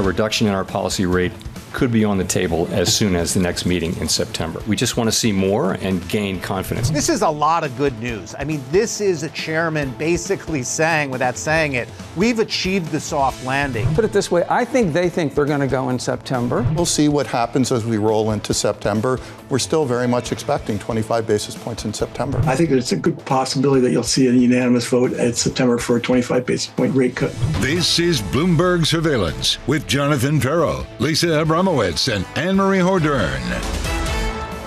a reduction in our policy rate could be on the table as soon as the next meeting in September. We just want to see more and gain confidence. This is a lot of good news. I mean, this is a chairman basically saying, without saying it, we've achieved the soft landing. Put it this way, I think they think they're going to go in September. We'll see what happens as we roll into September. We're still very much expecting 25 basis points in September. I think it's a good possibility that you'll see a unanimous vote at September for a 25 basis point rate cut. This is Bloomberg Surveillance with Jonathan Ferro, Lisa Abramowitz, and Anne-Marie Hordern.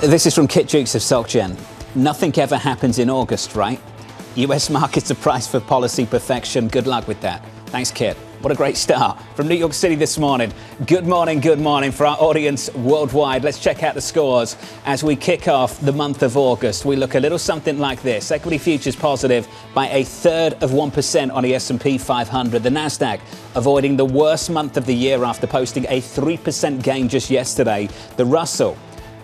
This is from Kit Jukes of SocGen. Nothing ever happens in August, right? US markets are priced for policy perfection. Good luck with that. Thanks, Kit. What a great start from New York City this morning. Good morning for our audience worldwide. Let's check out the scores as we kick off the month of August. We look a little something like this. Equity futures positive by 1/3% on the S&P 500. The Nasdaq avoiding the worst month of the year after posting a 3% gain just yesterday. The Russell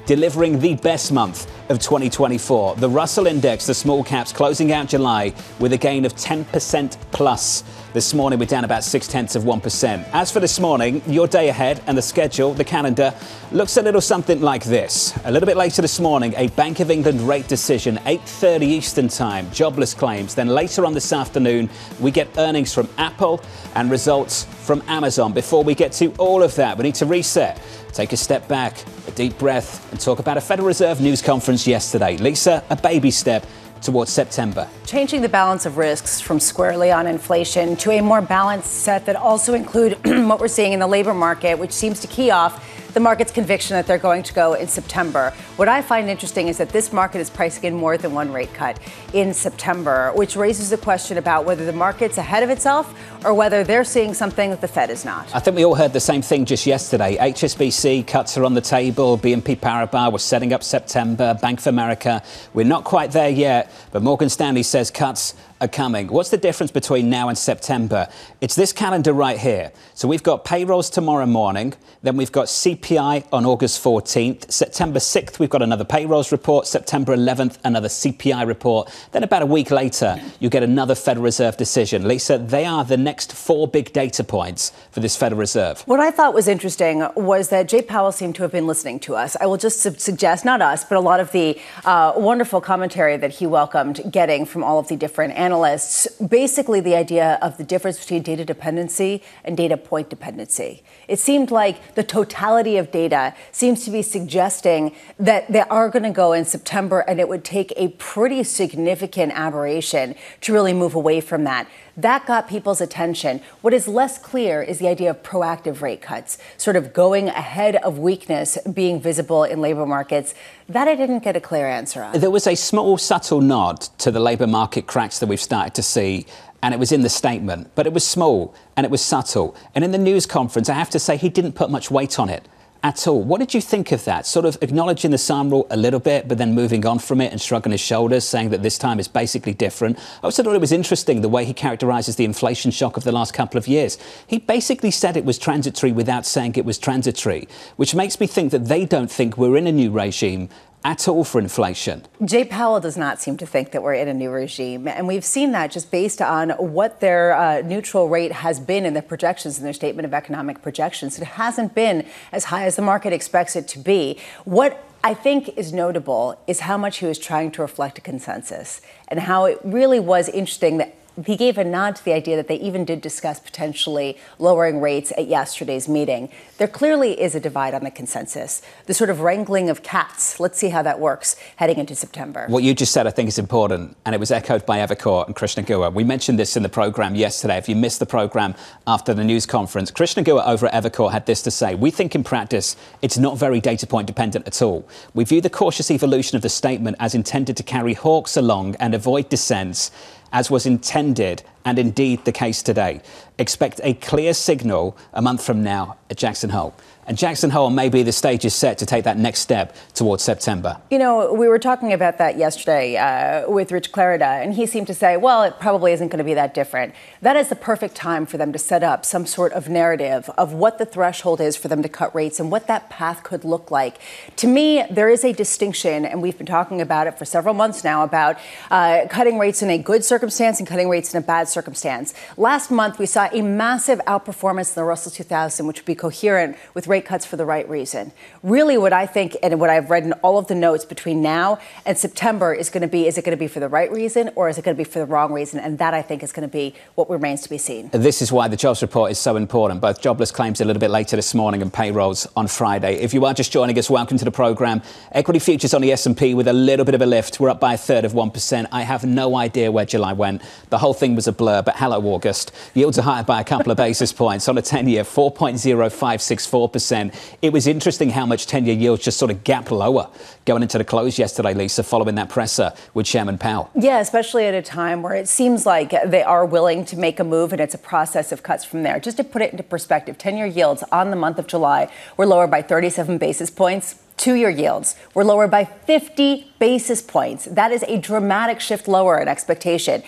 delivering the best month of 2024. The Russell Index, the small caps, closing out July with a gain of 10% plus. This morning, we're down about 0.6%. As for this morning, your day ahead and the schedule, the calendar, looks a little something like this. A little bit later this morning, a Bank of England rate decision, 8:30 Eastern Time, jobless claims. Then later on this afternoon, we get earnings from Apple and results from Amazon. Before we get to all of that, we need to reset, take a step back, a deep breath, and talk about a Federal Reserve news conference yesterday. Lisa, a baby step towards September. Changing the balance of risks from squarely on inflation to a more balanced set that also include what we're seeing in the labor market, which seems to key off the market's conviction that they're going to go in September. What I find interesting is that this market is pricing in more than one rate cut in September, which raises the question about whether the market's ahead of itself or whether they're seeing something that the Fed is not. I think we all heard the same thing just yesterday. HSBC cuts are on the table. BNP Paribas was setting up September. Bank of America, we're not quite there yet, but Morgan Stanley says cuts are coming. What's the difference between now and September? It's this calendar right here. So we've got payrolls tomorrow morning. Then we've got CPI on August 14th. September 6th, we've got another payrolls report. September 11th, another CPI report. Then about a week later, you get another Federal Reserve decision. Lisa, they are the next 4 big data points for this Federal Reserve. What I thought was interesting was that Jay Powell seemed to have been listening to us. I will just suggest, not us, but a lot of the wonderful commentary that he welcomed getting from all of the different analysts, basically the idea of the difference between data dependency and data point dependency. It seemed like the totality of data seems to be suggesting that they are going to go in September, and it would take a pretty significant aberration to really move away from that. That got people's attention. What is less clear is the idea of proactive rate cuts, sort of going ahead of weakness being visible in labor markets. That I didn't get a clear answer on. There was a small, subtle nod to the labor market cracks that we've started to see, and it was in the statement, but it was small and it was subtle. And in the news conference, I have to say, he didn't put much weight on it at all. What did you think of that? Sort of acknowledging the SARM rule a little bit, but then moving on from it and shrugging his shoulders, saying that this time is basically different. I also thought it was interesting the way he characterizes the inflation shock of the last couple of years. He basically said it was transitory without saying it was transitory, which makes me think that they don't think we're in a new regime at all for inflation. Jay Powell does not seem to think that we're in a new regime. And we've seen that just based on what their neutral rate has been in their projections, in their statement of economic projections. It hasn't been as high as the market expects it to be. What I think is notable is how much he was trying to reflect a consensus and how it really was interesting that he gave a nod to the idea that they even did discuss potentially lowering rates at yesterday's meeting. There clearly is a divide on the consensus, the sort of wrangling of cats. Let's see how that works heading into September. What you just said, I think, is important, and it was echoed by Evercore and Krishna Guha. We mentioned this in the program yesterday. If you missed the program after the news conference, Krishna Guha over at Evercore had this to say: we think in practice it's not very data point dependent at all. We view the cautious evolution of the statement as intended to carry hawks along and avoid dissents, as was intended and indeed the case today. Expect a clear signal a month from now at Jackson Hole. And Jackson Hole, maybe the stage is set to take that next step towards September. You know, we were talking about that yesterday with Rich Clarida, and he seemed to say, well, it probably isn't going to be that different. That is the perfect time for them to set up some sort of narrative of what the threshold is for them to cut rates and what that path could look like. To me, there is a distinction, and we've been talking about it for several months now, about cutting rates in a good circumstance and cutting rates in a bad that circumstance. Last month, we saw a massive outperformance in the Russell 2000, which would be coherent with rate cuts for the right reason. Really, what I think and what I've read in all of the notes between now and September is going to be, is it going to be for the right reason or is it going to be for the wrong reason? And that, I think, is going to be what remains to be seen. This is why the jobs report is so important. Both jobless claims a little bit later this morning and payrolls on Friday. If you are just joining us, welcome to the programme. Equity futures on the S&P with a little bit of a lift. We're up by 1/3 of 1%. I have no idea where July went. The whole thing was a blur, but hello, August. Yields are higher by a couple of basis points. On a 10-year, 4.0564%. It was interesting how much 10-year yields just sort of gapped lower going into the close yesterday, Lisa, following that presser with Chairman Powell. Yeah, especially at a time where it seems like they are willing to make a move and it's a process of cuts from there. Just to put it into perspective, 10-year yields on the month of July were lower by 37 basis points. 2-year yields were lower by 50 basis points. That is a dramatic shift lower in expectation,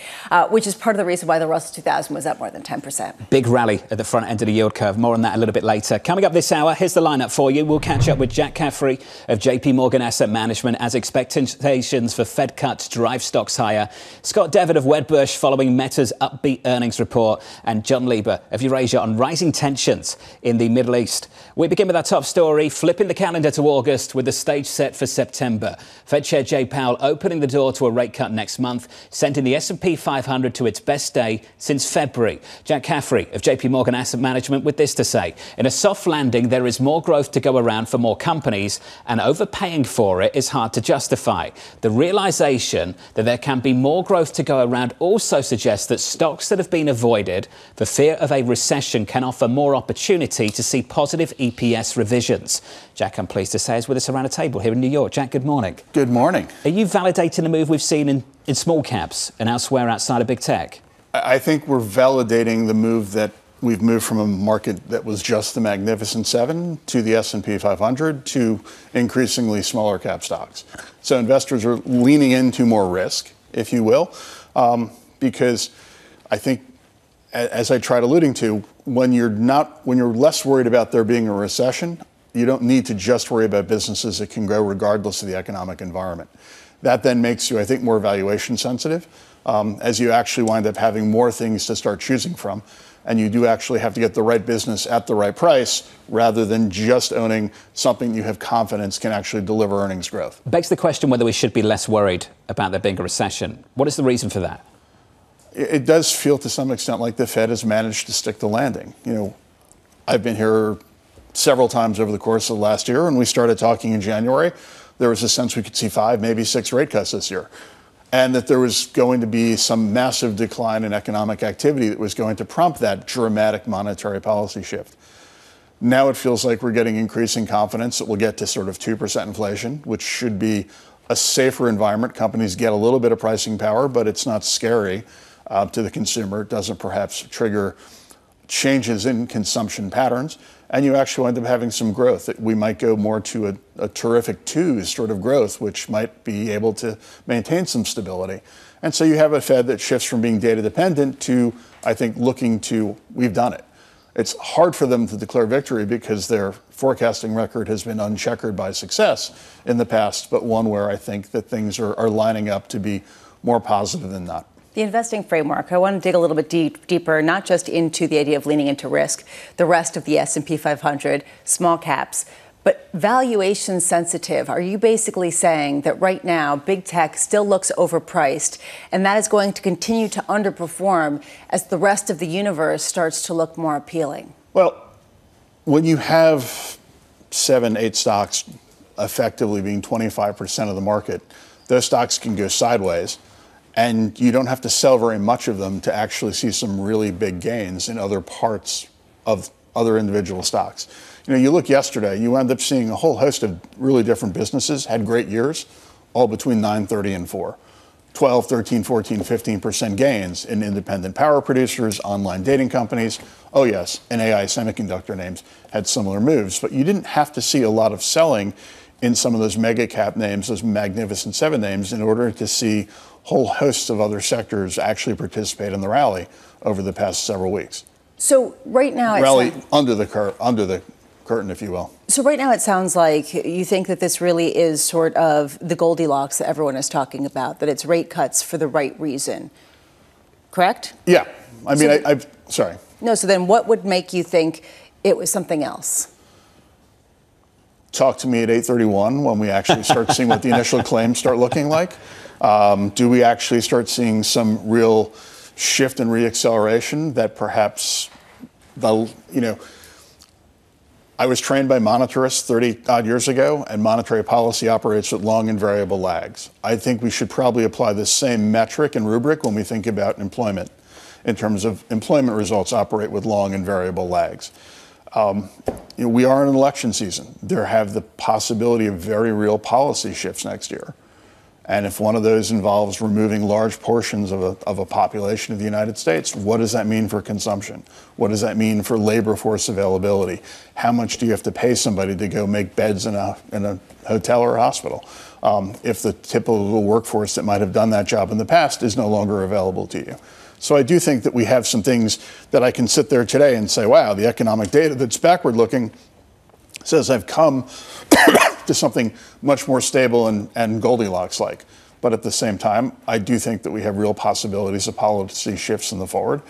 which is part of the reason why the Russell 2000 was up more than 10%. Big rally at the front end of the yield curve. More on that a little bit later. Coming up this hour, here's the lineup for you. We'll catch up with Jack Caffrey of JPMorgan Asset Management as expectations for Fed cuts drive stocks higher. Scott Devitt of Wedbush following Meta's upbeat earnings report, and John Lieber of Eurasia on rising tensions in the Middle East. We begin with our top story, flipping the calendar to August with the stage set for September. Fed Chair Jay Powell opening the door to a rate cut next month, sending the S&P 500 to its best day since February. Jack Caffrey of JPMorgan Asset Management with this to say: in a soft landing, there is more growth to go around for more companies, and overpaying for it is hard to justify. The realization that there can be more growth to go around also suggests that stocks that have been avoided for fear of a recession can offer more opportunity to see positive EPS revisions. Jack, I'm pleased to say, is with us around a table here in New York. Jack, good morning. Good morning. Are you validating the move we've seen in small caps and elsewhere outside of big tech? I think we're validating the move that we've moved from a market that was just the Magnificent Seven to the S&P 500 to increasingly smaller cap stocks. So investors are leaning into more risk, if you will, because I think, as I tried alluding to, when you're less worried about there being a recession, you don't need to just worry about businesses that can grow regardless of the economic environment. That then makes you, I think, more valuation sensitive, as you actually wind up having more things to start choosing from. And you do actually have to get the right business at the right price rather than just owning something you have confidence can actually deliver earnings growth. Begs the question whether we should be less worried about there being a recession. What is the reason for that? It does feel to some extent like the Fed has managed to stick the landing. You know, I've been here several times over the course of last year. When we started talking in January, there was a sense we could see 5, maybe 6 rate cuts this year, and that there was going to be some massive decline in economic activity that was going to prompt that dramatic monetary policy shift. Now it feels like we're getting increasing confidence that we'll get to sort of 2% inflation, which should be a safer environment. Companies get a little bit of pricing power, but it's not scary to the consumer. It doesn't perhaps trigger changes in consumption patterns, and you actually end up having some growth. We might go more to a terrific 2 sort of growth, which might be able to maintain some stability. And so you have a Fed that shifts from being data dependent to, I think, looking to, we've done it. It's hard for them to declare victory because their forecasting record has been uncheckered by success in the past, but one where I think that things are lining up to be more positive than not. The investing framework, I want to dig a little bit deeper, not just into the idea of leaning into risk, the rest of the S&P 500, small caps, but valuation sensitive. Are you basically saying that right now big tech still looks overpriced and that is going to continue to underperform as the rest of the universe starts to look more appealing? Well, when you have 7, 8 stocks effectively being 25% of the market, those stocks can go sideways. And you don't have to sell very much of them to actually see some really big gains in other parts of other individual stocks. You know, you look yesterday, you end up seeing a whole host of really different businesses had great years, all between 9, 30, and 4. 12, 13, 14, 15% gains in independent power producers, online dating companies. Oh, yes, and AI semiconductor names had similar moves. But you didn't have to see a lot of selling in some of those mega cap names, those Magnificent Seven names, in order to see whole hosts of other sectors actually participate in the rally over the past several weeks. So right now, rally under the curtain, if you will. So right now it sounds like you think that this really is sort of the Goldilocks that everyone is talking about, that it's rate cuts for the right reason. correct? Yeah. I mean, sorry. No, so then what would make you think it was something else? Talk to me at 8:31 when we actually start seeing what the initial claims start looking like. Do we actually start seeing some real shift and reacceleration that perhaps, I was trained by monetarists 30-odd years ago, and monetary policy operates with long and variable lags. I think we should probably apply the same metric and rubric when we think about employment, in terms of employment results operate with long and variable lags. We are in an election season. There have the possibility of very real policy shifts next year. And if one of those involves removing large portions of a population of the United States, what does that mean for consumption? What does that mean for labor force availability? How much do you have to pay somebody to go make beds in a hotel or a hospital if the typical workforce that might have done that job in the past is no longer available to you? So I do think that we have some things that I can sit there today and say, wow, the economic data that's backward looking says I've come to something much more stable and Goldilocks-like. But at the same time, I do think that we have real possibilities of policy shifts in the forward.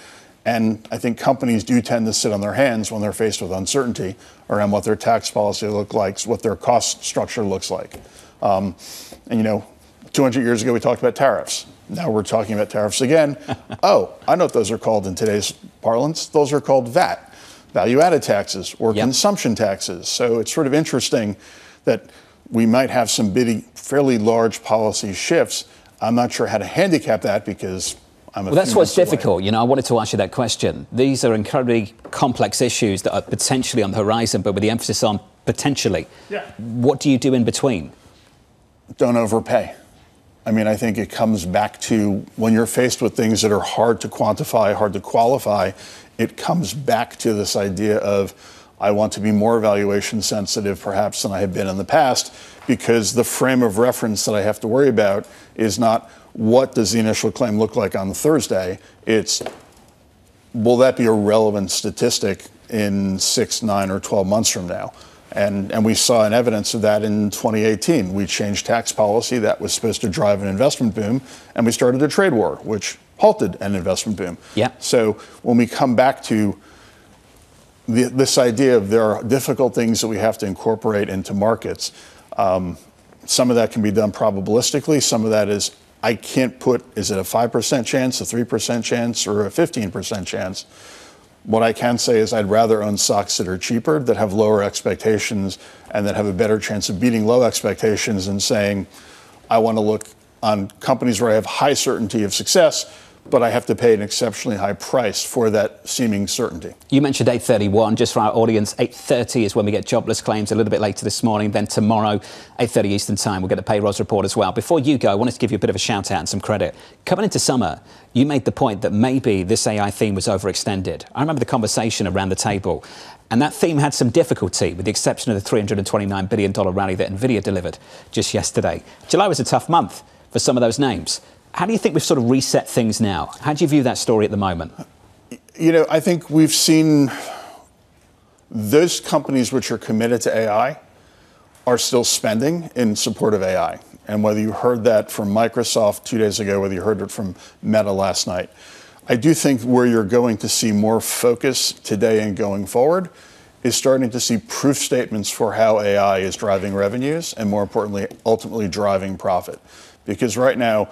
And I think companies do tend to sit on their hands when they're faced with uncertainty around what their tax policy looks like, what their cost structure looks like. 200 years ago, we talked about tariffs. Now we're talking about tariffs again. Oh, I know what those are called in today's parlance. Those are called VAT, value-added taxes, or consumption taxes. So it's sort of interesting that we might have some fairly large policy shifts. I'm not sure how to handicap that because I'm a that's what's difficult. I wanted to ask you that question. These are incredibly complex issues that are potentially on the horizon, but with the emphasis on potentially. Yeah. What do you do in between? Don't overpay. I think it comes back to when you're faced with things that are hard to quantify, hard to qualify, it comes back to this idea of I want to be more valuation sensitive perhaps than I have been in the past, because the frame of reference that I have to worry about is not what does the initial claim look like on Thursday, it's will that be a relevant statistic in 6, 9, or 12 months from now? And we saw an evidence of that in 2018. We changed tax policy that was supposed to drive an investment boom, and we started a trade war, which halted an investment boom. Yeah. So when we come back to this idea of there are difficult things that we have to incorporate into markets, some of that can be done probabilistically. Some of that is, I can't put, is it a 5% chance, a 3% chance, or a 15% chance? What I can say is I'd rather own stocks that are cheaper, that have lower expectations, and that have a better chance of beating low expectations than saying, I want to look on companies where I have high certainty of success, but I have to pay an exceptionally high price for that seeming certainty. You mentioned 8:31, just for our audience. 8:30 is when we get jobless claims, a little bit later this morning. Then tomorrow, 8:30 Eastern time, we'll get the payrolls report as well. Before you go, I wanted to give you a bit of a shout out and some credit. Coming into summer, you made the point that maybe this AI theme was overextended. I remember the conversation around the table, and that theme had some difficulty, with the exception of the $329 billion rally that NVIDIA delivered just yesterday. July was a tough month for some of those names. How do you think we've sort of reset things now? How do you view that story at the moment? I think we've seen those companies which are committed to AI are still spending in support of AI. And whether you heard that from Microsoft 2 days ago, whether you heard it from Meta last night, I do think where you're going to see more focus today and going forward is starting to see proof statements for how AI is driving revenues and, more importantly, ultimately driving profit. Because right now,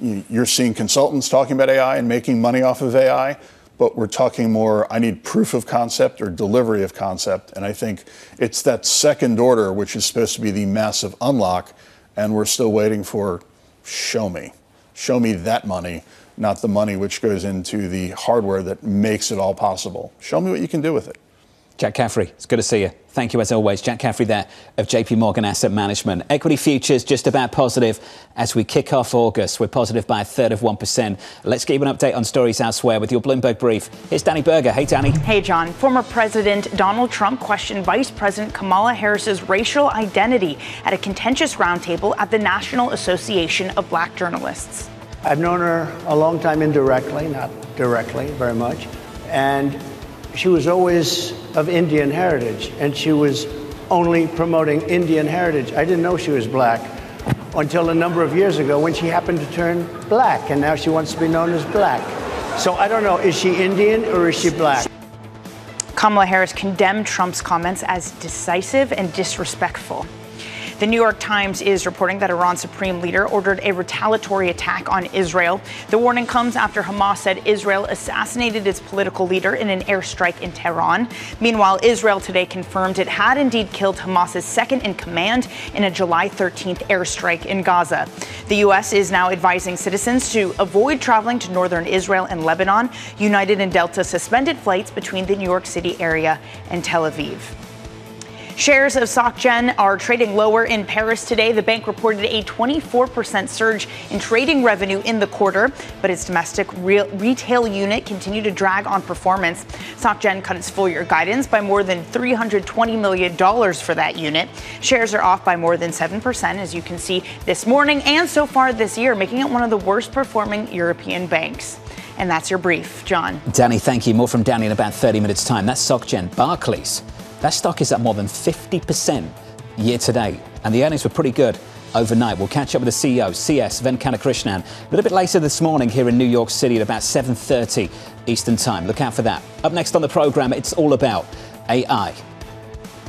you're seeing consultants talking about AI and making money off of AI, but we're talking more, I need proof of concept or delivery of concept. And I think it's that second order, which is supposed to be the massive unlock, and we're still waiting for show me. Show me that money, not the money which goes into the hardware that makes it all possible. Show me what you can do with it. Jack Caffrey, it's good to see you. Thank you as always. Jack Caffrey there of JPMorgan Asset Management. Equity futures just about positive as we kick off August. We're positive by 1/3%. Let's get you an update on stories elsewhere with your Bloomberg Brief. Here's Danny Berger. Hey, Danny. Hey, John. Former President Donald Trump questioned Vice President Kamala Harris's racial identity at a contentious roundtable at the National Association of Black Journalists. I've known her a long time indirectly, not directly very much. And she was always of Indian heritage, and she was only promoting Indian heritage. I didn't know she was black until a number of years ago when she happened to turn black, and now she wants to be known as black. So I don't know, is she Indian or is she black? Kamala Harris condemned Trump's comments as decisive and disrespectful. The New York Times is reporting that Iran's supreme leader ordered a retaliatory attack on Israel. The warning comes after Hamas said Israel assassinated its political leader in an airstrike in Tehran. Meanwhile, Israel today confirmed it had indeed killed Hamas's second in command in a July 13th airstrike in Gaza. The U.S. is now advising citizens to avoid traveling to northern Israel and Lebanon. United and Delta suspended flights between the New York City area and Tel Aviv. Shares of SocGen are trading lower in Paris today. The bank reported a 24% surge in trading revenue in the quarter, but its domestic retail unit continued to drag on performance. SocGen cut its full-year guidance by more than $320 million for that unit. Shares are off by more than 7%, as you can see this morning and so far this year, making it one of the worst-performing European banks. And that's your brief. John. Danny, thank you. More from Danny in about 30 minutes' time. That's SocGen. Barclays. That stock is up more than 50% year to date, and the earnings were pretty good overnight. We'll catch up with the CEO, CS Venkatakrishnan, a little bit later this morning here in New York City at about 7:30 Eastern Time. Look out for that. Up next on the program, it's all about AI.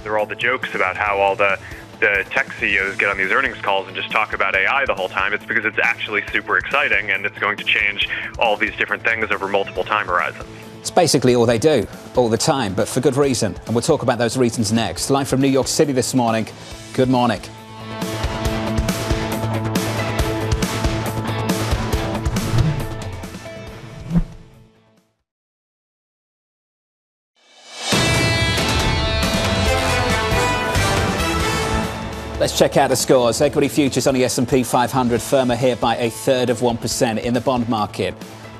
There are all the jokes about how all the tech CEOs get on these earnings calls and just talk about AI the whole time. It's because it's actually super exciting, and it's going to change all these different things over multiple time horizons. It's basically all they do, all the time, but for good reason. And we'll talk about those reasons next. Live from New York City this morning. Good morning. Let's check out the scores. Equity futures on the S&P 500 firmer here by 1/3% in the bond market.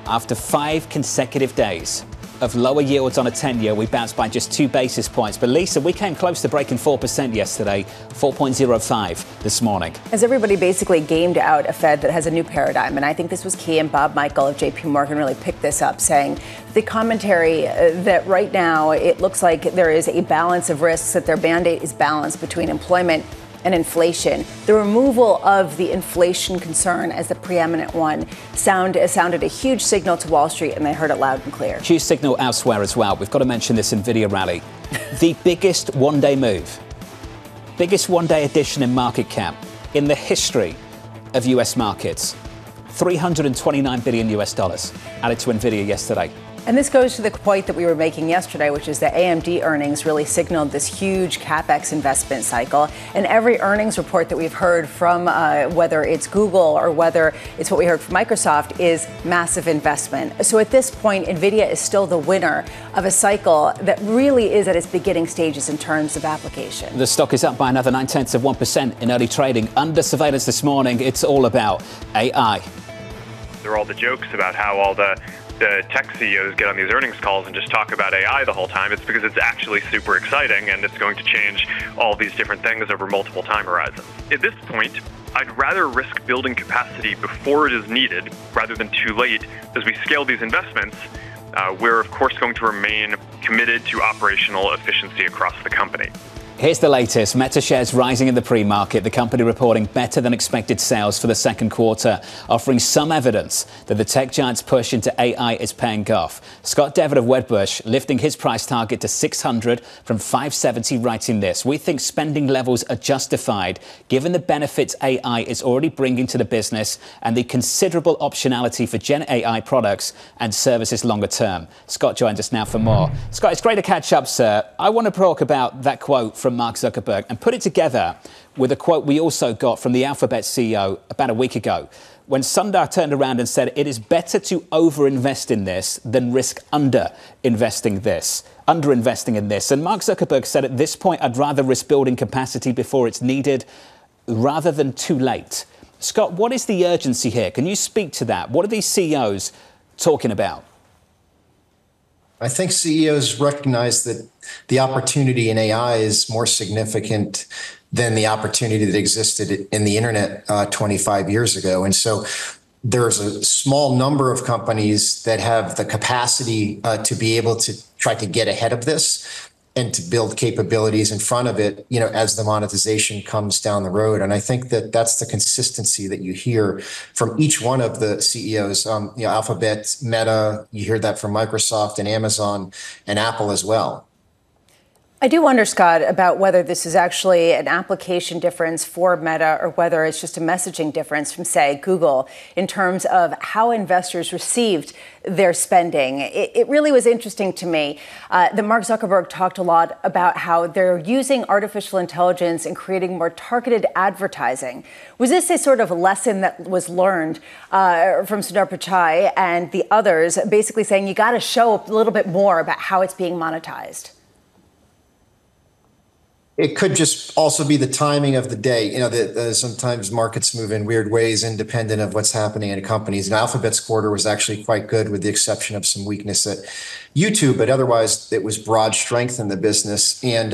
After 5 consecutive days of lower yields on a 10-year, we bounced by just 2 basis points. But Lisa, we came close to breaking 4% yesterday, 4.05 this morning. As everybody basically gamed out a Fed that has a new paradigm, and I think this was key, and Bob Michael of JPMorgan really picked this up, saying the commentary that right now it looks like there is a balance of risks, that their mandate is balanced between employment and inflation. The removal of the inflation concern as the preeminent one sounded a huge signal to Wall Street, and they heard it loud and clear. Huge signal elsewhere as well. We've got to mention this NVIDIA rally. The biggest one-day move, biggest one-day addition in market cap in the history of US markets. $329 billion added to NVIDIA yesterday. And this goes to the point that we were making yesterday, which is that AMD earnings really signaled this huge CapEx investment cycle. And every earnings report that we've heard from whether it's Google or whether it's what we heard from Microsoft is massive investment. So at this point, NVIDIA is still the winner of a cycle that really is at its beginning stages in terms of application. The stock is up by another 0.9% in early trading. Under surveillance this morning, it's all about AI. There are all the jokes about how all the tech CEOs get on these earnings calls and just talk about AI the whole time. It's because it's actually super exciting, and it's going to change all these different things over multiple time horizons. At this point, I'd rather risk building capacity before it is needed rather than too late. As we scale these investments, we're of course going to remain committed to operational efficiency across the company. Here's the latest. Meta shares rising in the pre-market. The company reporting better than expected sales for the second quarter, offering some evidence that the tech giant's push into AI is paying off. Scott Devitt of Wedbush lifting his price target to 600 from 570, writing this: "We think spending levels are justified given the benefits AI is already bringing to the business and the considerable optionality for Gen AI products and services longer term." Scott joins us now for more. Scott, it's great to catch up, sir. I want to talk about that quote from Mark Zuckerberg and put it together with a quote we also got from the Alphabet CEO about a week ago, when Sundar turned around and said it is better to overinvest in this than risk underinvesting in this. And Mark Zuckerberg said at this point, I'd rather risk building capacity before it's needed rather than too late. Scott, what is the urgency here? Can you speak to that? What are these CEOs talking about? I think CEOs recognize that the opportunity in AI is more significant than the opportunity that existed in the internet 25 years ago. And so there's a small number of companies that have the capacity to be able to try to get ahead of this. and to build capabilities in front of it, as the monetization comes down the road. And I think that that's the consistency that you hear from each one of the CEOs, Alphabet, Meta, you hear that from Microsoft and Amazon and Apple as well. I do wonder, Scott, about whether this is actually an application difference for Meta or whether it's just a messaging difference from, say, Google in terms of how investors received their spending. It really was interesting to me that Mark Zuckerberg talked a lot about how they're using artificial intelligence and creating more targeted advertising. Was this a sort of lesson that was learned from Sundar Pichai and the others, basically saying you got to show a little bit more about how it's being monetized? It could just also be the timing of the day. Sometimes markets move in weird ways, independent of what's happening in companies. And Alphabet's quarter was actually quite good, with the exception of some weakness at YouTube, but otherwise it was broad strength in the business. And,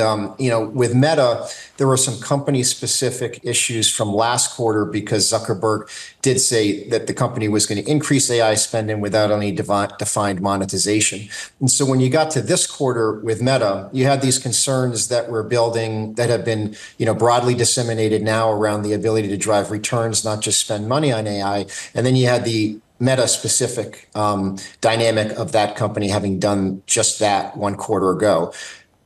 with Meta, there were some company-specific issues from last quarter because Zuckerberg did say that the company was going to increase AI spending without any defined monetization. And so when you got to this quarter with Meta, you had these concerns that were building that have been, broadly disseminated now around the ability to drive returns, not just spend money on AI. And then you had the Meta-specific dynamic of that company having done just that one quarter ago.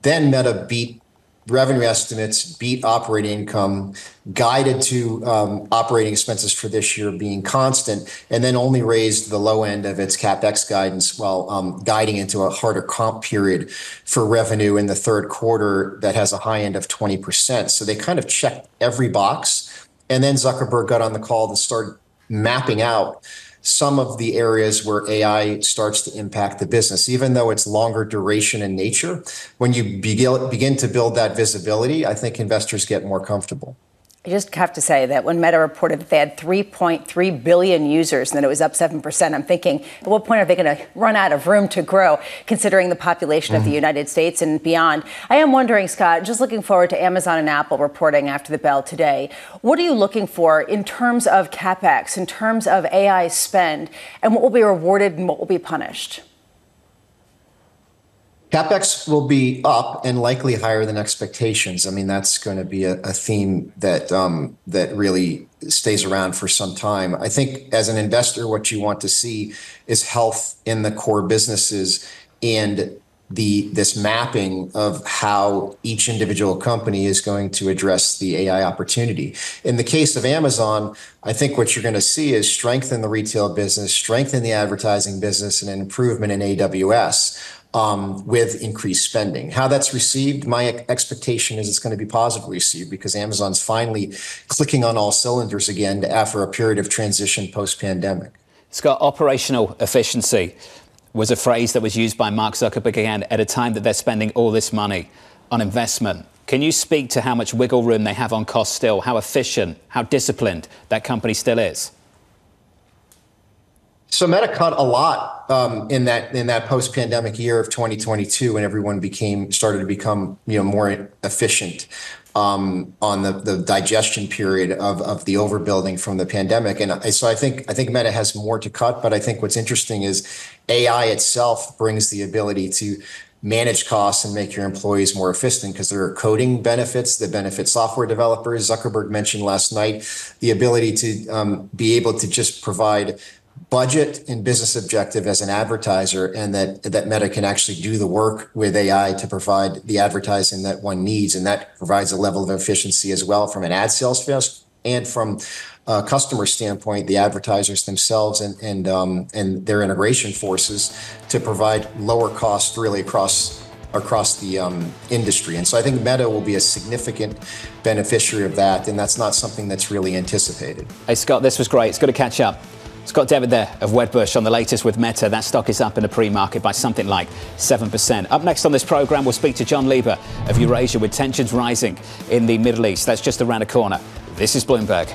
Then Meta beat revenue estimates, beat operating income, guided to operating expenses for this year being constant, and then only raised the low end of its CapEx guidance while guiding into a harder comp period for revenue in the third quarter that has a high end of 20%. So they kind of checked every box. And then Zuckerberg got on the call and started mapping out some of the areas where AI starts to impact the business, even though it's longer duration in nature. When you begin to build that visibility, I think investors get more comfortable. I just have to say that when Meta reported that they had 3.3 billion users and that it was up 7%, I'm thinking, at what point are they going to run out of room to grow, considering the population of the United States and beyond? I am wondering, Scott, just looking forward to Amazon and Apple reporting after the bell today. What are you looking for in terms of CapEx, in terms of AI spend, and what will be rewarded and what will be punished? CapEx will be up and likely higher than expectations. I mean, that's going to be a theme that that really stays around for some time. I think as an investor, what you want to see is health in the core businesses and this mapping of how each individual company is going to address the AI opportunity. In the case of Amazon, I think what you're going to see is strength in the retail business, strength in the advertising business, and an improvement in AWS. With increased spending. How that's received, my expectation is it's going to be positively received because Amazon's finally clicking on all cylinders again after a period of transition post-pandemic. Scott, operational efficiency was a phrase that was used by Mark Zuckerberg again at a time that they're spending all this money on investment. Can you speak to how much wiggle room they have on cost still, how efficient, how disciplined that company still is? So Meta cut a lot in that post-pandemic year of 2022 when everyone started to become more efficient on the digestion period of the overbuilding from the pandemic. And so I think Meta has more to cut, but I think what's interesting is AI itself brings the ability to manage costs and make your employees more efficient because there are coding benefits that benefit software developers. Zuckerberg mentioned last night the ability to be able to just provide budget and business objective as an advertiser, and that Meta can actually do the work with AI to provide the advertising that one needs. And that provides a level of efficiency as well from an ad sales force and from a customer standpoint, the advertisers themselves and their integration forces to provide lower costs really across the industry. And so I think Meta will be a significant beneficiary of that, and that's not something that's really anticipated. Hey, Scott, this was great. It's good to catch up. Scott Devitt there of Wedbush on the latest with Meta. That stock is up in the pre-market by something like 7%. Up next on this program, we'll speak to Lieber of Eurasia with tensions rising in the Middle East. That's just around the corner. This is Bloomberg.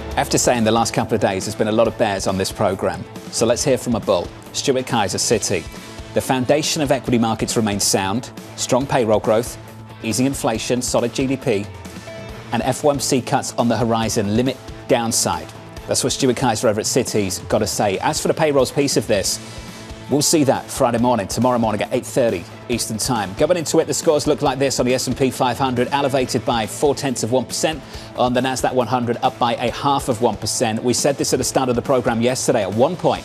I have to say, in the last couple of days, there's been a lot of bears on this program. So let's hear from a bull. Stuart Kaiser, Citi. The foundation of equity markets remains sound, strong payroll growth, easing inflation, solid GDP, and FOMC cuts on the horizon limit downside. That's what Stuart Kaiser over at Citi's got to say. As for the payrolls piece of this, we'll see that Friday morning, tomorrow morning at 8:30 Eastern Time. Going into it, the scores look like this on the S&P 500, elevated by 0.4%. On the Nasdaq 100, up by 0.5%. We said this at the start of the program yesterday. At one point,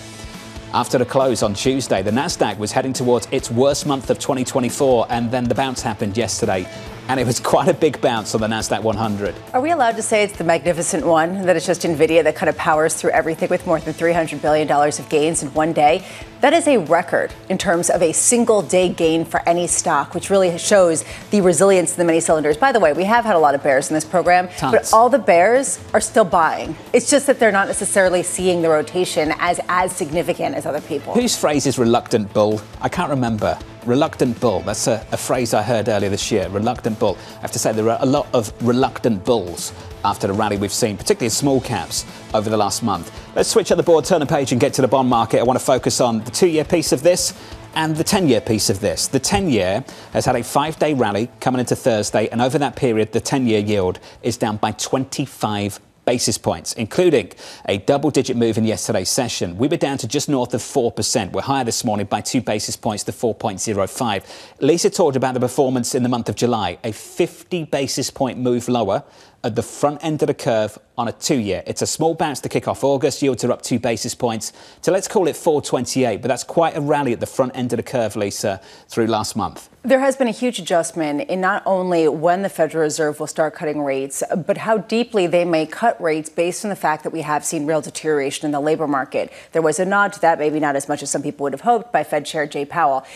after the close on Tuesday, the Nasdaq was heading towards its worst month of 2024, and then the bounce happened yesterday. And it was quite a big bounce on the Nasdaq 100. Are we allowed to say it's the magnificent one, that it's just NVIDIA that kind of powers through everything with more than $300 billion of gains in one day? That is a record in terms of a single day gain for any stock, which really shows the resilience in the many cylinders. By the way, we have had a lot of bears in this program, but all the bears are still buying. It's just that they're not necessarily seeing the rotation as significant as other people. Whose phrase is reluctant bull? I can't remember. Reluctant bull. That's a phrase I heard earlier this year. Reluctant bull. I have to say there are a lot of reluctant bulls after the rally we've seen, particularly in small caps, over the last month. Let's switch at the board, turn the page and get to the bond market. I want to focus on the 2-year piece of this and the 10-year piece of this. The 10-year has had a 5-day rally coming into Thursday, and over that period, the 10-year yield is down by 25 basis points, including a double-digit move in yesterday's session. We were down to just north of 4%. We're higher this morning by 2 basis points to 4.05. Lisa talked about the performance in the month of July, a 50 basis point move lower at the front end of the curve on a 2-year. It's a small bounce to kick off August. Yields are up 2 basis points to, let's call it 4.28. But that's quite a rally at the front end of the curve, Lisa, through last month. There has been a huge adjustment in not only when the Federal Reserve will start cutting rates, but how deeply they may cut rates based on the fact that we have seen real deterioration in the labor market. There was a nod to that, maybe not as much as some people would have hoped, by Fed Chair Jay Powell.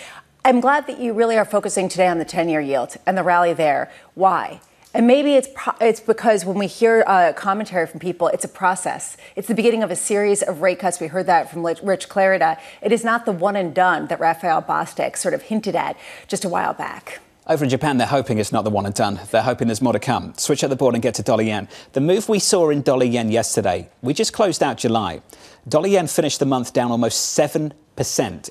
I'm glad that you really are focusing today on the 10-year yield and the rally there. Why? And maybe it's because when we hear commentary from people, it's a process. It's the beginning of a series of rate cuts. We heard that from Rich Clarida. It is not the one and done that Raphael Bostic sort of hinted at just a while back. Over in Japan, they're hoping it's not the one and done. They're hoping there's more to come. Switch at the board and get to dollar yen. The move we saw in dollar yen yesterday, we just closed out July. Dollar yen finished the month down almost 7%.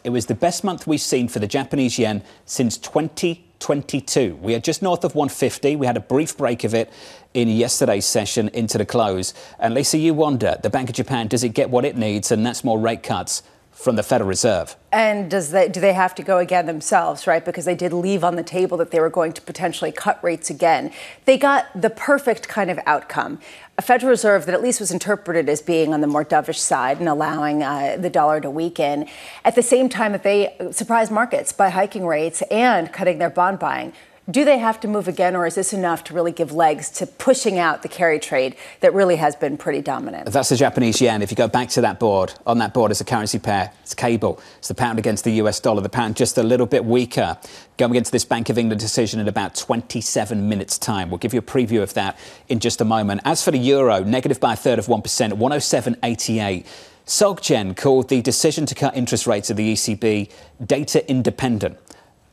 It was the best month we've seen for the Japanese yen since 2022. We are just north of 150. We had a brief break of it in yesterday's session into the close. And Lisa, you wonder, the Bank of Japan, does it get what it needs? And that's more rate cuts from the Federal Reserve. And do they have to go again themselves, right? Because they did leave on the table that they were going to potentially cut rates again. They got the perfect kind of outcome. A Federal Reserve that at least was interpreted as being on the more dovish side and allowing the dollar to weaken, at the same time that they surprised markets by hiking rates and cutting their bond buying. Do they have to move again, or is this enough to really give legs to pushing out the carry trade that really has been pretty dominant? That's the Japanese yen. If you go back to that board, on that board is a currency pair. It's cable. It's the pound against the US dollar. The pound just a little bit weaker going into this Bank of England decision in about 27 minutes' time. We'll give you a preview of that in just a moment. As for the euro, negative by 1/3 of 1%, 107.88. SocGen called the decision to cut interest rates of the ECB data independent.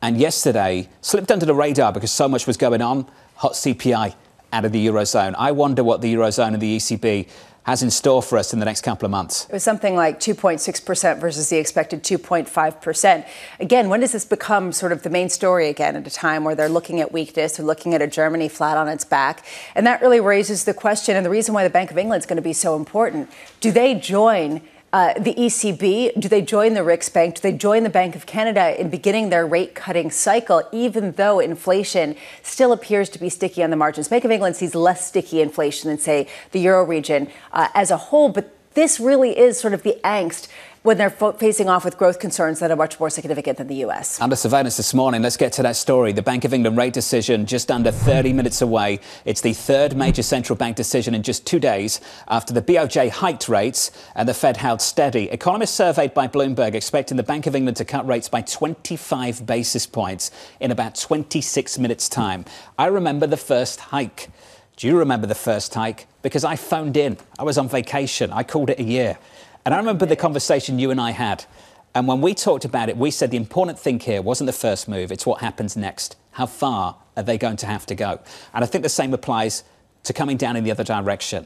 And yesterday, slipped under the radar because so much was going on. Hot CPI out of the Eurozone. I wonder what the Eurozone and the ECB has in store for us in the next couple of months. It was something like 2.6% versus the expected 2.5%. Again, when does this become sort of the main story again at a time where they're looking at weakness, they're looking at a Germany flat on its back? And that really raises the question, and the reason why the Bank of England is going to be so important. Do they join the ECB? Do they join the Riksbank? Do they join the Bank of Canada in beginning their rate-cutting cycle, even though inflation still appears to be sticky on the margins? Bank of England sees less sticky inflation than, say, the Euro region as a whole. But this really is sort of the angst when they're facing off with growth concerns that are much more significant than the U.S. Under surveillance this morning, let's get to that story. The Bank of England rate decision just under 30 minutes away. It's the third major central bank decision in just 2 days after the BOJ hiked rates and the Fed held steady. Economists surveyed by Bloomberg expecting the Bank of England to cut rates by 25 basis points in about 26 minutes' time. I remember the first hike. Do you remember the first hike? Because I phoned in. I was on vacation. I called it a year. And I remember the conversation you and I had. And when we talked about it, we said the important thing here wasn't the first move, it's what happens next. How far are they going to have to go? And I think the same applies to coming down in the other direction.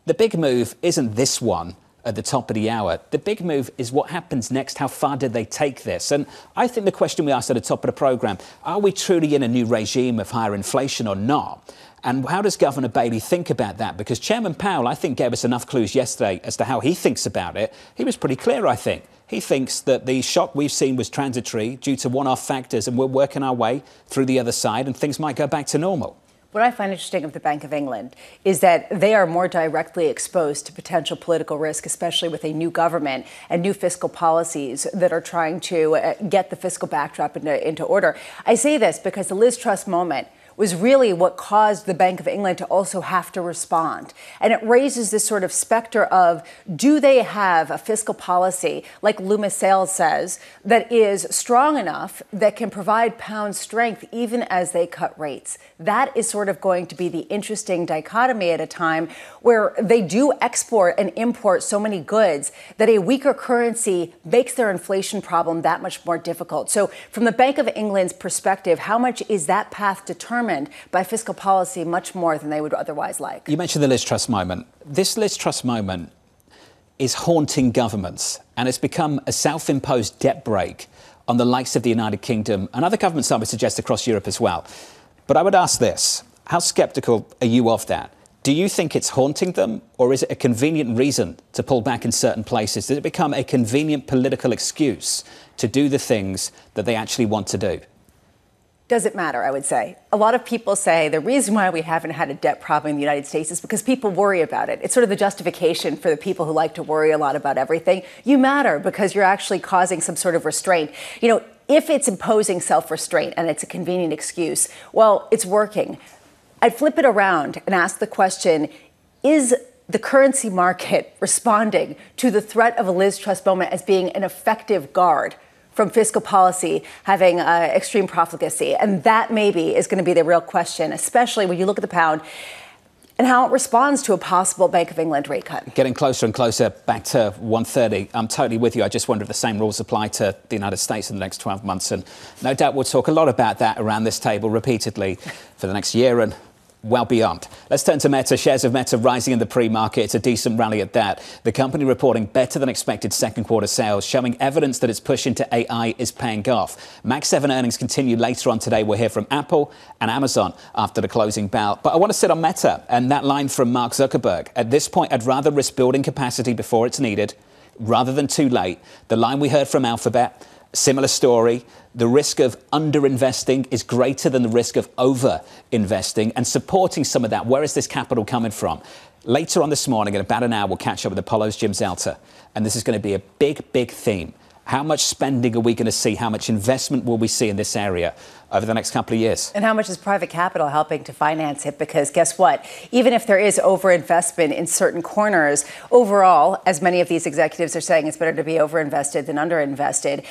The big move isn't this one at the top of the hour. The big move is what happens next. How far did they take this? And I think the question we asked at the top of the programme, are we truly in a new regime of higher inflation or not? And how does Governor Bailey think about that? Because Chairman Powell, I think, gave us enough clues yesterday as to how he thinks about it. He was pretty clear, I think. He thinks that the shock we've seen was transitory due to one-off factors, and we're working our way through the other side and things might go back to normal. What I find interesting of the Bank of England is that they are more directly exposed to potential political risk, especially with a new government and new fiscal policies that are trying to get the fiscal backdrop into order. I say this because the Liz Truss moment was really what caused the Bank of England to also have to respond. And it raises this sort of specter of, do they have a fiscal policy, like Loomis Sayles says, that is strong enough that can provide pound strength even as they cut rates? That is sort of going to be the interesting dichotomy at a time where they do export and import so many goods that a weaker currency makes their inflation problem that much more difficult. So from the Bank of England's perspective, how much is that path determined by fiscal policy much more than they would otherwise like? You mentioned the Liz Truss moment. This Liz Truss moment is haunting governments, and it's become a self-imposed debt brake on the likes of the United Kingdom and other governments, I would suggest, across Europe as well. But I would ask this, how sceptical are you of that? Do you think it's haunting them, or is it a convenient reason to pull back in certain places? Does it become a convenient political excuse to do the things that they actually want to do? Doesn't matter, I would say. A lot of people say the reason why we haven't had a debt problem in the United States is because people worry about it. It's sort of the justification for the people who like to worry a lot about everything. You matter because you're actually causing some sort of restraint. You know, if it's imposing self-restraint and it's a convenient excuse, well, it's working. I'd flip it around and ask the question, is the currency market responding to the threat of a Liz Truss moment as being an effective guard from fiscal policy having extreme profligacy? And that maybe is going to be the real question, especially when you look at the pound and how it responds to a possible Bank of England rate cut. Getting closer and closer back to 130. I'm totally with you. I just wonder if the same rules apply to the United States in the next 12 months. And no doubt we'll talk a lot about that around this table repeatedly for the next year and well beyond. Let's turn to Meta. Shares of Meta rising in the pre-market. It's a decent rally at that. The company reporting better than expected second quarter sales, showing evidence that its push into AI is paying off. Max 7 earnings continue later on today. We'll hear from Apple and Amazon after the closing bell. But I want to sit on Meta and that line from Mark Zuckerberg. At this point, I'd rather risk building capacity before it's needed rather than too late. The line we heard from Alphabet, similar story. The risk of underinvesting is greater than the risk of over-investing, and supporting some of that. Where is this capital coming from? Later on this morning, in about an hour, we'll catch up with Apollo's Jim Zelter. And this is going to be a big, big theme. How much spending are we going to see? How much investment will we see in this area over the next couple of years? And how much is private capital helping to finance it? Because guess what? Even if there is overinvestment in certain corners, overall, as many of these executives are saying, it's better to be overinvested than underinvested.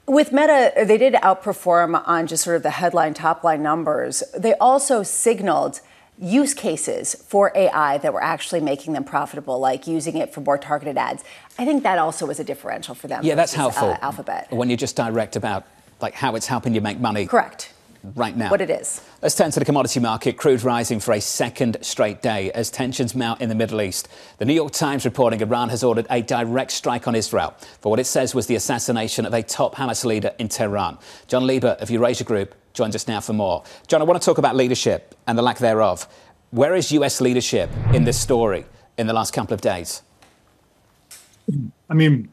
With Meta, they did outperform on just sort of the headline, top line numbers. They also signaled use cases for AI that were actually making them profitable, like using it for more targeted ads. I think that also was a differential for them. Yeah, that's helpful. Alphabet. When you're just direct about like how it's helping you make money. Correct. Right now. What it is. Let's turn to the commodity market. Crude rising for a second straight day as tensions mount in the Middle East. The New York Times reporting Iran has ordered a direct strike on Israel for what it says was the assassination of a top Hamas leader in Tehran. John Lieber of Eurasia Group joins us now for more. John, I want to talk about leadership and the lack thereof. Where is US leadership in this story in the last couple of days? I mean,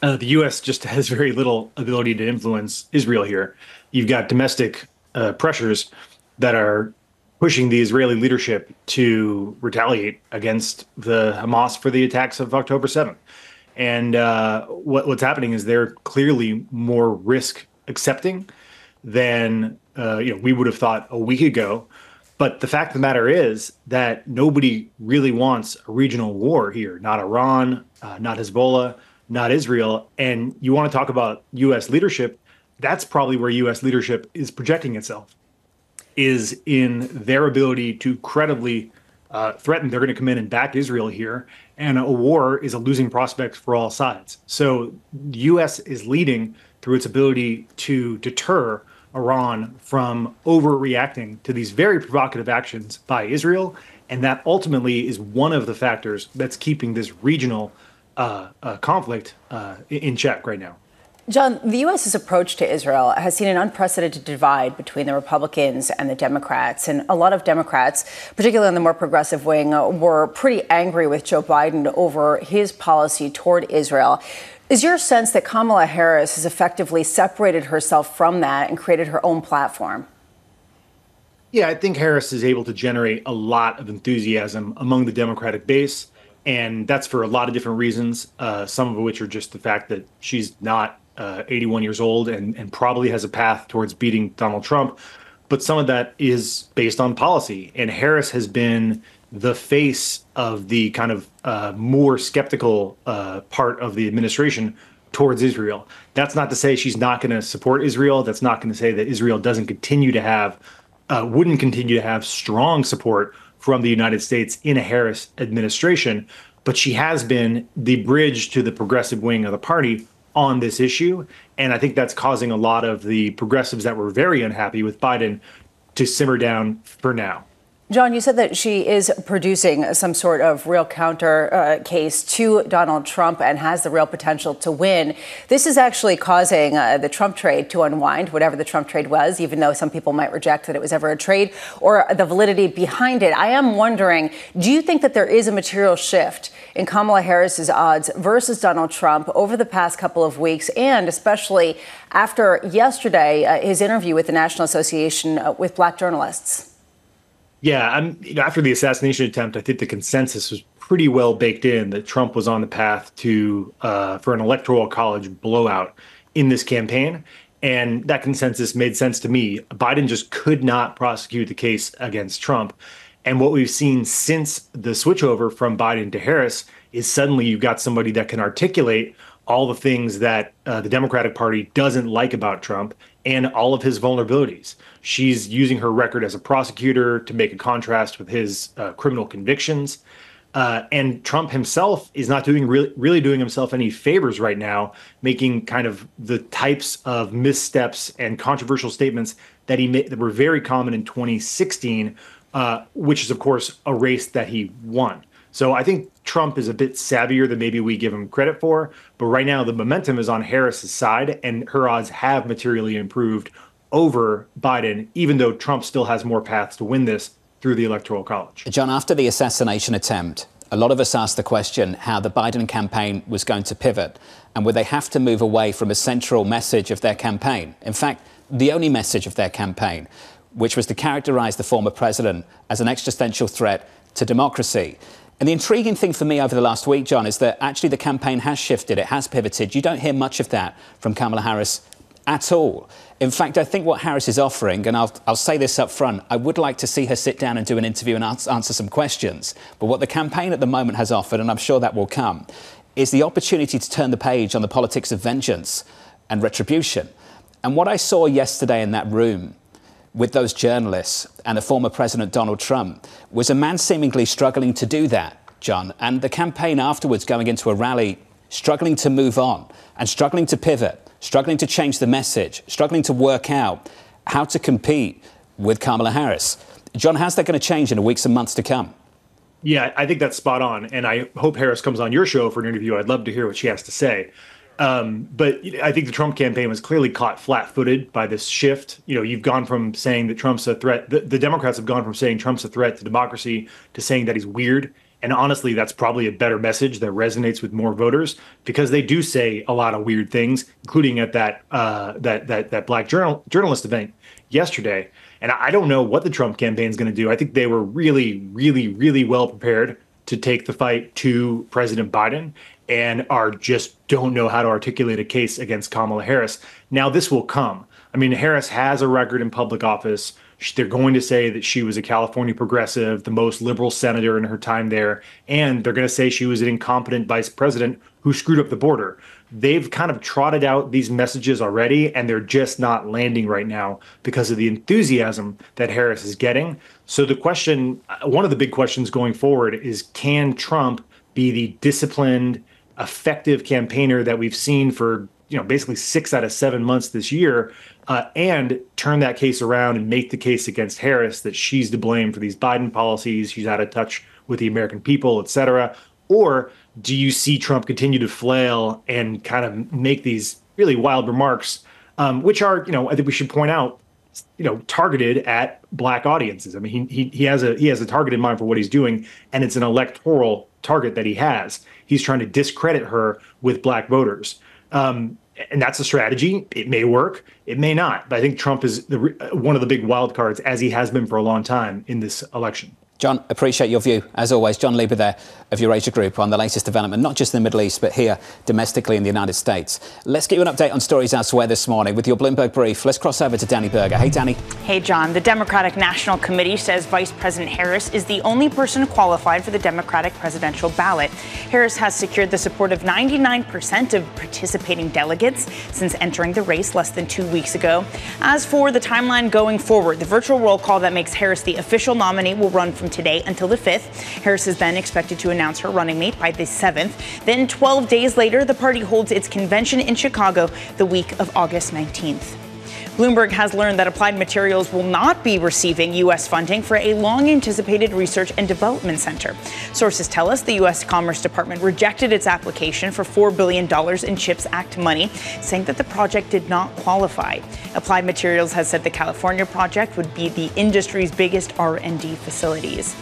the U.S. just has very little ability to influence Israel here. You've got domestic pressures that are pushing the Israeli leadership to retaliate against the Hamas for the attacks of October 7th. And what's happening is they're clearly more risk accepting than we would have thought a week ago. But the fact of the matter is that nobody really wants a regional war here. Not Iran, not Hezbollah, not Israel. And you want to talk about U.S. leadership, that's probably where U.S. leadership is projecting itself, is in their ability to credibly threaten they're going to come in and back Israel here. And a war is a losing prospect for all sides. So the U.S. is leading through its ability to deter Iran from overreacting to these very provocative actions by Israel. And that ultimately is one of the factors that's keeping this regional conflict in check right now. John, the U.S.'s approach to Israel has seen an unprecedented divide between the Republicans and the Democrats. And a lot of Democrats, particularly in the more progressive wing, were pretty angry with Joe Biden over his policy toward Israel. Is your sense that Kamala Harris has effectively separated herself from that and created her own platform? Yeah, I think Harris is able to generate a lot of enthusiasm among the Democratic base. And that's for a lot of different reasons, some of which are just the fact that she's not 81 years old and probably has a path towards beating Donald Trump. But some of that is based on policy. And Harris has been the face of the kind of more skeptical part of the administration towards Israel. That's not to say she's not going to support Israel. That's not going to say that Israel doesn't continue to have, wouldn't continue to have strong support from the United States in a Harris administration. But she has been the bridge to the progressive wing of the party on this issue. And I think that's causing a lot of the progressives that were very unhappy with Biden to simmer down for now. John, you said that she is producing some sort of real counter case to Donald Trump and has the real potential to win. This is actually causing the Trump trade to unwind, whatever the Trump trade was, even though some people might reject that it was ever a trade or the validity behind it. I am wondering, do you think that there is a material shift in Kamala Harris's odds versus Donald Trump over the past couple of weeks, and especially after yesterday, his interview with the National Association with Black Journalists? Yeah, after the assassination attempt, I think the consensus was pretty well baked in that Trump was on the path to for an electoral college blowout in this campaign. And that consensus made sense to me. Biden just could not prosecute the case against Trump. And what we've seen since the switchover from Biden to Harris is suddenly you've got somebody that can articulate all the things that the Democratic Party doesn't like about Trump and all of his vulnerabilities. She's using her record as a prosecutor to make a contrast with his criminal convictions. And Trump himself is not doing really doing himself any favors right now, making kind of the types of missteps and controversial statements that he made that were very common in 2016, which is, of course, a race that he won. So I think Trump is a bit savvier than maybe we give him credit for. But right now, the momentum is on Harris's side, and her odds have materially improved over Biden, even though Trump still has more paths to win this through the Electoral College. John, after the assassination attempt, a lot of us asked the question how the Biden campaign was going to pivot, and would they have to move away from a central message of their campaign? In fact, the only message of their campaign, which was to characterize the former president as an existential threat to democracy. And the intriguing thing for me over the last week, John, is that actually the campaign has shifted. It has pivoted. You don't hear much of that from Kamala Harris at all. In fact, I think what Harris is offering, and I'll say this up front, I would like to see her sit down and do an interview and answer some questions. But what the campaign at the moment has offered, and I'm sure that will come, is the opportunity to turn the page on the politics of vengeance and retribution. And what I saw yesterday in that room with those journalists and the former President Donald Trump was a man seemingly struggling to do that, John, and the campaign afterwards going into a rally, struggling to move on and struggling to pivot, struggling to change the message, struggling to work out how to compete with Kamala Harris. John, how's that going to change in the weeks and months to come? Yeah, I think that's spot on. And I hope Harris comes on your show for an interview. I'd love to hear what she has to say. But I think the Trump campaign was clearly caught flat-footed by this shift. You know, you've gone from saying that Trump's a threat. The Democrats have gone from saying Trump's a threat to democracy to saying that he's weird. And honestly, that's probably a better message that resonates with more voters because they do say a lot of weird things, including at that black journalist event yesterday. And I don't know what the Trump campaign is going to do. I think they were really, really, really well prepared to take the fight to President Biden and don't know how to articulate a case against Kamala Harris. Now this will come. I mean, Harris has a record in public office. They're going to say that she was a California progressive, the most liberal senator in her time there, and they're going to say she was an incompetent vice president who screwed up the border. They've kind of trotted out these messages already, and they're just not landing right now because of the enthusiasm that Harris is getting. So the question, one of the big questions going forward is, can Trump be the disciplined, effective campaigner that we've seen for basically 6 out of 7 months this year, and turn that case around and make the case against Harris that she's to blame for these Biden policies, she's out of touch with the American people, et cetera? Or do you see Trump continue to flail and kind of make these really wild remarks, which are, I think we should point out, targeted at black audiences. I mean, he has a target in mind for what he's doing, and it's an electoral target that he has. He's trying to discredit her with black voters. And that's a strategy. It may work. It may not. But I think Trump is one of the big wild cards, as he has been for a long time in this election. John, appreciate your view, as always. John Lieber there of Eurasia Group on the latest development, not just in the Middle East, but here domestically in the United States. Let's get you an update on stories elsewhere this morning with your Bloomberg brief. Let's cross over to Danny Berger. Hey, Danny. Hey, John. The Democratic National Committee says Vice President Harris is the only person qualified for the Democratic presidential ballot. Harris has secured the support of 99% of participating delegates since entering the race less than 2 weeks ago. As for the timeline going forward, the virtual roll call that makes Harris the official nominee will run from today until the 5th. Harris is then expected to announce her running mate by the 7th. Then 12 days later, the party holds its convention in Chicago the week of August 19th. Bloomberg has learned that Applied Materials will not be receiving U.S. funding for a long-anticipated research and development center. Sources tell us the U.S. Commerce Department rejected its application for $4 billion in CHIPS Act money, saying that the project did not qualify. Applied Materials has said the California project would be the industry's biggest R&D facilities.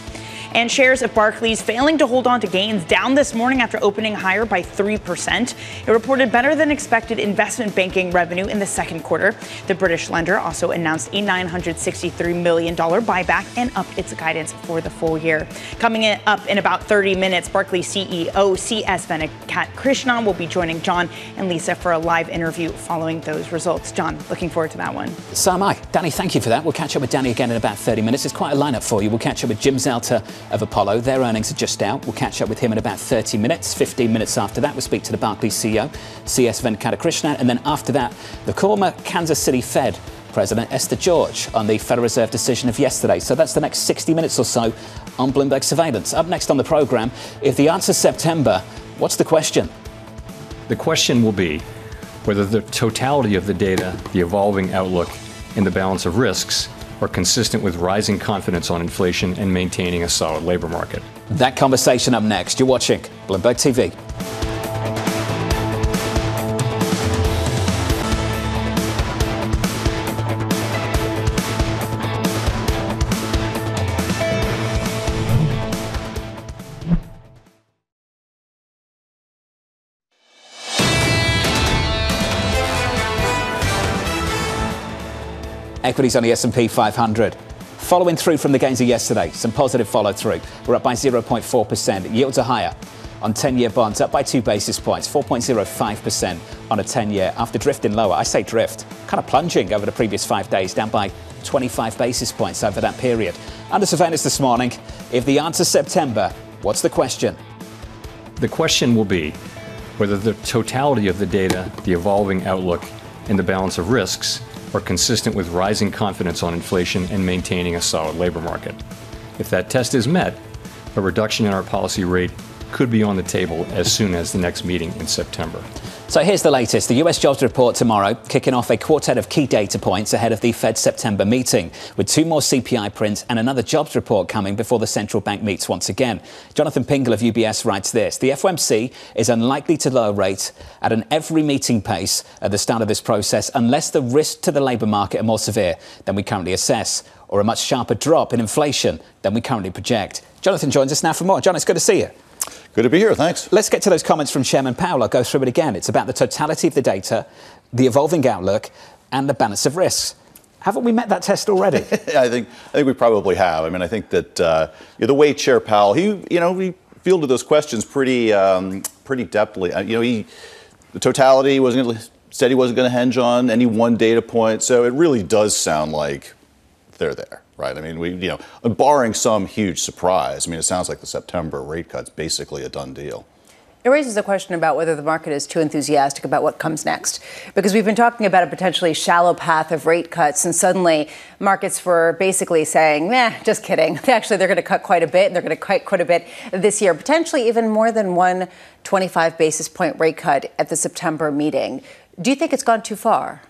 And shares of Barclays failing to hold on to gains down this morning after opening higher by 3%. It reported better than expected investment banking revenue in the second quarter. The British lender also announced a $963 million buyback and upped its guidance for the full year. Coming up in about 30 minutes, Barclays CEO CS Venkatakrishnan will be joining John and Lisa for a live interview following those results. John, looking forward to that one. So am I. Danny, thank you for that. We'll catch up with Danny again in about 30 minutes. It's quite a lineup for you. We'll catch up with Jim Zelter of Apollo. Their earnings are just out. We'll catch up with him in about 30 minutes. 15 minutes after that, we'll speak to the Barclays CEO, CS Venkatakrishnan. And then after that, the former Kansas City Fed President Esther George on the Federal Reserve decision of yesterday. So that's the next 60 minutes or so on Bloomberg Surveillance. Up next on the program, if the answer's September, what's the question? The question will be whether the totality of the data, the evolving outlook, and the balance of risks are consistent with rising confidence on inflation and maintaining a solid labor market. That conversation up next. You're watching Bloomberg TV. Equities on the S&P 500. Following through from the gains of yesterday, some positive follow-through. We're up by 0.4%. Yields are higher on 10-year bonds, up by 2 basis points, 4.05% on a 10-year after drifting lower. I say drift, kind of plunging over the previous 5 days, down by 25 basis points over that period. Under surveillance this morning, if the answer's September, what's the question? The question will be whether the totality of the data, the evolving outlook, and the balance of risks are consistent with rising confidence on inflation and maintaining a solid labor market. If that test is met, a reduction in our policy rate could be on the table as soon as the next meeting in September. So here's the latest. The US jobs report tomorrow, kicking off a quartet of key data points ahead of the Fed's September meeting, with 2 more CPI prints and another jobs report coming before the central bank meets once again. Jonathan Pingle of UBS writes this: the FOMC is unlikely to lower rates at an every meeting pace at the start of this process unless the risks to the labour market are more severe than we currently assess, or a much sharper drop in inflation than we currently project. Jonathan joins us now for more. John, it's good to see you. Good to be here, thanks. Let's get to those comments from Chairman Powell. I'll go through it again. It's about the totality of the data, the evolving outlook, and the balance of risks. Haven't we met that test already? I think we probably have. I mean, I think that the way Chair Powell, he fielded those questions pretty depthly. The totality said he wasn't going to hinge on any one data point. So it really does sound like they're there. Right. I mean, barring some huge surprise, it sounds like the September rate cut's basically a done deal. It raises the question about whether the market is too enthusiastic about what comes next, because we've been talking about a potentially shallow path of rate cuts, and suddenly markets were basically saying, just kidding. Actually, they're going to cut quite a bit, and they're going to cut quite a bit this year, potentially even more than one 25 basis point rate cut at the September meeting. Do you think it's gone too far?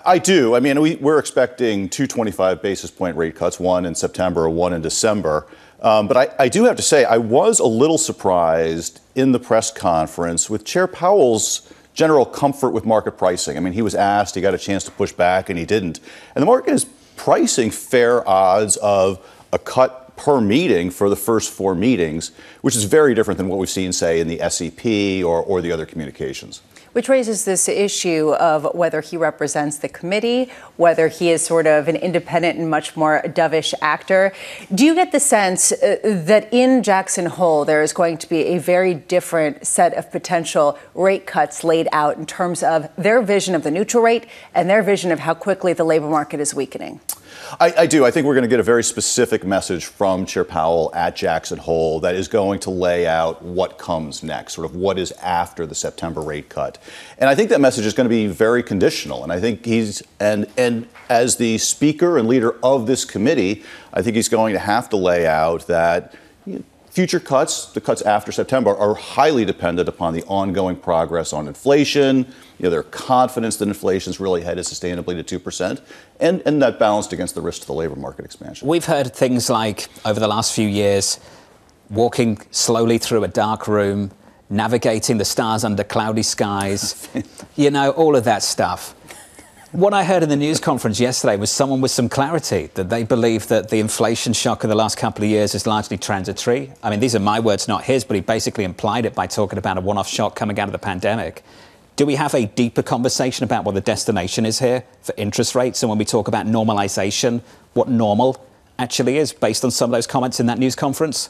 I do. I mean, we're expecting 2 25 basis point rate cuts, one in September, one in December. But I do have to say, I was a little surprised in the press conference with Chair Powell's general comfort with market pricing. I mean, he was asked, he got a chance to push back, and he didn't. And the market is pricing fair odds of a cut per meeting for the first 4 meetings, which is very different than what we've seen, say, in the SEP or the other communications. Which raises this issue of whether he represents the committee, whether he is sort of an independent and much more dovish actor. Do you get the sense that in Jackson Hole there is going to be a very different set of potential rate cuts laid out in terms of their vision of the neutral rate and their vision of how quickly the labor market is weakening? I do. I think we're going to get a very specific message from Chair Powell at Jackson Hole that is going to lay out what comes next, sort of what is after the September rate cut. And I think that message is going to be very conditional. And I think and as the speaker and leader of this committee, I think he's going to have to lay out that future cuts, the cuts after September, are highly dependent upon the ongoing progress on inflation, their confidence that inflation is really headed sustainably to 2%, and that balanced against the risk to the labor market expansion. We've heard things like, over the last few years, walking slowly through a dark room, navigating the stars under cloudy skies, all of that stuff. What I heard in the news conference yesterday was someone with some clarity that they believe that the inflation shock of the last couple of years is largely transitory. I mean, these are my words, not his, but he basically implied it by talking about a one-off shock coming out of the pandemic. Do we have a deeper conversation about what the destination is here for interest rates? And when we talk about normalization, what normal actually is based on some of those comments in that news conference?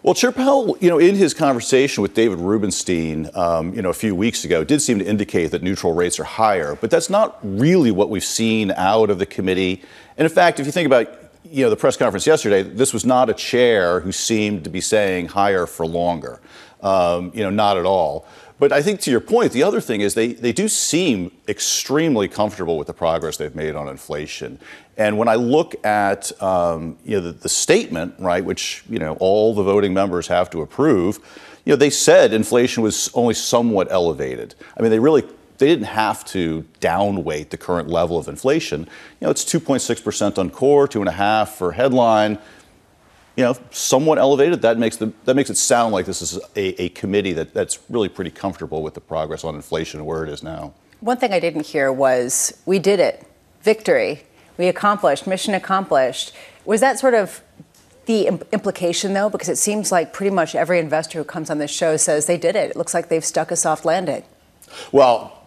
Well, Chair Powell, in his conversation with David Rubenstein, a few weeks ago, did seem to indicate that neutral rates are higher. But that's not really what we've seen out of the committee. And in fact, if you think about, the press conference yesterday, this was not a chair who seemed to be saying higher for longer. Not at all. But I think to your point, the other thing is they do seem extremely comfortable with the progress they've made on inflation. And when I look at the statement, right, which all the voting members have to approve, they said inflation was only somewhat elevated. I mean, they didn't have to downweight the current level of inflation. It's 2.6% on core, 2.5% for headline. Somewhat elevated. That makes it sound like this is a committee that's really pretty comfortable with the progress on inflation and where it is now. One thing I didn't hear was, we did it. Victory. We accomplished. Mission accomplished. Was that sort of the implication, though? Because it seems like pretty much every investor who comes on this show says they did it. It looks like they've stuck a soft landing. Well,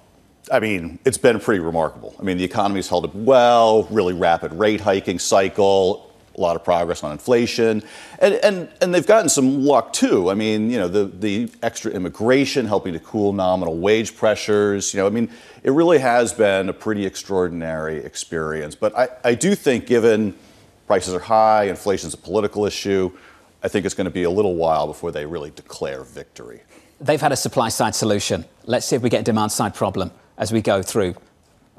I mean, it's been pretty remarkable. I mean, the economy's held up well, really rapid rate hiking cycle, a lot of progress on inflation, and they've gotten some luck too. I mean, the extra immigration helping to cool nominal wage pressures. I mean, it really has been a pretty extraordinary experience. But I do think, given prices are high, inflation's a political issue, I think it's going to be a little while before they really declare victory. They've had a supply side solution. Let's see if we get a demand side problem as we go through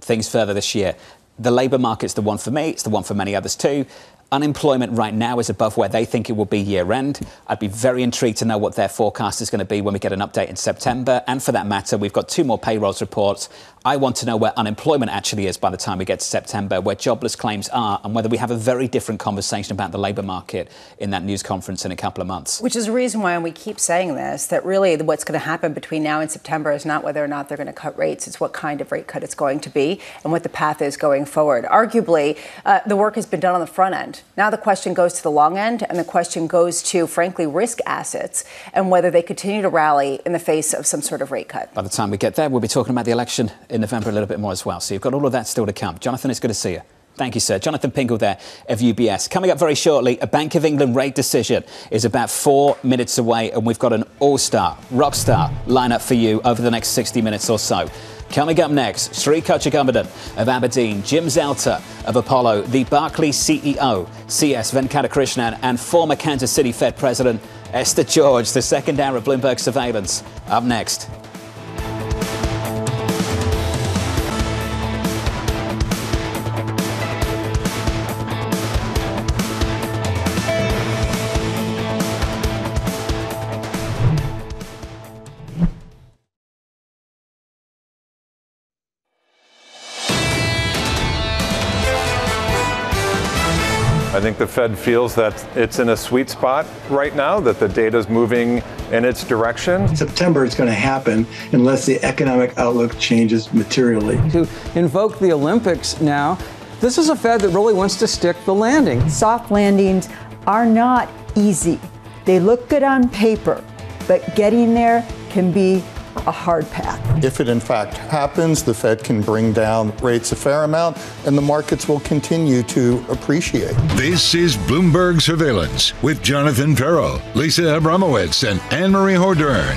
things further this year. The labour market's the one for me. It's the one for many others too. Unemployment right now is above where they think it will be year end. I'd be very intrigued to know what their forecast is going to be when we get an update in September. And for that matter, we've got 2 more payrolls reports. I want to know where unemployment actually is by the time we get to September, where jobless claims are, and whether we have a very different conversation about the labour market in that news conference in a couple of months. Which is the reason why we keep saying this, that really what's going to happen between now and September is not whether or not they're going to cut rates. It's what kind of rate cut it's going to be and what the path is going forward. Arguably, the work has been done on the front end. Now the question goes to the long end, and the question goes to, frankly, risk assets and whether they continue to rally in the face of some sort of rate cut. By the time we get there, we'll be talking about the election in November a little bit more as well. So you've got all of that still to come. Jonathan, it's good to see you. Thank you, sir. Jonathan Pingle there of UBS. Coming up very shortly, a Bank of England rate decision is about 4 minutes away, and we've got an all-star, rock star lineup for you over the next 60 minutes or so. Coming up next, Sree Kochugovindan of Aberdeen, Jim Zelter of Apollo, the Barclays CEO, CS Venkatakrishnan, and former Kansas City Fed President Esther George, the second hour of Bloomberg Surveillance. Up next. I think the Fed feels that it's in a sweet spot right now, that the data is moving in its direction. In September, it's going to happen unless the economic outlook changes materially. To invoke the Olympics now, this is a Fed that really wants to stick the landing. Soft landings are not easy. They look good on paper, but getting there can be a hard path. If it in fact happens, the Fed can bring down rates a fair amount, and the markets will continue to appreciate. This is Bloomberg Surveillance with Jonathan Ferro, Lisa Abramowitz, and Anne-Marie Hordern.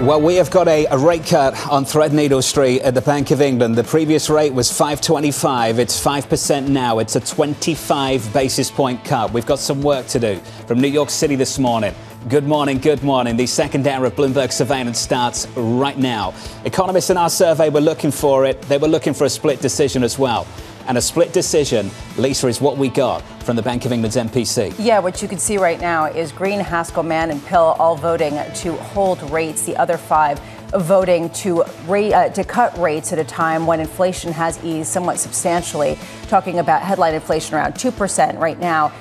Well, we have got a rate cut on Threadneedle Street at the Bank of England. The previous rate was 5.25. It's 5% now. It's a 25 basis point cut. We've got some work to do. From New York City this morning. Good morning, good morning. The second hour of Bloomberg Surveillance starts right now. Economists in our survey were looking for it. They were looking for a split decision as well. And a split decision, Lisa, is what we got from the Bank of England's MPC. Yeah, what you can see right now is Green, Haskell, Mann, and Pill all voting to hold rates. The other five voting to cut rates at a time when inflation has eased somewhat substantially, talking about headline inflation around 2% right now,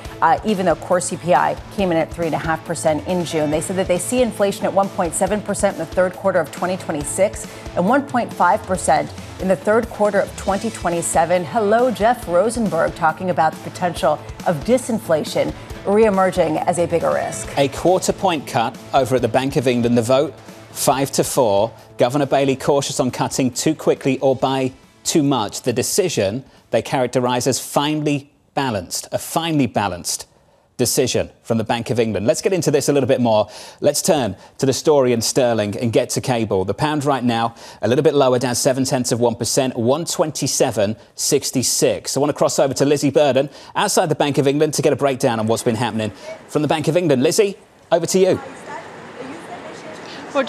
even though core CPI came in at 3.5% in June. They said that they see inflation at 1.7% in the third quarter of 2026 and 1.5% in the third quarter of 2027. Hello, Jeff Rosenberg, talking about the potential of disinflation reemerging as a bigger risk. A quarter point cut over at the Bank of England. The vote 5-4. Governor Bailey cautious on cutting too quickly or by too much. The decision they characterize as finely balanced, a finely balanced decision from the Bank of England. Let's get into this a little bit more. Let's turn to the story in sterling and get to cable. The pound right now a little bit lower, down 0.7%, 127.66. I want to cross over to Lizzie Burden outside the Bank of England to get a breakdown on what's been happening from the Bank of England. Lizzie, over to you. Well,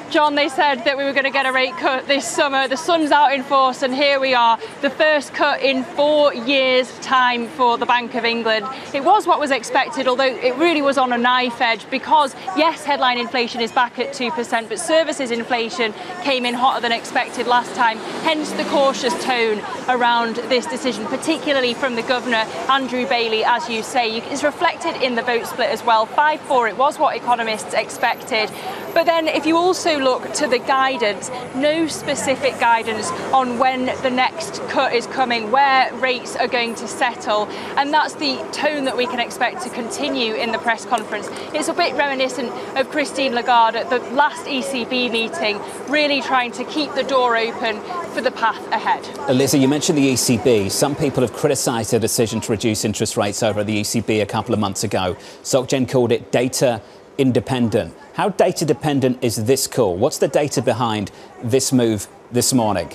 John, they said that we were going to get a rate cut this summer. The sun's out in force, and here we are, the first cut in 4 years' time for the Bank of England. It was what was expected, although it really was on a knife edge because, yes, headline inflation is back at 2%, but services inflation came in hotter than expected last time, hence the cautious tone around this decision, particularly from the Governor, Andrew Bailey, as you say. It's reflected in the vote split as well. 5-4, it was what economists expected. But then if you also look to the guidance, no specific guidance on when the next cut is coming, where rates are going to settle. And that's the tone that we can expect to continue in the press conference. It's a bit reminiscent of Christine Lagarde at the last ECB meeting, really trying to keep the door open for the path ahead. Lizzie, you mentioned the ECB. Some people have criticised the decision to reduce interest rates over at the ECB a couple of months ago. SocGen called it data independent. How data dependent is this call? What's the data behind this move this morning?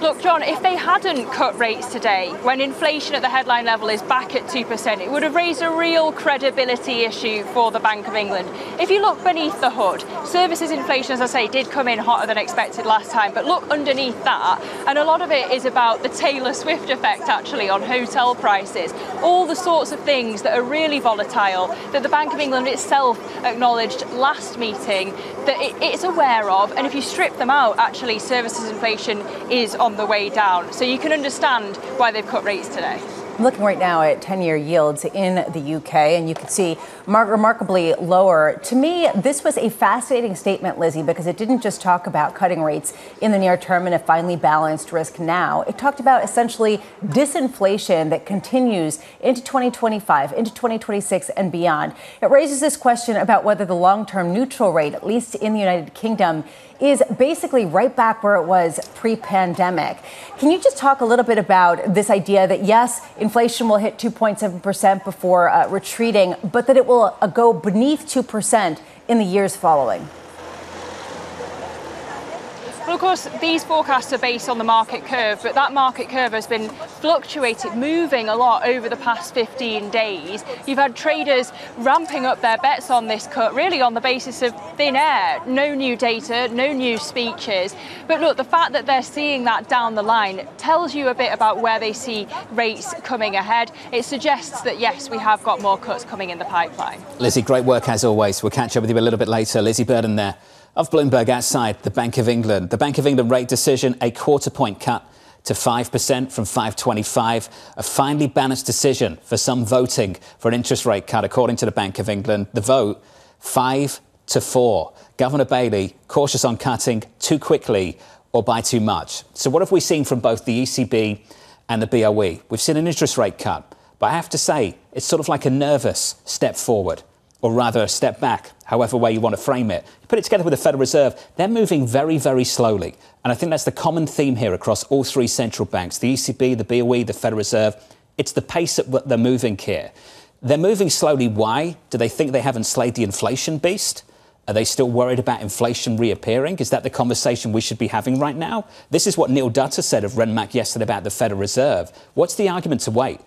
Look, John, if they hadn't cut rates today, when inflation at the headline level is back at 2%, it would have raised a real credibility issue for the Bank of England. If you look beneath the hood, services inflation, as I say, did come in hotter than expected last time. But look underneath that, and a lot of it is about the Taylor Swift effect, actually, on hotel prices. All the sorts of things that are really volatile that the Bank of England itself acknowledged last meeting that it's aware of. And if you strip them out, actually, services inflation is on the way down. So you can understand why they've cut rates today. I'm looking right now at 10-year yields in the UK, and you can see remarkably lower. To me, this was a fascinating statement, Lizzie, because it didn't just talk about cutting rates in the near term and a finely balanced risk now. It talked about essentially disinflation that continues into 2025, into 2026 and beyond. It raises this question about whether the long-term neutral rate, at least in the United Kingdom, is basically right back where it was pre-pandemic. Can you just talk a little bit about this idea that, yes, inflation will hit 2.7% before retreating, but that it will go beneath 2% in the years following? Well, of course, these forecasts are based on the market curve, but that market curve has been fluctuating, moving a lot over the past 15 days. You've had traders ramping up their bets on this cut, really on the basis of thin air. No new data, no new speeches. But look, the fact that they're seeing that down the line tells you a bit about where they see rates coming ahead. It suggests that, yes, we have got more cuts coming in the pipeline. Lizzie, great work as always. We'll catch up with you a little bit later. Lizzie Burden there of Bloomberg outside the Bank of England. The Bank of England rate decision, a quarter point cut to 5% from 5.25. A finely balanced decision for some voting for an interest rate cut, according to the Bank of England. The vote, 5-4. Governor Bailey cautious on cutting too quickly or by too much. So what have we seen from both the ECB and the BOE? We've seen an interest rate cut, but I have to say it's sort of like a nervous step forward, or rather a step back, however way you want to frame it. You put it together with the Federal Reserve, they're moving very, very slowly. And I think that's the common theme here across all three central banks, the ECB, the BOE, the Federal Reserve. It's the pace at what they're moving here. They're moving slowly. Why? Do they think they haven't slayed the inflation beast? Are they still worried about inflation reappearing? Is that the conversation we should be having right now? This is what Neil Dutter said of Renmark yesterday about the Federal Reserve. What's the argument to wait?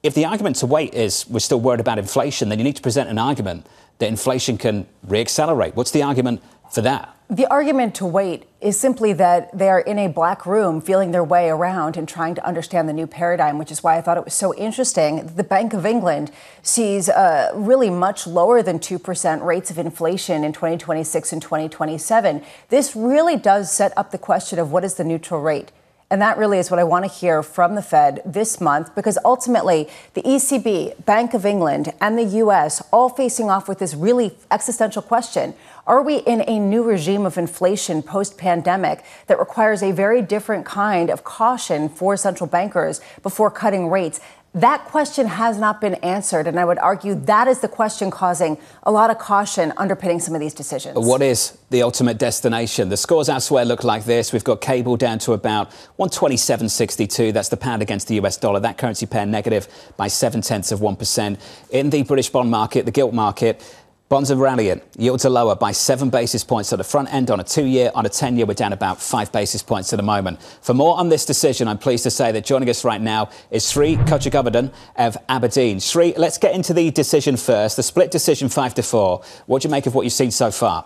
If the argument to wait is we're still worried about inflation, then you need to present an argument that inflation can reaccelerate. What's the argument for that? The argument to wait is simply that they are in a black room feeling their way around and trying to understand the new paradigm, which is why I thought it was so interesting. The Bank of England sees really much lower than 2% rates of inflation in 2026 and 2027. This really does set up the question of what is the neutral rate. And that really is what I want to hear from the Fed this month, because ultimately the ECB, Bank of England, and the U.S. all facing off with this really existential question. Are we in a new regime of inflation post-pandemic that requires a very different kind of caution for central bankers before cutting rates? That question has not been answered, and I would argue that is the question causing a lot of caution underpinning some of these decisions. What is the ultimate destination? The scores elsewhere look like this. We've got cable down to about 127.62. That's the pound against the US dollar. That currency pair negative by 0.7%. In the British bond market, the gilt market, bonds are rallying. Yields are lower by 7 basis points at the front end on a 2-year. On a 10-year, we're down about 5 basis points at the moment. For more on this decision, I'm pleased to say that joining us right now is Sree Kochugovindan of Aberdeen. Sree, let's get into the decision first. The split decision 5-4. What do you make of what you've seen so far?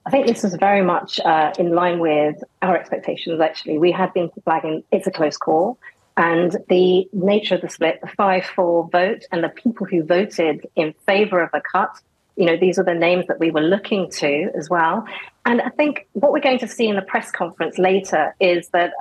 I think this was very much in line with our expectations, actually. We had been flagging it's a close call. And the nature of the split, the 5-4 vote, and the people who voted in favour of a cut, you know, these are the names that we were looking to as well. And I think what we're going to see in the press conference later is that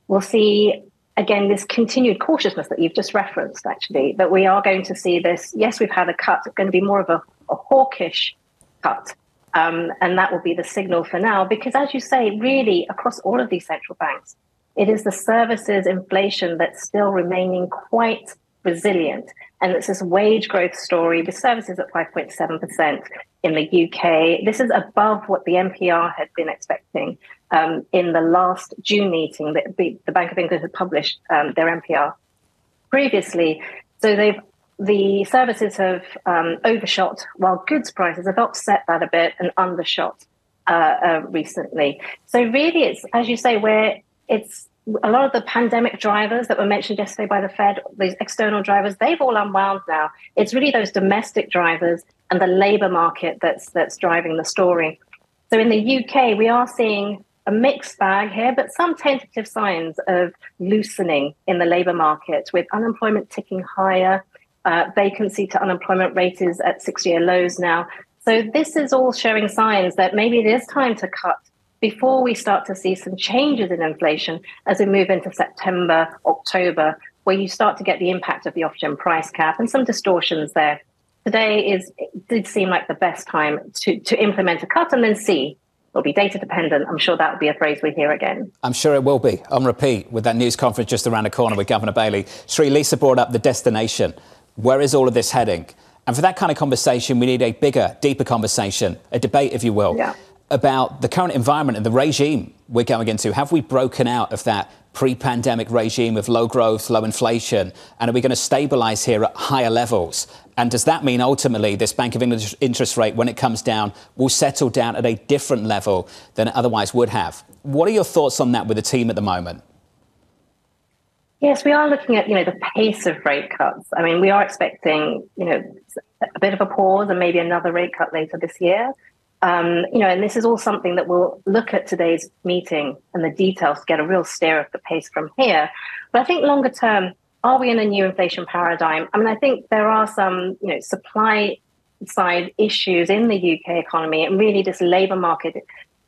we'll see, again, this continued cautiousness that you've just referenced, actually, that we are going to see this. Yes, we've had a cut. It's going to be more of a hawkish cut. And that will be the signal for now, because as you say, really across all of these central banks, it is the services inflation that's still remaining quite resilient. And it's this wage growth story. The services at 5.7% in the UK. This is above what the NPR had been expecting in the last June meeting that the Bank of England had published their NPR previously. So the services have overshot, while goods prices have offset that a bit and undershot recently. So really, it's, as you say, where it's a lot of the pandemic drivers that were mentioned yesterday by the Fed, these external drivers, they've all unwound now. It's really those domestic drivers and the labour market that's driving the story. So in the UK, we are seeing a mixed bag here, but some tentative signs of loosening in the labour market, with unemployment ticking higher, vacancy to unemployment rate is at 6-year lows now. So this is all showing signs that maybe it is time to cut before we start to see some changes in inflation as we move into September, October, where you start to get the impact of the off-gen price cap and some distortions there. Today did seem like the best time to implement a cut and then see. It'll be data dependent. I'm sure that will be a phrase we hear again. I'm sure it will be on repeat with that news conference just around the corner with Governor Bailey. Sree, Lisa brought up the destination. Where is all of this heading? And for that kind of conversation, we need a bigger, deeper conversation, a debate, if you will, about the current environment and the regime we're going into. Have we broken out of that pre-pandemic regime of low growth, low inflation? And are we going to stabilise here at higher levels? And does that mean ultimately this Bank of England interest rate, when it comes down, will settle down at a different level than it otherwise would have? What are your thoughts on that with the team at the moment? Yes, we are looking at, the pace of rate cuts. I mean, we are expecting, a bit of a pause and maybe another rate cut later this year. And this is all something that we'll look at today's meeting and the details to get a real steer of the pace from here. But I think longer term, are we in a new inflation paradigm? I mean, I think there are some, supply side issues in the UK economy, and really this labour market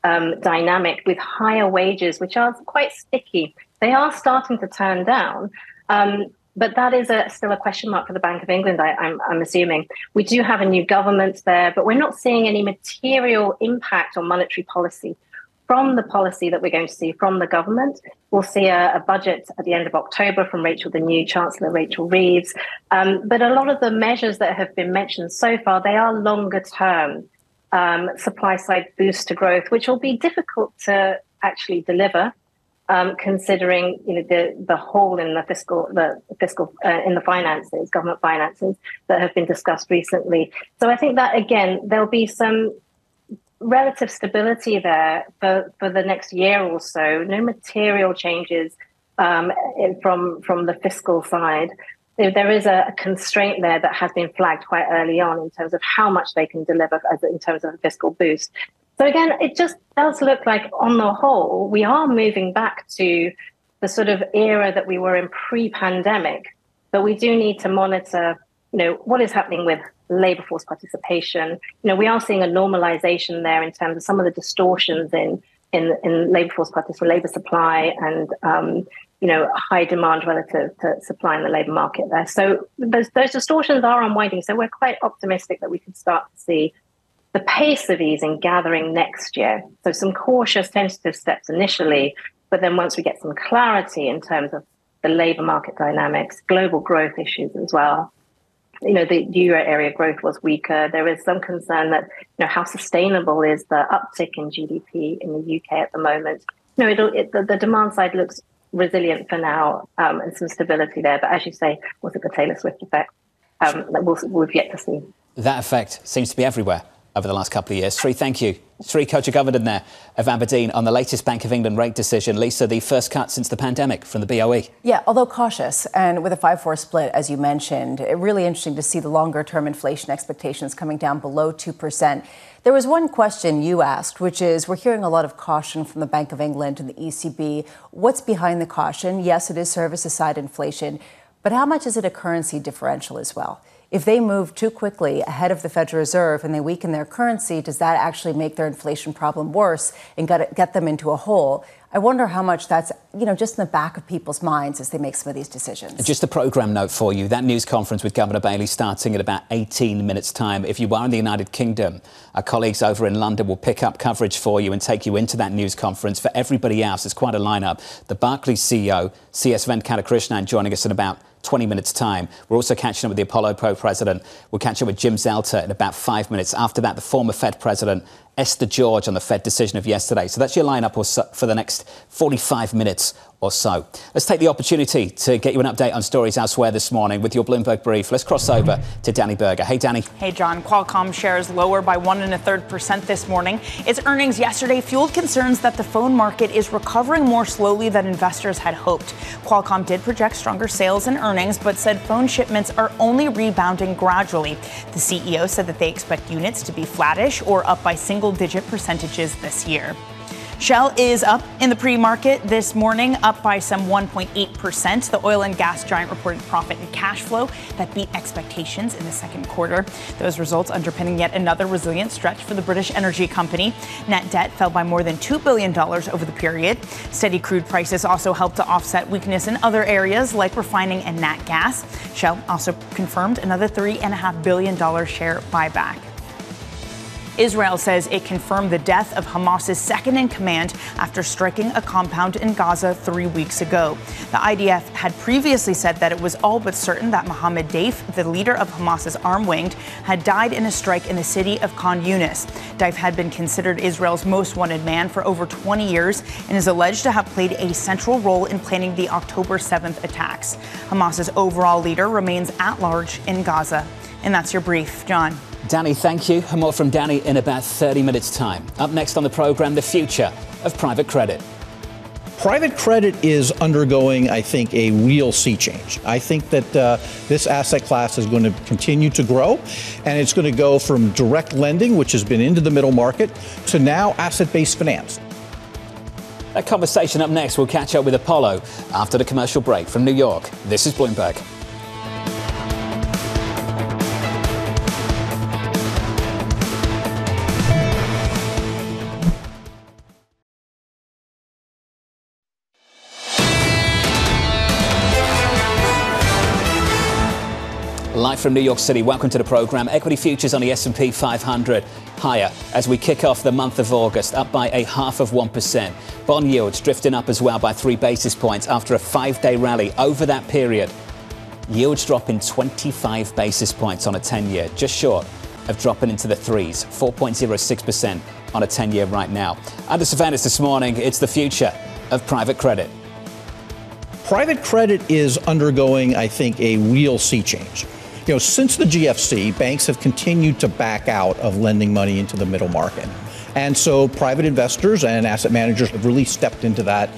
dynamic with higher wages, which are quite sticky. They are starting to turn down. But that is still a question mark for the Bank of England, I'm assuming. We do have a new government there, but we're not seeing any material impact on monetary policy from the policy that we're going to see from the government. We'll see a budget at the end of October from the new Chancellor, Rachel Reeves. But a lot of the measures that have been mentioned so far, they are longer term supply side boost to growth, which will be difficult to actually deliver. Considering the hole in the fiscal in the finances, government finances that have been discussed recently. So I think that again there'll be some relative stability there for the next year or so. No material changes from the fiscal side. There is a constraint there that has been flagged quite early on in terms of how much they can deliver in terms of a fiscal boost. So again, it just does look like, on the whole, we are moving back to the sort of era that we were in pre-pandemic. But we do need to monitor, what is happening with labour force participation. We are seeing a normalisation there in terms of some of the distortions in labour force participation, labour supply, and high demand relative to supply in the labour market there. So those distortions are unwinding. So we're quite optimistic that we can start to see the pace of easing gathering next year. So some cautious, tentative steps initially, but then once we get some clarity in terms of the labour market dynamics, global growth issues as well. The euro area growth was weaker. There is some concern that, how sustainable is the uptick in GDP in the UK at the moment. The demand side looks resilient for now, and some stability there. But as you say, was it the Taylor Swift effect? We've yet to see. That effect seems to be everywhere over the last couple of years. Sree, thank you. Sree Kochugovindan there of Aberdeen on the latest Bank of England rate decision. Lisa, the first cut since the pandemic from the BOE. Yeah, although cautious and with a 5-4 split, as you mentioned, really interesting to see the longer-term inflation expectations coming down below 2%. There was one question you asked, which is, we're hearing a lot of caution from the Bank of England and the ECB. What's behind the caution? Yes, it is services-side inflation, but how much is it a currency differential as well? If they move too quickly ahead of the Federal Reserve and they weaken their currency, does that actually make their inflation problem worse and get them into a hole? I wonder how much that's, just in the back of people's minds as they make some of these decisions. Just a programme note for you. That news conference with Governor Bailey starting in about 18 minutes' time. If you are in the United Kingdom, our colleagues over in London will pick up coverage for you and take you into that news conference. For everybody else, it's quite a lineup. The Barclays CEO, CS Venkatakrishnan, joining us in about 20 minutes' time. We're also catching up with the Apollo Pro president. We'll catch up with Jim Zelter in about 5 minutes. After that, the former Fed president, Esther George, on the Fed decision of yesterday. So that's your lineup for the next 45 minutes or so. Let's take the opportunity to get you an update on stories elsewhere this morning with your Bloomberg Brief. Let's cross over to Danny Berger. Hey, Danny. Hey, John. Qualcomm shares lower by 1 1/3% this morning. Its earnings yesterday fueled concerns that the phone market is recovering more slowly than investors had hoped. Qualcomm did project stronger sales and earnings, but said phone shipments are only rebounding gradually. The CEO said that they expect units to be flattish or up by single-digit percentages this year. Shell is up in the pre-market this morning, up by some 1.8%. The oil and gas giant reported profit and cash flow that beat expectations in the second quarter. Those results underpinning yet another resilient stretch for the British energy company. Net debt fell by more than $2 billion over the period. Steady crude prices also helped to offset weakness in other areas like refining and nat gas. Shell also confirmed another $3.5 billion share buyback. Israel says it confirmed the death of Hamas's second-in-command after striking a compound in Gaza 3 weeks ago. The IDF had previously said that it was all but certain that Mohammed Deif, the leader of Hamas's arm wing, had died in a strike in the city of Khan Yunis. Deif had been considered Israel's most wanted man for over 20 years and is alleged to have played a central role in planning the October 7th attacks. Hamas's overall leader remains at large in Gaza. And that's your brief, John. Danny, thank you. And more from Danny in about 30 minutes' time. Up next on the programme, the future of private credit. Private credit is undergoing, I think, a real sea change. I think that this asset class is going to continue to grow, and it's going to go from direct lending, which has been into the middle market, to now asset-based finance. That conversation up next. We'll catch up with Apollo after the commercial break. From New York, this is Bloomberg. Live from New York City, welcome to the program. Equity futures on the S&P 500 higher as we kick off the month of August, up by 0.5%. Bond yields drifting up as well by 3 basis points after a 5-day rally over that period. Yields dropping 25 basis points on a 10-year, just short of dropping into the threes, 4.06% on a 10-year right now. Under surveillance this morning, it's the future of private credit. Private credit is undergoing, I think, a real sea change. You know, since the GFC, banks have continued to back out of lending money into the middle market. And so private investors and asset managers have really stepped into that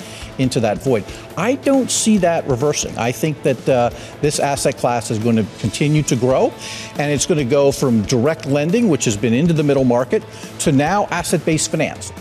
void. I don't see that reversing. I think that this asset class is going to continue to grow, and it's going to go from direct lending, which has been into the middle market, to now asset-based finance.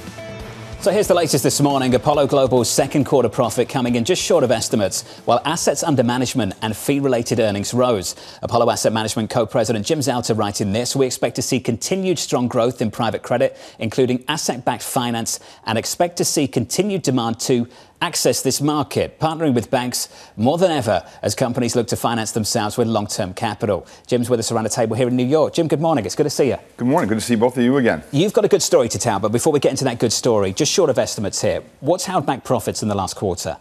So here's the latest this morning. Apollo Global's second quarter profit coming in just short of estimates, while assets under management and fee-related earnings rose. Apollo Asset Management co-president Jim Zelter writing this: we expect to see continued strong growth in private credit, including asset-backed finance, and expect to see continued demand to access this market, partnering with banks more than ever as companies look to finance themselves with long-term capital. Jim's with us around the table here in New York. Jim, good morning. It's good to see you. Good morning. Good to see both of you again. You've got a good story to tell, but before we get into that good story, just short of estimates here, what's held back profits in the last quarter?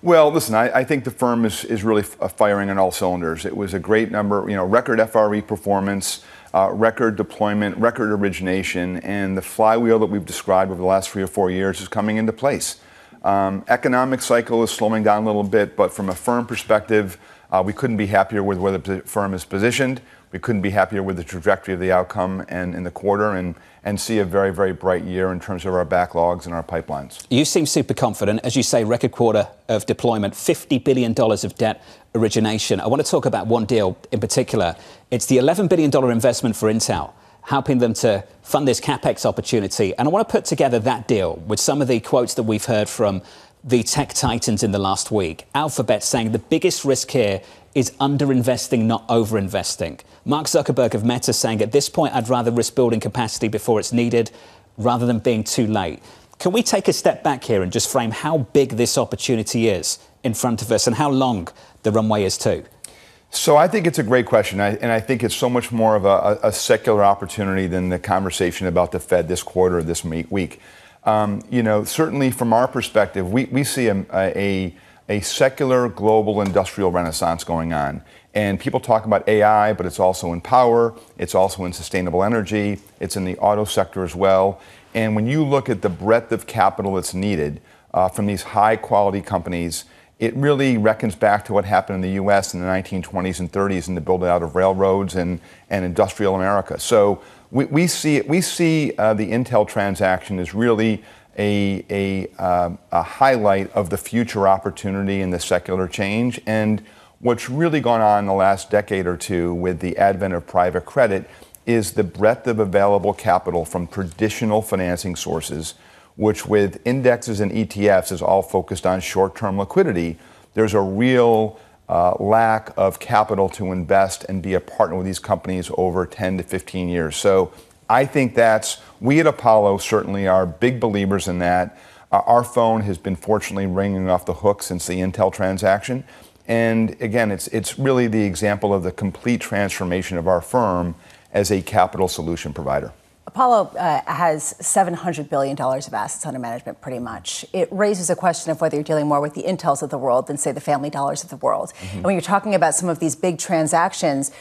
Well, listen, I think the firm is really firing on all cylinders. It was a great number, record FRE performance, record deployment, record origination, and the flywheel that we've described over the last 3 or 4 years is coming into place. Economic cycle is slowing down a little bit, but from a firm perspective, we couldn't be happier with where the firm is positioned. We couldn't be happier with the trajectory of the outcome and in the quarter, and see a very, very bright year in terms of our backlogs and our pipelines. You seem super confident. As you say, record quarter of deployment, $50 billion of debt origination. I want to talk about one deal in particular. It's the $11 billion investment for Intel, helping them to fund this CapEx opportunity. And I want to put together that deal with some of the quotes that we've heard from the tech titans in the last week. Alphabet saying the biggest risk here is underinvesting, not overinvesting. Mark Zuckerberg of Meta saying at this point, I'd rather risk building capacity before it's needed rather than being too late. Can we take a step back here and just frame how big this opportunity is in front of us and how long the runway is too? So I think it's a great question, and I think it's so much more of a secular opportunity than the conversation about the Fed this quarter or this week. Certainly from our perspective, we see a secular global industrial renaissance going on. And people talk about AI, but it's also in power, it's also in sustainable energy, it's in the auto sector as well. And when you look at the breadth of capital that's needed from these high quality companies, it really reckons back to what happened in the U.S. in the 1920s and 30s in the build out of railroads and industrial America. So we see the Intel transaction as really a highlight of the future opportunity and the secular change. And what's really gone on in the last decade or two with the advent of private credit is the breadth of available capital from traditional financing sources, which with indexes and ETFs is all focused on short-term liquidity. There's a real lack of capital to invest and be a partner with these companies over 10 to 15 years. So I think we at Apollo certainly are big believers in that. Our phone has been fortunately ringing off the hook since the Intel transaction. And again, it's really the example of the complete transformation of our firm as a capital solution provider. Apollo has $700 billion of assets under management, pretty much. It raises a question of whether you're dealing more with the Intels of the world than, say, the Family Dollars of the world. Mm-hmm. And when you're talking about some of these big transactions,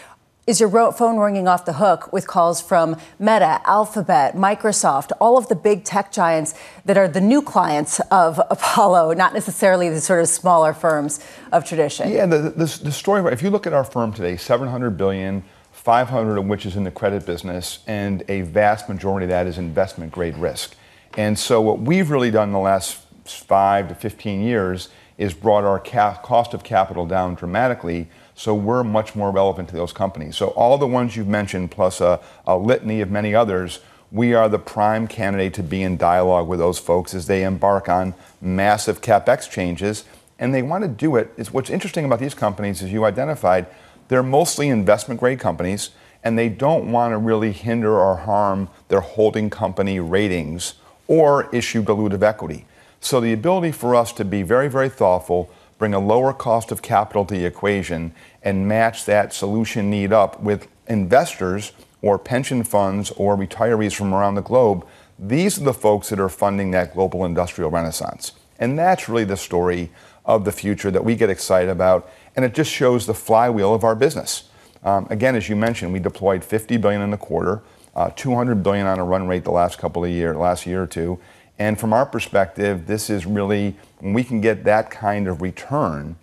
is your phone ringing off the hook with calls from Meta, Alphabet, Microsoft, all of the big tech giants that are the new clients of Apollo, not necessarily the sort of smaller firms of tradition? Yeah, the story, if you look at our firm today, $700 billion, 500 of which is in the credit business, and a vast majority of that is investment grade risk. And so what we've really done in the last 5 to 15 years is brought our cost of capital down dramatically, so we're much more relevant to those companies. So all the ones you've mentioned, plus a litany of many others, we are the prime candidate to be in dialogue with those folks as they embark on massive CapEx changes, and they want to do it. What's interesting about these companies, as you identified, they're mostly investment-grade companies, and they don't want to really hinder or harm their holding company ratings or issue dilutive equity. So the ability for us to be very, very thoughtful, bring a lower cost of capital to the equation, and match that solution need up with investors or pension funds or retirees from around the globe, these are the folks that are funding that global industrial renaissance. And that's really the story of the future that we get excited about, and it just shows the flywheel of our business. Again, as you mentioned, we deployed $50 billion in the quarter, $200 billion on a run rate the last year or two. And from our perspective, this is really, when we can get that kind of return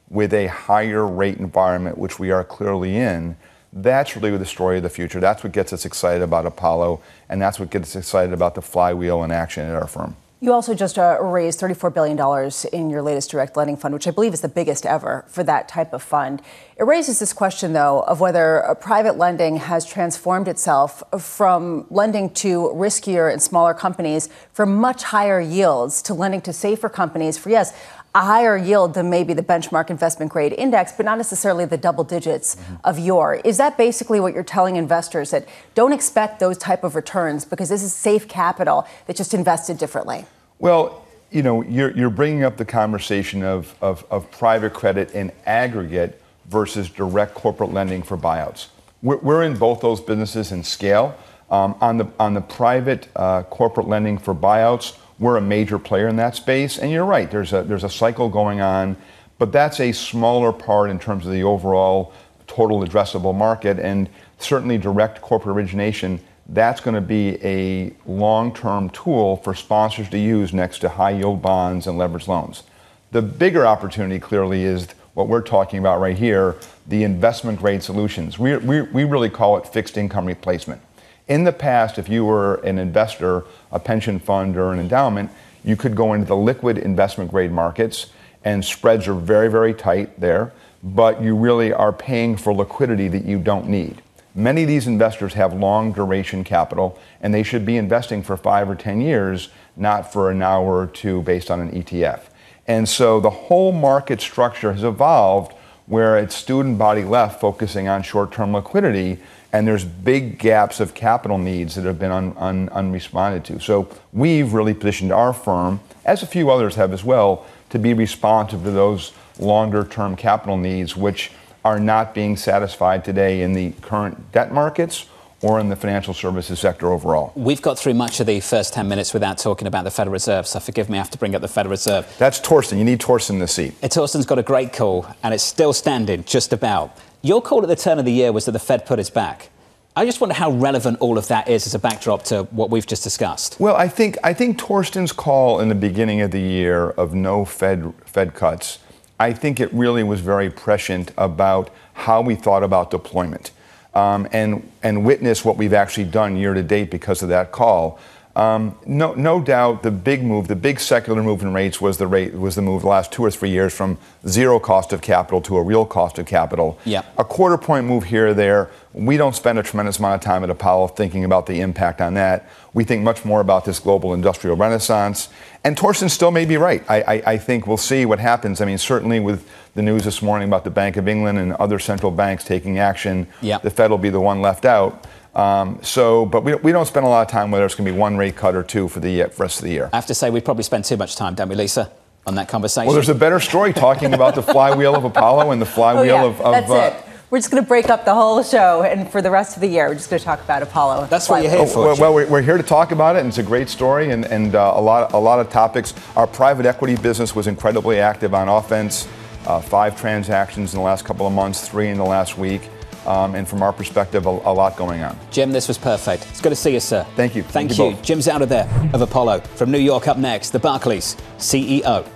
with a higher rate environment, which we are clearly in, that's really the story of the future. That's what gets us excited about Apollo, and that's what gets us excited about the flywheel in action at our firm. You also just raised $34 billion in your latest direct lending fund, which I believe is the biggest ever for that type of fund. It raises this question, though, of whether private lending has transformed itself from lending to riskier and smaller companies for much higher yields to lending to safer companies for, yes, a higher yield than maybe the benchmark investment grade index, but not necessarily the double digits of your. Is that basically what you're telling investors, that don't expect those type of returns because this is safe capital that just invested differently? Well, you know, you're bringing up the conversation of private credit in aggregate versus direct corporate lending for buyouts. We're in both those businesses in scale. On the private corporate lending for buyouts, we're a major player in that space, and you're right. There's a cycle going on, but that's a smaller part in terms of the overall total addressable market. And certainly, direct corporate origination, that's going to be a long-term tool for sponsors to use next to high-yield bonds and leveraged loans. The bigger opportunity clearly is what we're talking about right here: the investment-grade solutions. We really call it fixed income replacement. In the past, if you were an investor, a pension fund, or an endowment, you could go into the liquid investment grade markets, and spreads are very, very tight there, but you really are paying for liquidity that you don't need. Many of these investors have long duration capital, and they should be investing for 5 or 10 years, not for an hour or two based on an ETF. And so the whole market structure has evolved where it's student body left focusing on short-term liquidity, and there's big gaps of capital needs that have been unresponded to. So we've really positioned our firm, as a few others have as well, to be responsive to those longer-term capital needs, which are not being satisfied today in the current debt markets or in the financial services sector overall. We've got through much of the first 10 minutes without talking about the Federal Reserve, so forgive me, I have to bring up the Federal Reserve. That's Torsten. You need Torsten in the seat. Torsten's got a great call, and it's still standing, just about. Your call at the turn of the year was that the Fed put its back. I just wonder how relevant all of that is as a backdrop to what we've just discussed. Well, I think Torsten's call in the beginning of the year of no Fed cuts, I think it really was very prescient about how we thought about deployment, and witness what we've actually done year to date because of that call. No doubt the big secular move in rates was the move the last 2 or 3 years from zero cost of capital to a real cost of capital. Yeah. A quarter point move here or there. We don't spend a tremendous amount of time at Apollo thinking about the impact on that. We think much more about this global industrial renaissance. And Torsten still may be right. I think we'll see what happens. I mean, certainly with the news this morning about the Bank of England and other central banks taking action, the Fed will be the one left out. But we don't spend a lot of time whether it's going to be one rate cut or two for the rest of the year. I have to say, we probably spend too much time, don't we, Lisa, on that conversation? Well, there's a better story talking about the flywheel of Apollo and the flywheel of that's it. We're just going to break up the whole show, and for the rest of the year, we're just going to talk about Apollo. That's what you're here for. Well, we're here to talk about it, and it's a great story, and a lot of topics. Our private equity business was incredibly active on offense. 5 transactions in the last couple of months, 3 in the last week. And from our perspective, a lot going on. Jim, this was perfect. It's good to see you, sir. Thank you. Thank you. Jim's out of there of Apollo. From New York, up next, the Barclays CEO.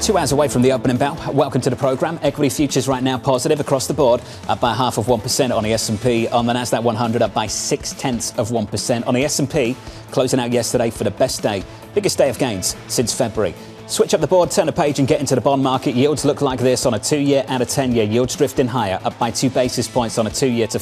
Two hours away from the opening bell. Welcome to the program. Equity futures right now positive across the board, up by 0.5% on the S&P. On the Nasdaq 100, up by 0.6%. On the S&P, closing out yesterday for the best day, biggest day of gains since February. Switch up the board, turn a page and get into the bond market. Yields look like this on a 2-year and a 10-year. Yields drifting higher, up by 2 basis points on a 2-year to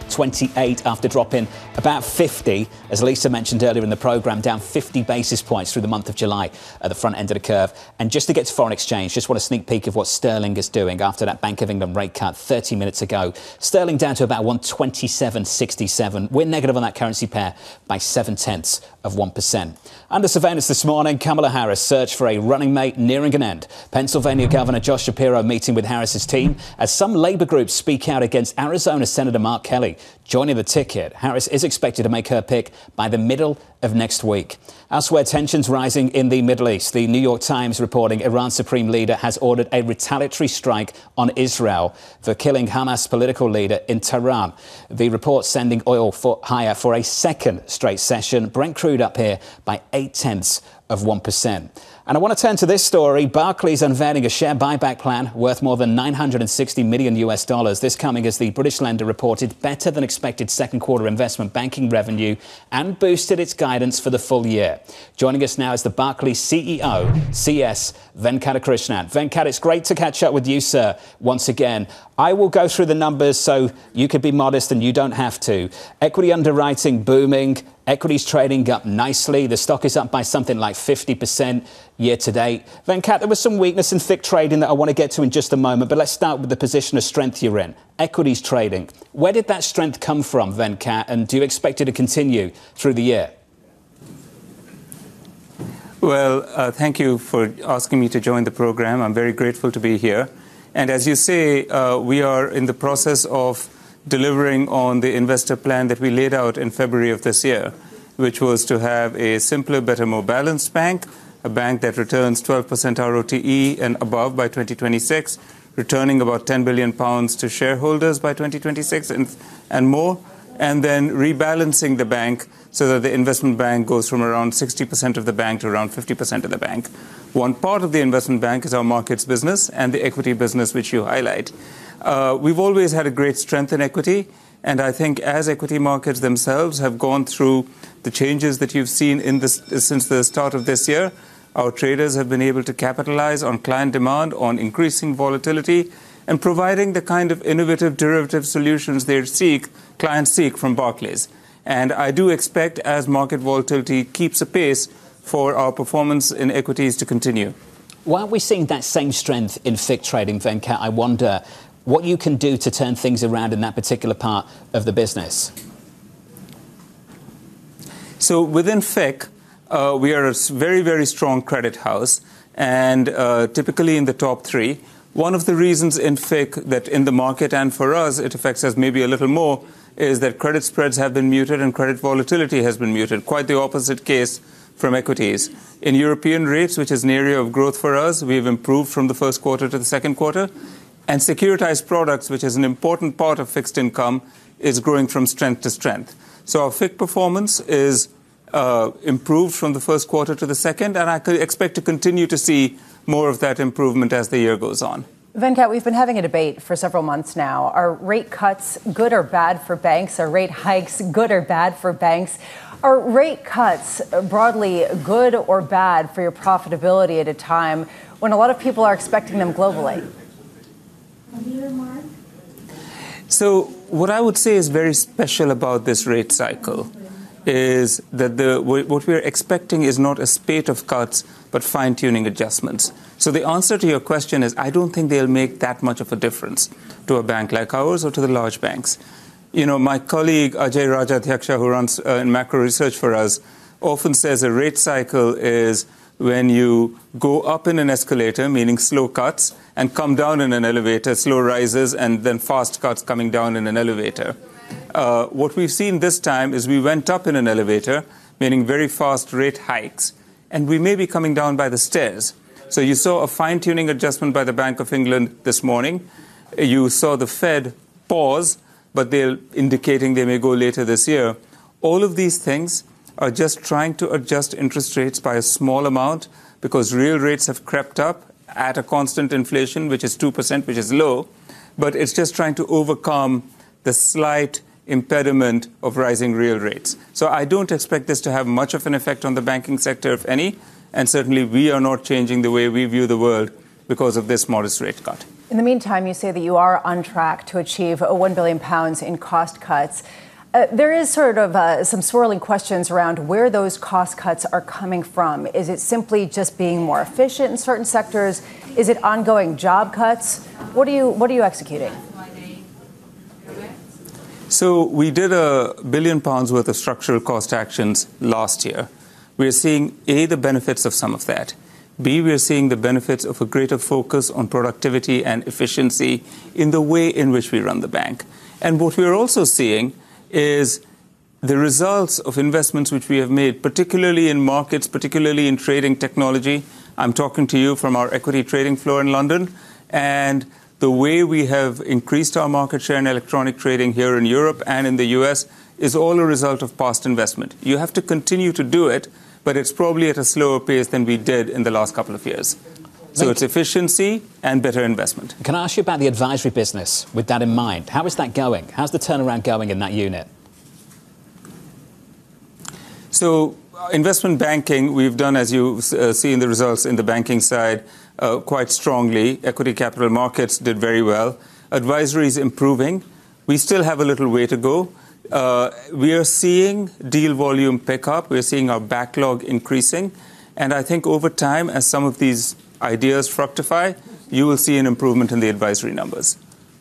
28 after dropping about 50, as Lisa mentioned earlier in the programme, down 50 basis points through the month of July at the front end of the curve. And just to get to foreign exchange, just want a sneak peek of what sterling is doing after that Bank of England rate cut 30 minutes ago. Sterling down to about 127.67. We're negative on that currency pair by 0.7%. Under surveillance this morning, Kamala Harris' search for a running mate nearing an end. Pennsylvania Governor Josh Shapiro meeting with Harris's team as some Labour groups speak out against Arizona Senator Mark Kelly joining the ticket. Harris is expected to make her pick by the middle of next week. Elsewhere, tensions rising in the Middle East. The New York Times reporting Iran's supreme leader has ordered a retaliatory strike on Israel for killing Hamas political leader in Tehran. The report sending oil higher for a second straight session. Brent crude up here by 0.8%. And I want to turn to this story. Barclays unveiling a share buyback plan worth more than $960 million. This coming as the British lender reported better than expected second quarter investment banking revenue and boosted its guidance for the full year. Joining us now is the Barclays CEO, CS Venkatakrishnan. Venkat, it's great to catch up with you, sir, once again. I will go through the numbers so you could be modest and you don't have to. Equity underwriting booming. Equities trading up nicely. The stock is up by something like 50% year to date. Venkat, there was some weakness in FICC trading that I want to get to in just a moment, but let's start with the position of strength you're in. Equities trading. Where did that strength come from, Venkat, and do you expect it to continue through the year? Well, thank you for asking me to join the program. I'm very grateful to be here. And as you say, we are in the process of delivering on the investor plan that we laid out in February of this year, which was to have a simpler, better, more balanced bank, a bank that returns 12% ROTE and above by 2026, returning about £10 billion to shareholders by 2026 and more, and then rebalancing the bank so that the investment bank goes from around 60% of the bank to around 50% of the bank. One part of the investment bank is our markets business and the equity business, which you highlight. We've always had a great strength in equity, and I think as equity markets themselves have gone through the changes that you've seen since the start of this year, our traders have been able to capitalize on client demand, on increasing volatility, and providing the kind of innovative derivative solutions clients seek from Barclays. And I do expect, as market volatility keeps apace, for our performance in equities to continue. Why aren't we seeing that same strength in FICC trading, Venkat? I wonder what you can do to turn things around in that particular part of the business. So within FICC, we are a very, very strong credit house, and typically in the top three. One of the reasons in FICC that in the market and for us it affects us maybe a little more is that credit spreads have been muted and credit volatility has been muted. Quite the opposite case from equities. In European rates, which is an area of growth for us, we've improved from the first quarter to the second quarter. And securitized products, which is an important part of fixed income, is growing from strength to strength. So our FICC performance is improved from the first quarter to the second, and I could expect to continue to see more of that improvement as the year goes on. Venkat, we've been having a debate for several months now. Are rate cuts good or bad for banks? Are rate hikes good or bad for banks? Are rate cuts broadly good or bad for your profitability at a time when a lot of people are expecting them globally? So what I would say is very special about this rate cycle is that what we're expecting is not a spate of cuts, but fine-tuning adjustments. So the answer to your question is I don't think they'll make that much of a difference to a bank like ours or to the large banks. You know, my colleague Ajay Rajadhyaksha, who runs in macro research for us, often says a rate cycle is when you go up in an escalator, meaning slow cuts, and come down in an elevator, slow rises, and then fast cuts coming down in an elevator. What we've seen this time is we went up in an elevator, meaning very fast rate hikes, and we may be coming down by the stairs. So you saw a fine-tuning adjustment by the Bank of England this morning. You saw the Fed pause, but they're indicating they may go later this year. All of these things are just trying to adjust interest rates by a small amount because real rates have crept up at a constant inflation, which is 2%, which is low. But it's just trying to overcome the slight impediment of rising real rates. So I don't expect this to have much of an effect on the banking sector, if any. And certainly we are not changing the way we view the world because of this modest rate cut. In the meantime, you say that you are on track to achieve £1 billion in cost cuts. There is sort of some swirling questions around where those cost cuts are coming from. Is it simply just being more efficient in certain sectors? Is it ongoing job cuts? What are you executing? So we did £1 billion worth of structural cost actions last year. We are seeing, A, the benefits of some of that. B, we are seeing the benefits of a greater focus on productivity and efficiency in the way in which we run the bank. And what we are also seeing is the results of investments which we have made, particularly in markets, particularly in trading technology. I'm talking to you from our equity trading floor in London. And the way we have increased our market share in electronic trading here in Europe and in the US is all a result of past investment. You have to continue to do it, but it's probably at a slower pace than we did in the last couple of years. So it's efficiency and better investment. Can I ask you about the advisory business with that in mind? How is that going? How's the turnaround going in that unit? So investment banking, we've done, as you see in the results in the banking side, quite strongly. Equity capital markets did very well. Advisory is improving. We still have a little way to go. We are seeing deal volume pick up. We're seeing our backlog increasing. And I think over time, as some of these ideas fructify, you will see an improvement in the advisory numbers.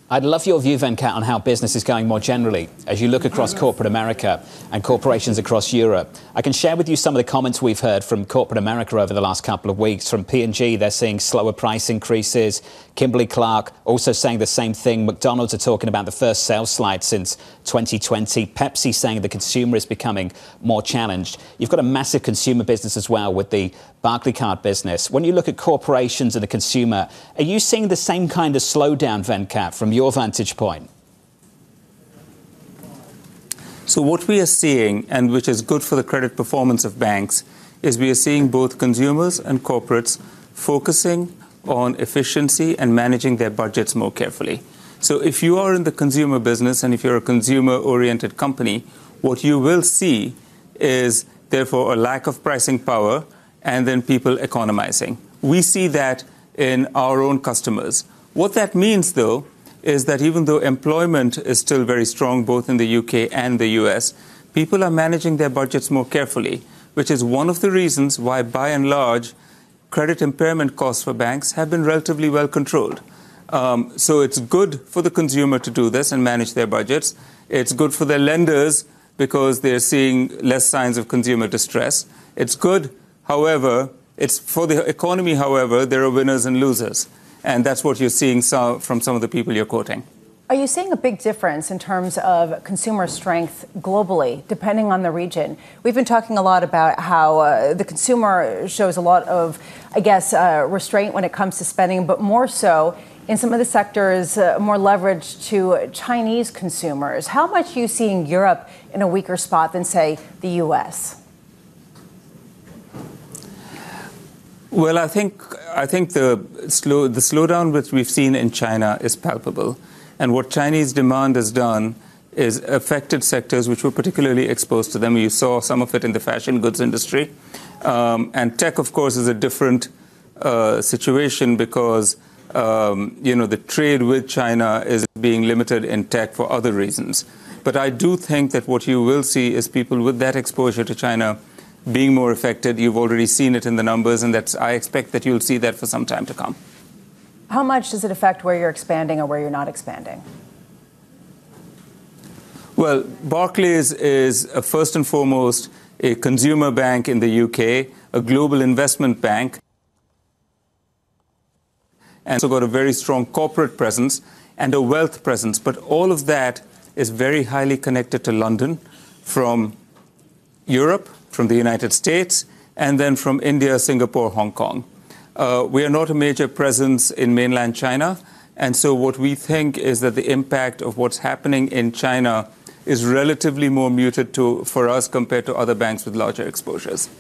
I'd love your view, Venkat, on how business is going more generally. As you look across corporate America and corporations across Europe, I can share with you some of the comments we've heard from corporate America over the last couple of weeks. From P&G, they're seeing slower price increases. Kimberly-Clark also saying the same thing. McDonald's are talking about the first sales slide since 2020. Pepsi saying the consumer is becoming more challenged. You've got a massive consumer business as well with the Barclays card business. When you look at corporations and the consumer, are you seeing the same kind of slowdown, Venkat, from your vantage point? So what we are seeing, and which is good for the credit performance of banks, is we are seeing both consumers and corporates focusing on efficiency and managing their budgets more carefully. So if you are in the consumer business and if you're a consumer-oriented company, what you will see is, therefore, a lack of pricing power and then people economizing. We see that in our own customers. What that means, though, is that even though employment is still very strong both in the UK and the US, people are managing their budgets more carefully, which is one of the reasons why, by and large, credit impairment costs for banks have been relatively well controlled. So it's good for the consumer to do this and manage their budgets. It's good for their lenders because they're seeing less signs of consumer distress. It's good, however, it's for the economy, however, there are winners and losers. And that's what you're seeing from some of the people you're quoting. Are you seeing a big difference in terms of consumer strength globally, depending on the region? We've been talking a lot about how the consumer shows a lot of, I guess, restraint when it comes to spending, but more so in some of the sectors, more leverage to Chinese consumers. How much are you seeing Europe in a weaker spot than, say, the U.S.? Well, I think the slowdown which we've seen in China is palpable. And what Chinese demand has done is affected sectors which were particularly exposed to them. You saw some of it in the fashion goods industry. And tech, of course, is a different situation because, the trade with China is being limited in tech for other reasons. But I do think that what you will see is people with that exposure to China being more affected. You've already seen it in the numbers, and I expect that you'll see that for some time to come. How much does it affect where you're expanding or where you're not expanding? Well, Barclays is first and foremost a consumer bank in the UK, a global investment bank, and also got a very strong corporate presence and a wealth presence. But all of that is very highly connected to London from Europe, from the United States, and then from India, Singapore, Hong Kong. We are not a major presence in mainland China, and so what we think is that the impact of what's happening in China is relatively more muted for us compared to other banks with larger exposures.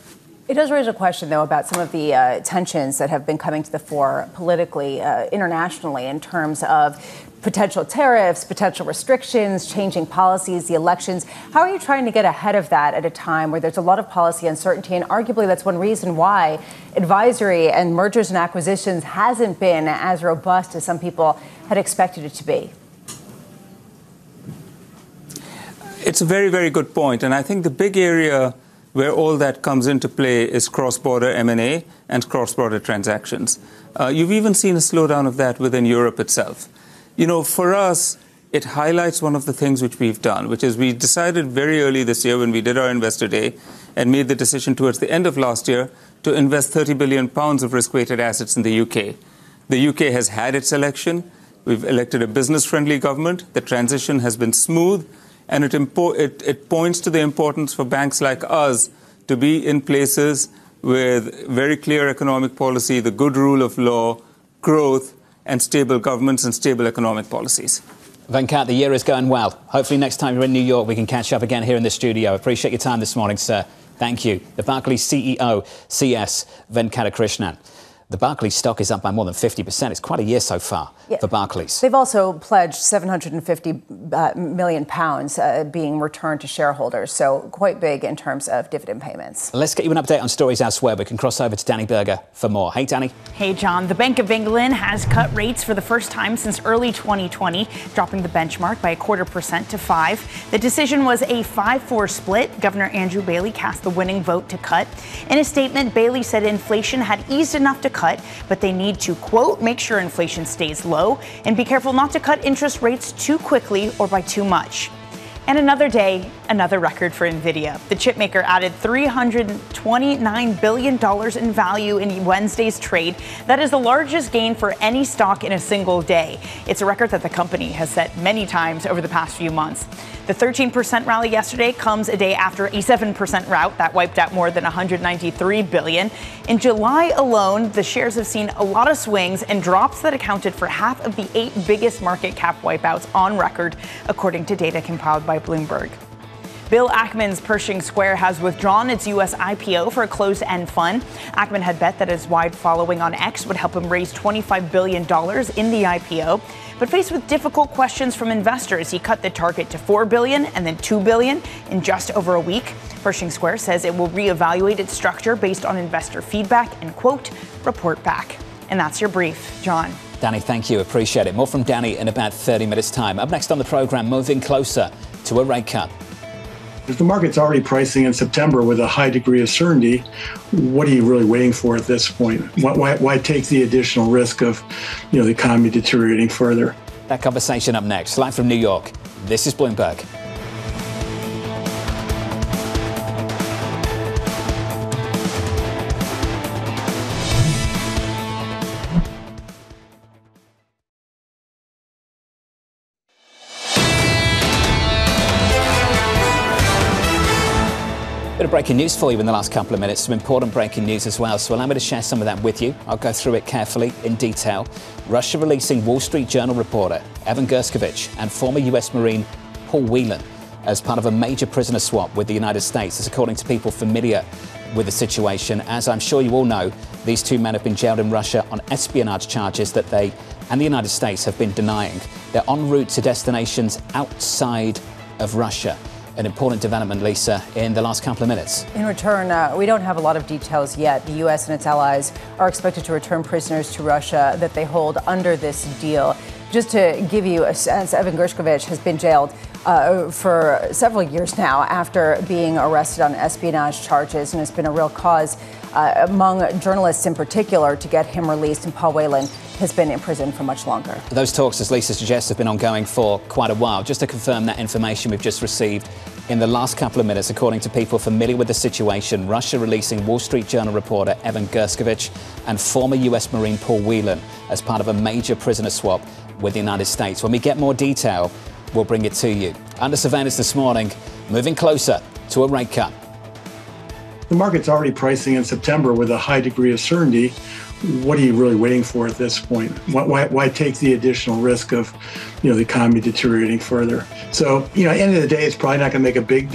It does raise a question, though, about some of the tensions that have been coming to the fore politically, internationally, in terms of potential tariffs, potential restrictions, changing policies, the elections. How are you trying to get ahead of that at a time where there's a lot of policy uncertainty? And arguably that's one reason why advisory and mergers and acquisitions hasn't been as robust as some people had expected it to be. It's a very, very good point. And I think the big area where all that comes into play is cross-border M&A and cross-border transactions. You've even seen a slowdown of that within Europe itself. You know, for us, it highlights one of the things which we've done, which is we decided very early this year when we did our Investor Day and made the decision towards the end of last year to invest £30 billion of risk-weighted assets in the UK. The UK has had its election. We've elected a business-friendly government. The transition has been smooth. And it points to the importance for banks like us to be in places with very clear economic policy, the good rule of law, growth, and stable governments and stable economic policies. Venkat, the year is going well. Hopefully next time you're in New York, we can catch up again here in the studio. Appreciate your time this morning, sir. Thank you. The Barclays CEO, CS Venkatakrishnan. The Barclays stock is up by more than 50%. It's quite a year so far for Barclays. They've also pledged £750 million being returned to shareholders, so quite big in terms of dividend payments. Let's get you an update on stories elsewhere. We can cross over to Danny Berger for more. Hey, Danny. Hey, John. The Bank of England has cut rates for the first time since early 2020, dropping the benchmark by 0.25% to 5%. The decision was a 5-4 split. Governor Andrew Bailey cast the winning vote to cut. In a statement, Bailey said inflation had eased enough to cut, but they need to, quote, make sure inflation stays low and be careful not to cut interest rates too quickly or by too much. And another day, another record for NVIDIA. The chipmaker added $329 billion in value in Wednesday's trade. That is the largest gain for any stock in a single day. It's a record that the company has set many times over the past few months. The 13% rally yesterday comes a day after a 7% rout that wiped out more than $193 billion. In July alone, the shares have seen a lot of swings and drops that accounted for half of the 8 biggest market cap wipeouts on record, according to data compiled by Bloomberg. Bill Ackman's Pershing Square has withdrawn its U.S. IPO for a closed-end fund. Ackman had bet that his wide following on X would help him raise $25 billion in the IPO. But faced with difficult questions from investors, he cut the target to $4 billion and then $2 billion in just over a week. Pershing Square says it will reevaluate its structure based on investor feedback and, quote, report back. And that's your brief, John. Danny, thank you. Appreciate it. More from Danny in about 30 minutes' time. Up next on the program, moving closer to a rate cut. If the market's already pricing in September with a high degree of certainty, what are you really waiting for at this point? Why take the additional risk of, the economy deteriorating further? That conversation up next. Live from New York, this is Bloomberg. Bit of breaking news for you in the last couple of minutes, some important breaking news as well, so allow me to share some of that with you. I'll go through it carefully in detail. Russia releasing Wall Street Journal reporter Evan Gershkovich and former US Marine Paul Whelan as part of a major prisoner swap with the United States. This according to people familiar with the situation. As I'm sure you all know, these two men have been jailed in Russia on espionage charges that they and the United States have been denying. They're en route to destinations outside of Russia. An important development, Lisa, in the last couple of minutes. In return, we don't have a lot of details yet. The U.S. and its allies are expected to return prisoners to Russia that they hold under this deal. Just to give you a sense, Evan Gershkovich has been jailed for several years now after being arrested on espionage charges, and it's been a real cause among journalists in particular to get him released, and Paul Whelan has been in prison for much longer. Those talks, as Lisa suggests, have been ongoing for quite a while. Just to confirm that information we've just received in the last couple of minutes, according to people familiar with the situation, Russia releasing Wall Street Journal reporter Evan Gershkovich and former US Marine Paul Whelan as part of a major prisoner swap with the United States. When we get more detail, we'll bring it to you. Under surveillance this morning, moving closer to a rate cut. The market's already pricing in September with a high degree of certainty. What are you really waiting for at this point? Why take the additional risk of, the economy deteriorating further? So, at the end of the day, it's probably not going to make a big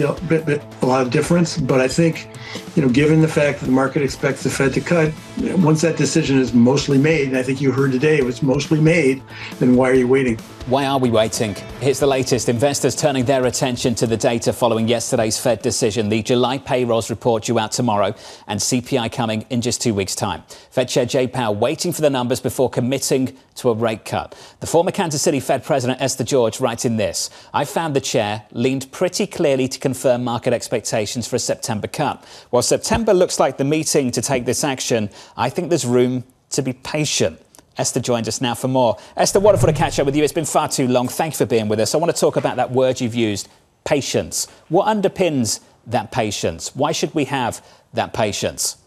a lot of difference. But I think, given the fact that the market expects the Fed to cut, once that decision is mostly made, and I think you heard today it was mostly made, then why are you waiting? Why are we waiting? Here's the latest. Investors turning their attention to the data following yesterday's Fed decision. The July payrolls report due out tomorrow and CPI coming in just 2 weeks' time. Fed Chair Jay Powell waiting for the numbers before committing to a rate cut. The former Kansas City Fed President Esther George writing this: I found the chair leaned pretty clearly to confirm market expectations for a September cut. While September looks like the meeting to take this action, I think there's room to be patient. Esther joins us now for more. Esther, wonderful to catch up with you. It's been far too long. Thank you for being with us. I want to talk about that word you've used, patience. What underpins that patience? Why should we have that patience?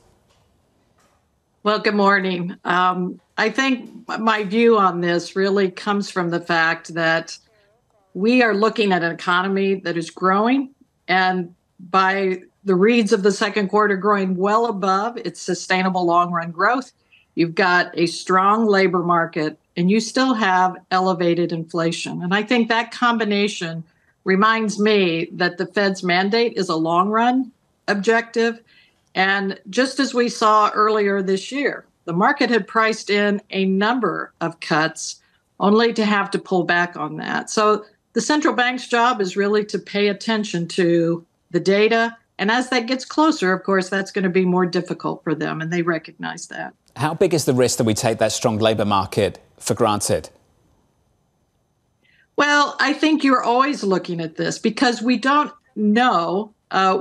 Well, good morning. I think my view on this really comes from the fact that we are looking at an economy that is growing, and by the reads of the second quarter, growing well above its sustainable long-run growth. You've got a strong labor market, and you still have elevated inflation. And I think that combination reminds me that the Fed's mandate is a long-run objective. And just as we saw earlier this year, the market had priced in a number of cuts only to have to pull back on that. So the central bank's job is really to pay attention to the data. And as that gets closer, of course, that's going to be more difficult for them, and they recognize that. How big is the risk that we take that strong labor market for granted? Well, I think you're always looking at this because we don't know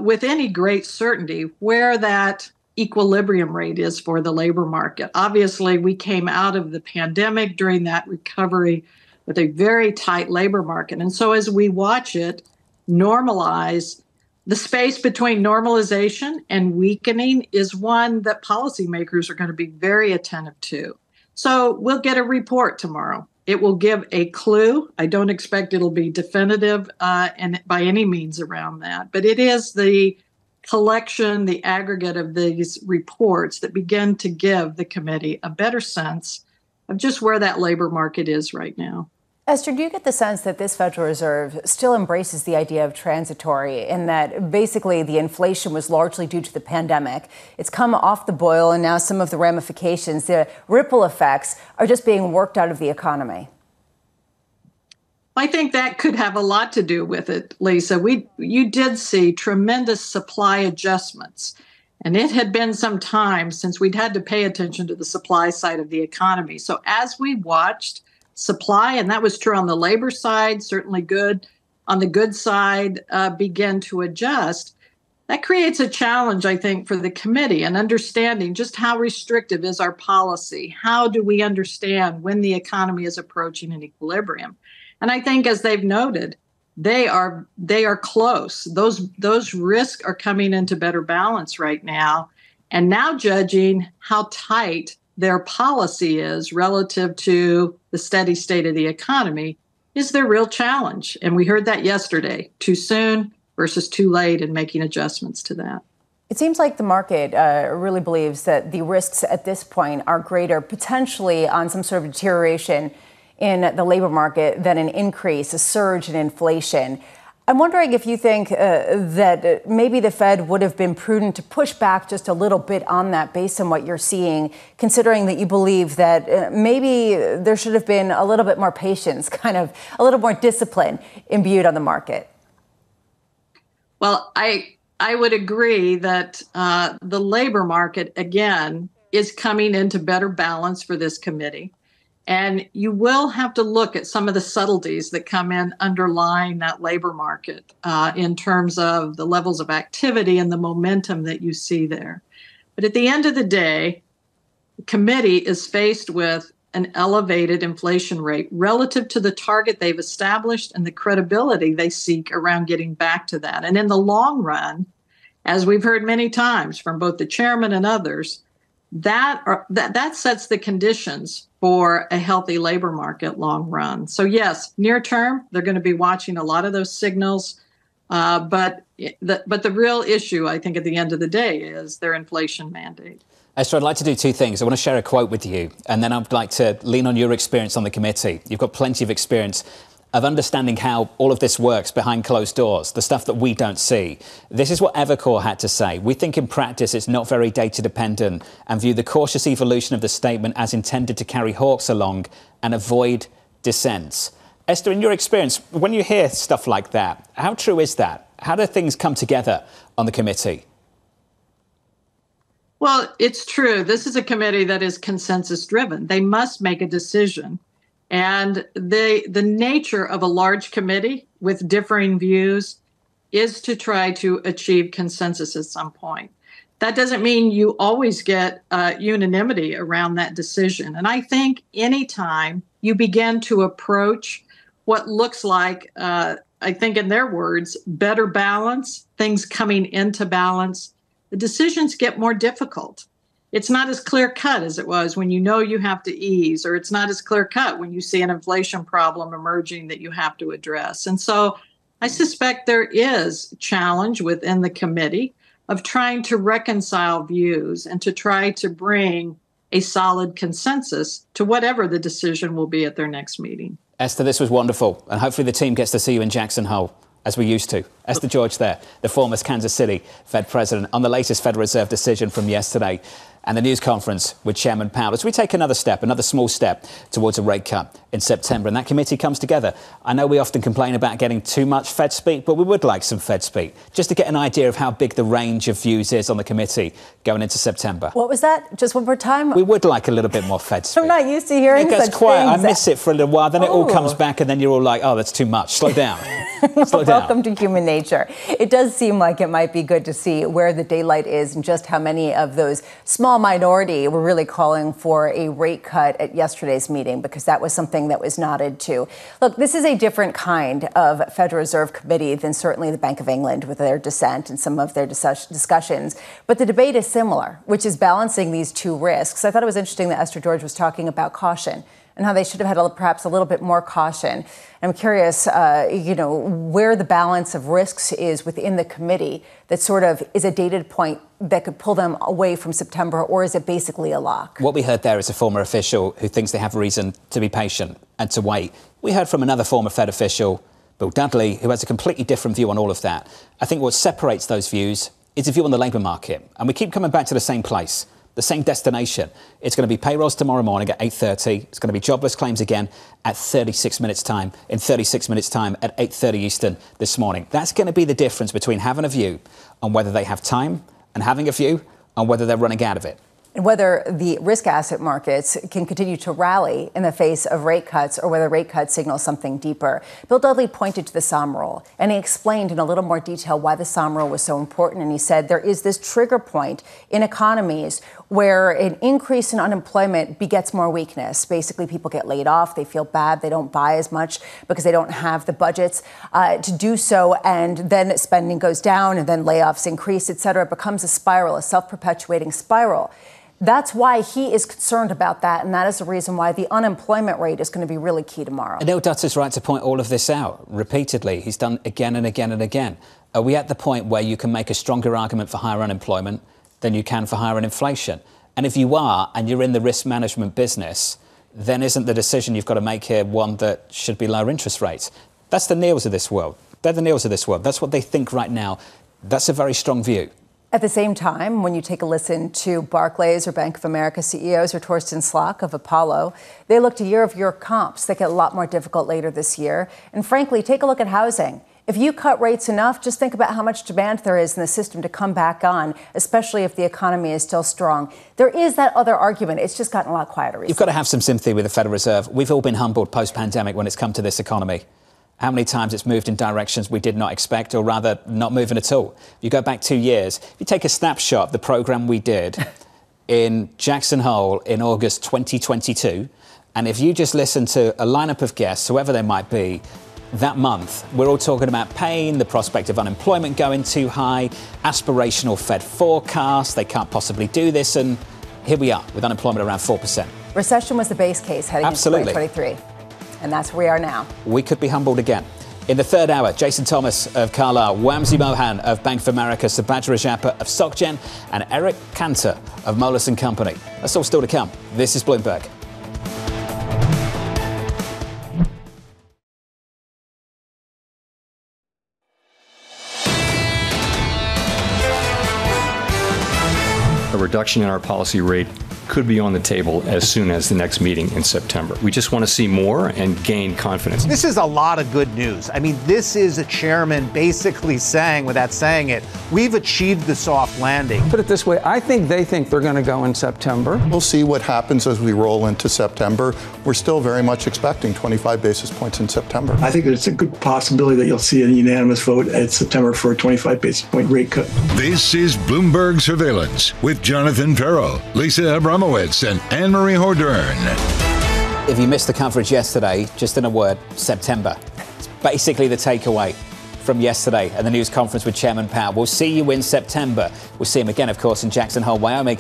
with any great certainty where that equilibrium rate is for the labor market. Obviously, we came out of the pandemic during that recovery with a very tight labor market. And so as we watch it normalize, the space between normalization and weakening is one that policymakers are going to be very attentive to. So we'll get a report tomorrow. It will give a clue. I don't expect it'll be definitive and by any means around that. But it is the collection, the aggregate of these reports that begin to give the committee a better sense of just where that labor market is right now. Esther, do you get the sense that this Federal Reserve still embraces the idea of transitory, in that basically the inflation was largely due to the pandemic? It's come off the boil, and now some of the ramifications, the ripple effects, are just being worked out of the economy. I think that could have a lot to do with it, Lisa. You did see tremendous supply adjustments, and it had been some time since we'd had to pay attention to the supply side of the economy. So as we watched supply, and that was true on the labor side, certainly good on the goods side, begin to adjust. That creates a challenge, I think, for the committee and understanding just how restrictive is our policy. How do we understand when the economy is approaching an equilibrium? And I think, as they've noted, they are close. Those risks are coming into better balance right now. And now judging how tight their policy is relative to the steady state of the economy is their real challenge. And we heard that yesterday, too soon versus too late in making adjustments to that. It seems like the market really believes that the risks at this point are greater, potentially on some sort of deterioration in the labor market than an increase, a surge in inflation. I'm wondering if you think that maybe the Fed would have been prudent to push back just a little bit on that based on what you're seeing, considering that you believe that maybe there should have been a little bit more patience, kind of a little more discipline imbued on the market. Well, I would agree that the labor market, again, is coming into better balance for this committee. And you will have to look at some of the subtleties that come in underlying that labor market in terms of the levels of activity and the momentum that you see there. But at the end of the day, the committee is faced with an elevated inflation rate relative to the target they've established and the credibility they seek around getting back to that. And in the long run, as we've heard many times from both the chairman and others, that sets the conditions for a healthy labor market long run. So yes, near term, they're going to be watching a lot of those signals. But the real issue, I think, at the end of the day is their inflation mandate. Esther, I'd like to do two things. I want to share a quote with you, and then I'd like to lean on your experience on the committee. You've got plenty of experience of understanding how all of this works behind closed doors, the stuff that we don't see. This is what Evercore had to say. We think in practice it's not very data dependent and view the cautious evolution of the statement as intended to carry hawks along and avoid dissents. Esther, in your experience, when you hear stuff like that, how true is that? How do things come together on the committee? Well, it's true. This is a committee that is consensus driven. They must make a decision. And the nature of a large committee with differing views is to try to achieve consensus at some point. That doesn't mean you always get unanimity around that decision. And I think anytime you begin to approach what looks like, I think in their words, better balance, things coming into balance, the decisions get more difficult. It's not as clear cut as it was when you know you have to ease, or it's not as clear cut when you see an inflation problem emerging that you have to address. And so I suspect there is challenge within the committee of trying to reconcile views and to try to bring a solid consensus to whatever the decision will be at their next meeting. Esther, this was wonderful. And hopefully the team gets to see you in Jackson Hole, as we used to. Esther George there, the former Kansas City Fed president, on the latest Federal Reserve decision from yesterday and the news conference with Chairman Powell. As we take another small step towards a rate cut in September, and that committee comes together. I know we often complain about getting too much Fed speak, but we would like some Fed speak, just to get an idea of how big the range of views is on the committee going into September. What was that? Just one more time? We would like a little bit more Fed speak. I'm not used to hearing such such quiet. things. I miss it for a little while, then it all comes back, and then you're all like, oh, that's too much. Slow down. Slow down. Welcome to human nature. It does seem like it might be good to see where the daylight is and just how many of those small minority were really calling for a rate cut at yesterday's meeting, because that was something that was nodded to. Look, this is a different kind of Federal Reserve Committee than certainly the Bank of England with their dissent and some of their discussions. But the debate is similar, which is balancing these two risks. I thought it was interesting that Esther George was talking about caution and how they should have had perhaps a little bit more caution. I'm curious, where the balance of risks is within the committee that sort of is a dated point that could pull them away from September, or is it basically a lock? What we heard there is a former official who thinks they have reason to be patient and to wait. We heard from another former Fed official, Bill Dudley, who has a completely different view on all of that. I think what separates those views is a view on the labour market. And we keep coming back to the same place, the same destination. It's going to be payrolls tomorrow morning at 8:30. It's going to be jobless claims again at 36 minutes time, at 8:30 Eastern this morning. That's going to be the difference between having a view on whether they have time and having a view on whether they're running out of it. And whether the risk asset markets can continue to rally in the face of rate cuts, or whether rate cuts signal something deeper. Bill Dudley pointed to the SOM rule, and he explained in a little more detail why the SOM rule was so important. And he said there is this trigger point in economies where an increase in unemployment begets more weakness. Basically, people get laid off, they feel bad, they don't buy as much because they don't have the budgets to do so, and then spending goes down, and then layoffs increase, et cetera. It becomes a spiral, a self-perpetuating spiral. That's why he is concerned about that, and that is the reason why the unemployment rate is going to be really key tomorrow. Adil Dutt is right to point all of this out repeatedly. He's done again and again and again. Are we at the point where you can make a stronger argument for higher unemployment than you can for higher inflation? And if you are, and you're in the risk management business, then isn't the decision you've got to make here one that should be lower interest rates? That's the Neils of this world. They're the Neils of this world. That's what they think right now. That's a very strong view. At the same time, when you take a listen to Barclays or Bank of America CEOs or Torsten Slok of Apollo, they look to year-over-year comps that get a lot more difficult later this year. And frankly, take a look at housing. If you cut rates enough, just think about how much demand there is in the system to come back on, especially if the economy is still strong. There is that other argument. It's just gotten a lot quieter recently. You've got to have some sympathy with the Federal Reserve. We've all been humbled post-pandemic when it's come to this economy. How many times it's moved in directions we did not expect, or rather not moving at all. If you go back 2 years, if you take a snapshot of the programme we did in Jackson Hole in August 2022, and if you just listen to a lineup of guests, whoever they might be, that month, we're all talking about pain, the prospect of unemployment going too high, aspirational Fed forecast, they can't possibly do this, and here we are with unemployment around 4%. Recession was the base case heading into 2023. And that's where we are now. We could be humbled again. In the third hour, Jason Thomas of Carlyle, Wamsi Mohan of Bank of America, Subadra Rajappa of SocGen, and Eric Cantor of Moelis & Company. That's all still to come. This is Bloomberg. reduction in our policy rate could be on the table as soon as the next meeting in September. We just want to see more and gain confidence. This is a lot of good news. I mean, this is a chairman basically saying, without saying it, we've achieved the soft landing. Put it this way, I think they think they're going to go in September. We'll see what happens as we roll into September. We're still very much expecting 25 basis points in September. I think there's a good possibility that you'll see a unanimous vote at September for a 25 basis point rate cut. This is Bloomberg Surveillance with Jonathan Ferro, Lisa Abramowitz, and Anne-Marie Hordern. If you missed the coverage yesterday, just in a word, September. It's basically the takeaway from yesterday and the news conference with Chairman Powell. We'll see you in September. We'll see him again, of course, in Jackson Hole, Wyoming,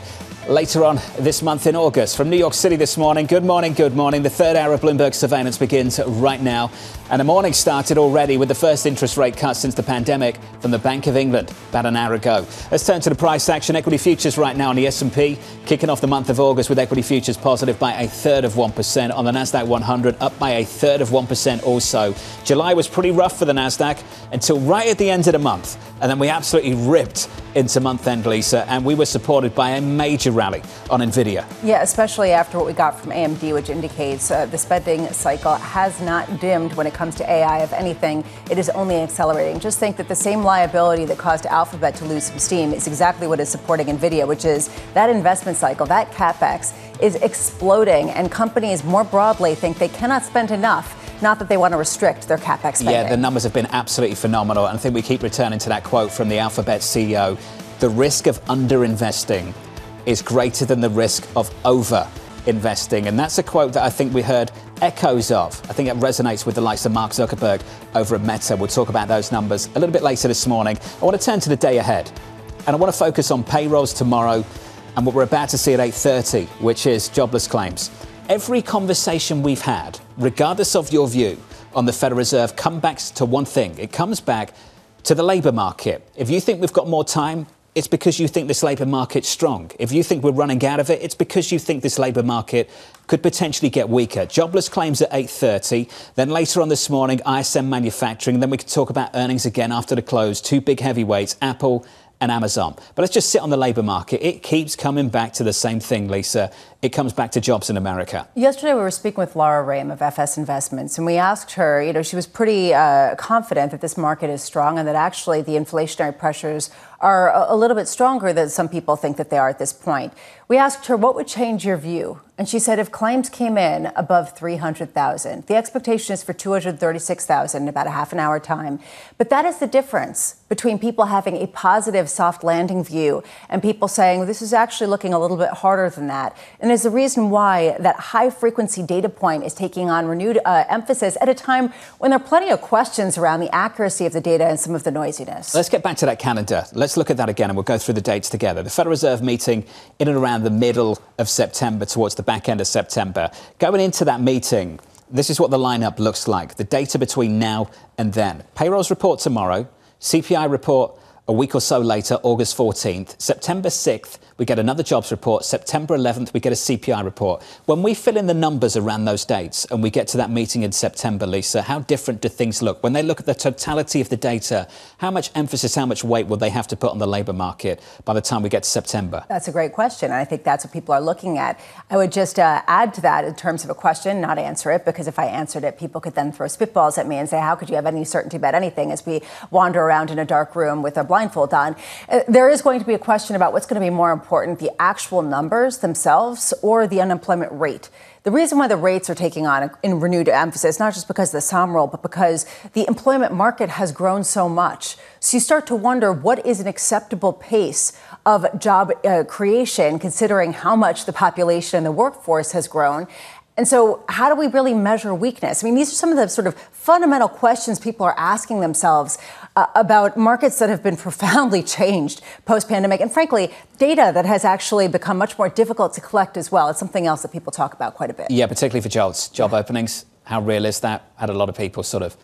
later on this month in August. From New York City this morning, good morning, good morning. The third hour of Bloomberg Surveillance begins right now. And the morning started already with the first interest rate cut since the pandemic from the Bank of England about an hour ago. Let's turn to the price action. Equity futures right now on the S&P, kicking off the month of August with equity futures positive by 1/3%. On the NASDAQ 100, up by 1/3% also. July was pretty rough for the NASDAQ until right at the end of the month. And then we absolutely ripped into month-end, Lisa, and we were supported by a major rally on Nvidia. Yeah, especially after what we got from AMD, which indicates the spending cycle has not dimmed when it comes to AI. If anything, it is only accelerating. Just think that the same liability that caused Alphabet to lose some steam is exactly what is supporting Nvidia, which is that investment cycle, that CapEx is exploding, and companies more broadly think they cannot spend enough. Not that they want to restrict their CapEx spending. Yeah, the numbers have been absolutely phenomenal. And I think we keep returning to that quote from the Alphabet CEO. The risk of underinvesting is greater than the risk of over-investing. And that's a quote that I think we heard echoes of. I think it resonates with the likes of Mark Zuckerberg over at Meta. We'll talk about those numbers a little bit later this morning. I want to turn to the day ahead. And I want to focus on payrolls tomorrow and what we're about to see at 8:30, which is jobless claims. Every conversation we've had, regardless of your view on the Federal Reserve, comes back to one thing. It comes back to the labour market. If you think we've got more time, it's because you think this labour market's strong. If you think we're running out of it, it's because you think this labour market could potentially get weaker. Jobless claims at 8:30. Then later on this morning, ISM manufacturing. Then we could talk about earnings again after the close. Two big heavyweights, Apple and Amazon. But let's just sit on the labour market. It keeps coming back to the same thing, Lisa. It comes back to jobs in America. Yesterday, we were speaking with Laura Rame of FS Investments, and we asked her, she was pretty confident that this market is strong and that actually the inflationary pressures are a little bit stronger than some people think that they are at this point. We asked her, what would change your view? And she said if claims came in above 300,000, the expectation is for 236,000 in about a half an hour time. But that is the difference between people having a positive soft landing view and people saying this is actually looking a little bit harder than that. And there's a reason why that high frequency data point is taking on renewed emphasis at a time when there are plenty of questions around the accuracy of the data and some of the noisiness. Let's get back to that calendar. Let's look at that again and we'll go through the dates together. The Federal Reserve meeting in and around the middle of September, towards the back end of September. Going into that meeting, this is what the lineup looks like. The data between now and then. Payrolls report tomorrow. CPI report a week or so later, August 14th. September 6th, we get another jobs report. September 11th, we get a CPI report. When we fill in the numbers around those dates and we get to that meeting in September, Lisa, how different do things look? When they look at the totality of the data, how much emphasis, how much weight will they have to put on the labour market by the time we get to September? That's a great question. And I think that's what people are looking at. I would just add to that in terms of a question, not answer it, because if I answered it, people could then throw spitballs at me and say, how could you have any certainty about anything as we wander around in a dark room with a blindfold on? There is going to be a question about what's going to be more important, the actual numbers themselves or the unemployment rate. The reason why the rates are taking on in renewed emphasis, not just because of the SOM roll, but because the employment market has grown so much. So you start to wonder what is an acceptable pace of job creation, considering how much the population and the workforce has grown. And so how do we really measure weakness? I mean, these are some of the sort of fundamental questions people are asking themselves about markets that have been profoundly changed post-pandemic. And frankly, data that has actually become much more difficult to collect as well. It's something else that people talk about quite a bit. Yeah, particularly for jobs. Job openings, how real is that? Had a lot of people sort of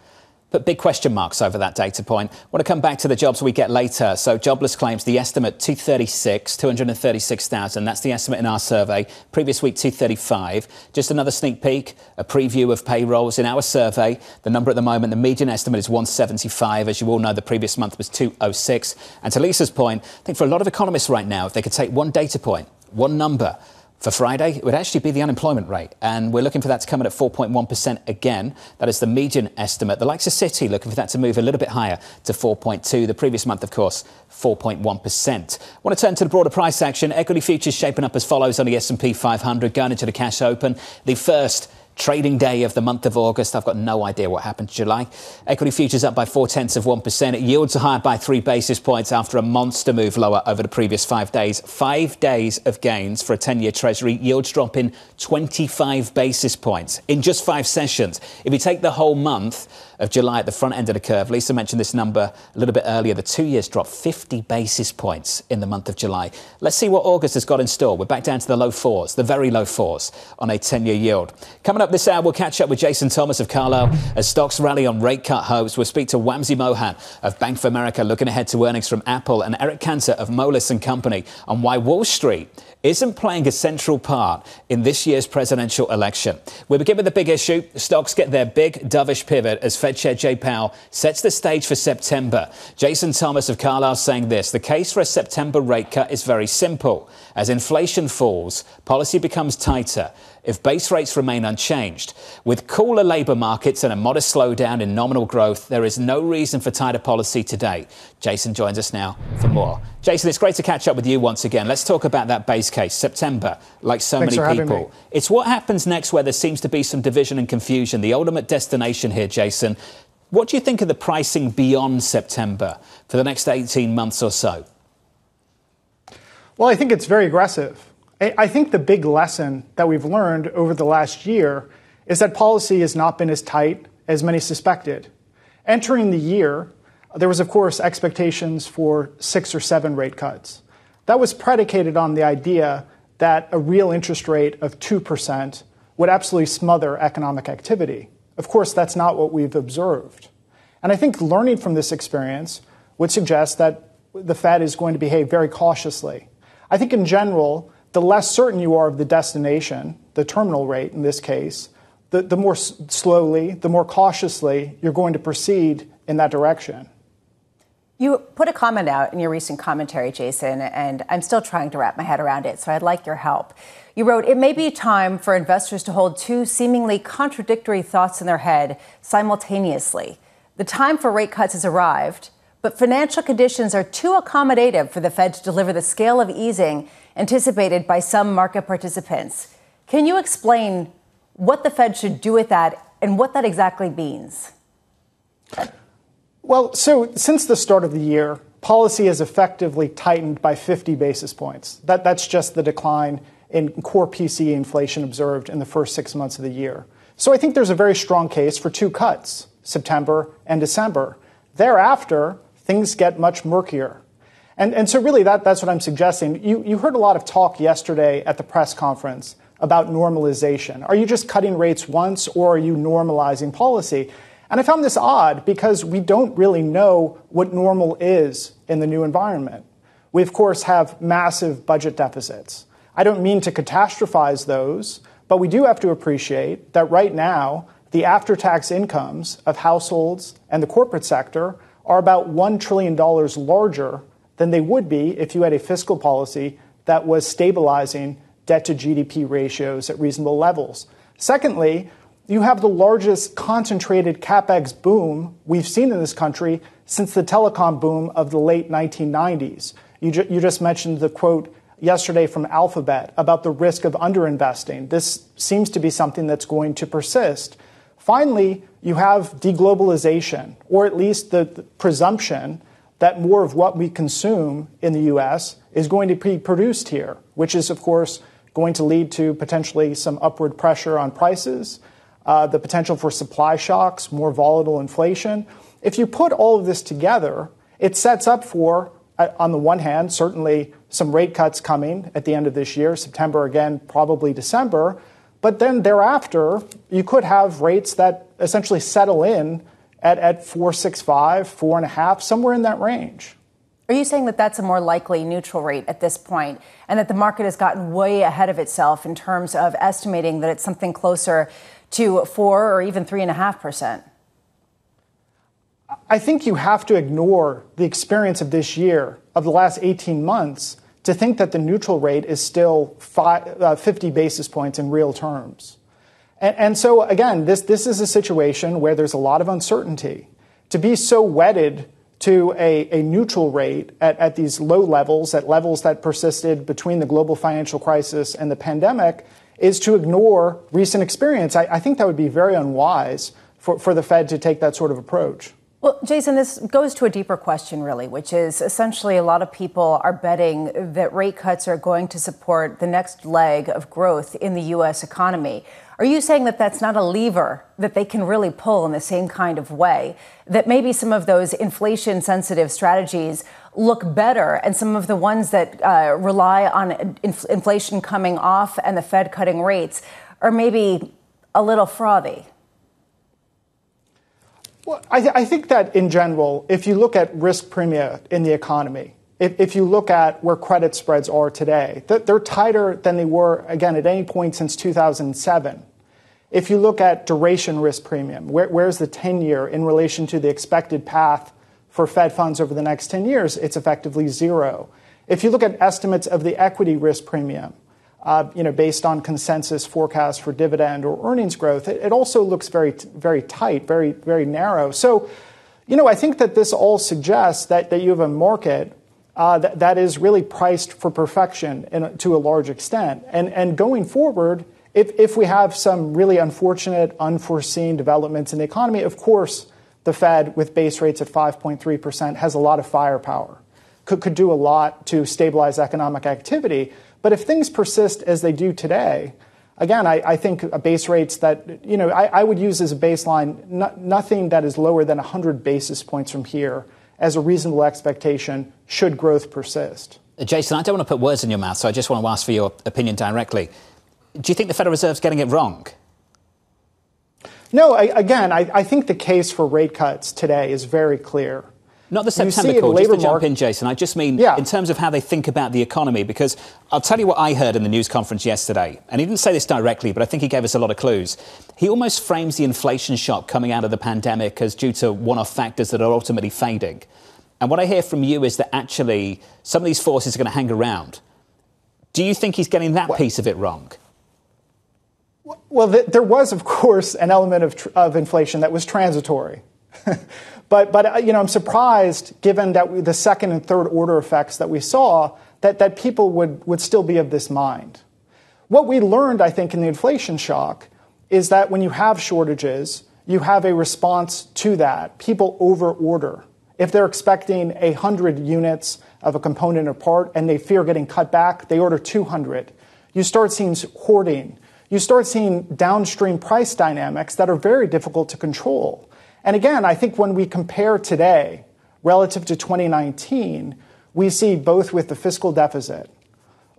put big question marks over that data point. I want to come back to the jobs we get later. So jobless claims, the estimate 236,000. That's the estimate in our survey. Previous week, 235. Just another sneak peek, a preview of payrolls. In our survey, the number at the moment, the median estimate is 175. As you all know, the previous month was 206. And to Lisa's point, I think for a lot of economists right now, if they could take one data point, one number, for Friday, it would actually be the unemployment rate. And we're looking for that to come in at 4.1% again. That is the median estimate. The likes of Citi looking for that to move a little bit higher to 4.2. The previous month, of course, 4.1%. I want to turn to the broader price action. Equity futures shaping up as follows on the S&P 500 going into the cash open. The first trading day of the month of August. I've got no idea what happened to July. Equity futures up by 0.4%. Yields are higher by 3 basis points after a monster move lower over the previous 5 days. 5 days of gains for a 10-year Treasury. Yields dropping 25 basis points in just 5 sessions. If you take the whole month of July at the front end of the curve, Lisa mentioned this number a little bit earlier. The 2 years dropped 50 basis points in the month of July. Let's see what August has got in store. We're back down to the low fours, the very low fours on a 10-year yield. Coming up this hour, we'll catch up with Jason Thomas of Carlyle as stocks rally on rate cut hopes. We'll speak to Wamsi Mohan of Bank of America, looking ahead to earnings from Apple, and Eric Cantor of Moelis and Company on why Wall Street isn't playing a central part in this year's presidential election. We begin with the big issue. Stocks get their big dovish pivot as Fed Chair Jay Powell sets the stage for September. Jason Thomas of Carlyle saying this: the case for a September rate cut is very simple. As inflation falls, policy becomes tighter. If base rates remain unchanged, with cooler labour markets and a modest slowdown in nominal growth, there is no reason for tighter policy today. Jason joins us now for more. Jason, it's great to catch up with you once again. Let's talk about that base case, September, like so many people. It's what happens next where there seems to be some division and confusion, the ultimate destination here, Jason. What do you think of the pricing beyond September for the next 18 months or so? Well, I think it's very aggressive. I think the big lesson that we've learned over the last year is that policy has not been as tight as many suspected. Entering the year, there was, of course, expectations for 6 or 7 rate cuts. That was predicated on the idea that a real interest rate of 2% would absolutely smother economic activity. Of course, that's not what we've observed. And I think learning from this experience would suggest that the Fed is going to behave very cautiously. I think in general, the less certain you are of the destination, the terminal rate in this case, the more slowly, the more cautiously you're going to proceed in that direction. You put a comment out in your recent commentary, Jason, and I'm still trying to wrap my head around it, so I'd like your help. You wrote, it may be time for investors to hold 2 seemingly contradictory thoughts in their head simultaneously. The time for rate cuts has arrived, but financial conditions are too accommodative for the Fed to deliver the scale of easing anticipated by some market participants. Can you explain what the Fed should do with that and what that exactly means? Well, so since the start of the year, policy has effectively tightened by 50 basis points. That's just the decline in core PCE inflation observed in the first 6 months of the year. So I think there's a very strong case for 2 cuts, September and December. Thereafter, things get much murkier. And so really that's what I'm suggesting. You heard a lot of talk yesterday at the press conference about normalization. Are you just cutting rates once, or are you normalizing policy? And I found this odd because we don't really know what normal is in the new environment. We, of course, have massive budget deficits. I don't mean to catastrophize those, but we do have to appreciate that right now, the after-tax incomes of households and the corporate sector are about $1 trillion larger than they would be if you had a fiscal policy that was stabilizing debt-to-GDP ratios at reasonable levels. Secondly, you have the largest concentrated capex boom we've seen in this country since the telecom boom of the late 1990s. You just mentioned the quote yesterday from Alphabet about the risk of underinvesting. This seems to be something that's going to persist. Finally, you have deglobalization, or at least the presumption that more of what we consume in the U.S. is going to be produced here, which is, of course, going to lead to potentially some upward pressure on prices, the potential for supply shocks, more volatile inflation. If you put all of this together, it sets up for, on the one hand, certainly some rate cuts coming at the end of this year, September again, probably December. But then thereafter, you could have rates that essentially settle in at 4.65, 4.5, somewhere in that range. Are you saying that that's a more likely neutral rate at this point, and that the market has gotten way ahead of itself in terms of estimating that it's something closer to 4 or even 3.5%? I think you have to ignore the experience of this year, of the last 18 months, to think that the neutral rate is still 50 basis points in real terms. And so, again, this is a situation where there's a lot of uncertainty. To be so wedded to a neutral rate at these low levels, at levels that persisted between the global financial crisis and the pandemic, is to ignore recent experience. I think that would be very unwise for the Fed to take that sort of approach. Well, Jason, this goes to a deeper question, really, which is essentially a lot of people are betting that rate cuts are going to support the next leg of growth in the U.S. economy. Are you saying that that's not a lever that they can really pull in the same kind of way, that maybe some of those inflation-sensitive strategies look better and some of the ones that rely on inflation coming off and the Fed cutting rates are maybe a little frothy? Well, I think that in general, if you look at risk premia in the economy, if you look at where credit spreads are today, they're tighter than they were, again, at any point since 2007. If you look at duration risk premium, where's the 10-year in relation to the expected path for Fed funds over the next 10 years, it's effectively zero. If you look at estimates of the equity risk premium, based on consensus forecasts for dividend or earnings growth, it also looks very, very tight, very, very narrow. So, I think that this all suggests that you have a market that is really priced for perfection to a large extent. And going forward, if we have some really unfortunate, unforeseen developments in the economy, of course, the Fed, with base rates at 5.3%, has a lot of firepower, could do a lot to stabilize economic activity. But if things persist as they do today, again, I think base rates that, I would use as a baseline, nothing that is lower than 100 basis points from here as a reasonable expectation should growth persist. Jason, I don't want to put words in your mouth, so I just want to ask for your opinion directly. Do you think the Federal Reserve's getting it wrong? No, I think the case for rate cuts today is very clear. Not the September call, just to jump in, Jason. I just mean in terms of how they think about the economy, because I'll tell you what I heard in the news conference yesterday. And he didn't say this directly, but I think he gave us a lot of clues. He almost frames the inflation shock coming out of the pandemic as due to one-off factors that are ultimately fading. And what I hear from you is that actually some of these forces are going to hang around. Do you think he's getting that piece of it wrong? Well, there was, of course, an element of inflation that was transitory. But I'm surprised, given that the second and third order effects that we saw, that people would still be of this mind. What we learned, I think, in the inflation shock is that when you have shortages, you have a response to that. People overorder. If they're expecting 100 units of a component or part and they fear getting cut back, they order 200. You start seeing hoarding. You start seeing downstream price dynamics that are very difficult to control. And again, I think when we compare today relative to 2019, we see both with the fiscal deficit,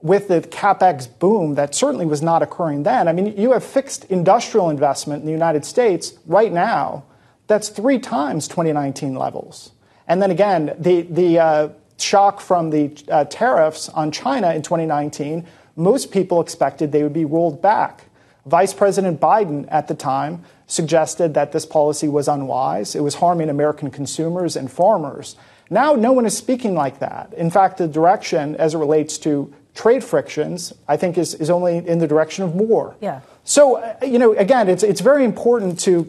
with the capex boom that certainly was not occurring then. I mean, you have fixed industrial investment in the United States right now that's 3 times 2019 levels. And then again, the shock from the tariffs on China in 2019, most people expected they would be rolled back. Vice President Biden at the time suggested that this policy was unwise. It was harming American consumers and farmers. Now no one is speaking like that. In fact, the direction as it relates to trade frictions, I think, is only in the direction of more. Yeah. So, again, it's very important to,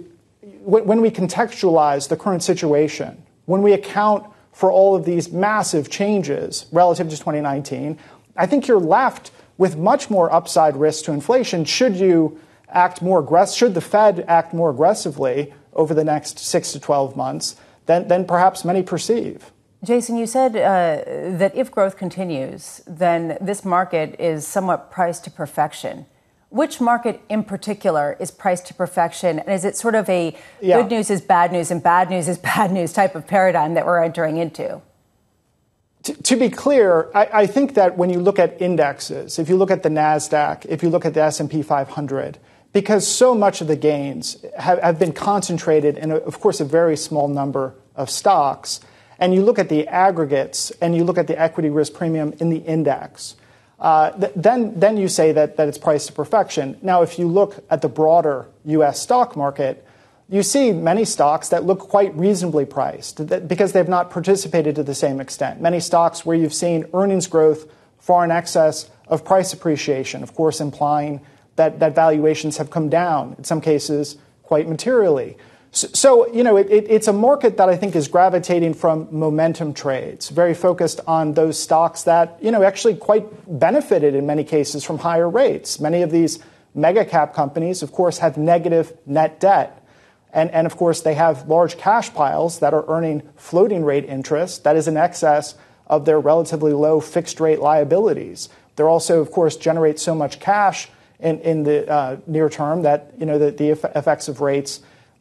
when we contextualize the current situation, when we account for all of these massive changes relative to 2019, I think you're left with much more upside risk to inflation should the Fed act more aggressively over the next 6 to 12 months than perhaps many perceive. Jason, you said that if growth continues, then this market is somewhat priced to perfection. Which market in particular is priced to perfection? And is it sort of a good news is bad news and bad news is bad news type of paradigm that we're entering into? To be clear, I think that when you look at indexes, if you look at the NASDAQ, if you look at the S&P 500, because so much of the gains have been concentrated in, of course, a very small number of stocks. And you look at the aggregates and you look at the equity risk premium in the index, then you say that it's priced to perfection. Now, if you look at the broader U.S. stock market, you see many stocks that look quite reasonably priced because they've not participated to the same extent. Many stocks where you've seen earnings growth far in excess of price appreciation, of course, implying that valuations have come down, in some cases, quite materially. So it's a market that I think is gravitating from momentum trades, very focused on those stocks that, actually quite benefited in many cases from higher rates. Many of these mega cap companies, of course, have negative net debt. And of course, they have large cash piles that are earning floating rate interest that is in excess of their relatively low fixed rate liabilities. They're also, of course, generate so much cash in the near term that, the effects of rates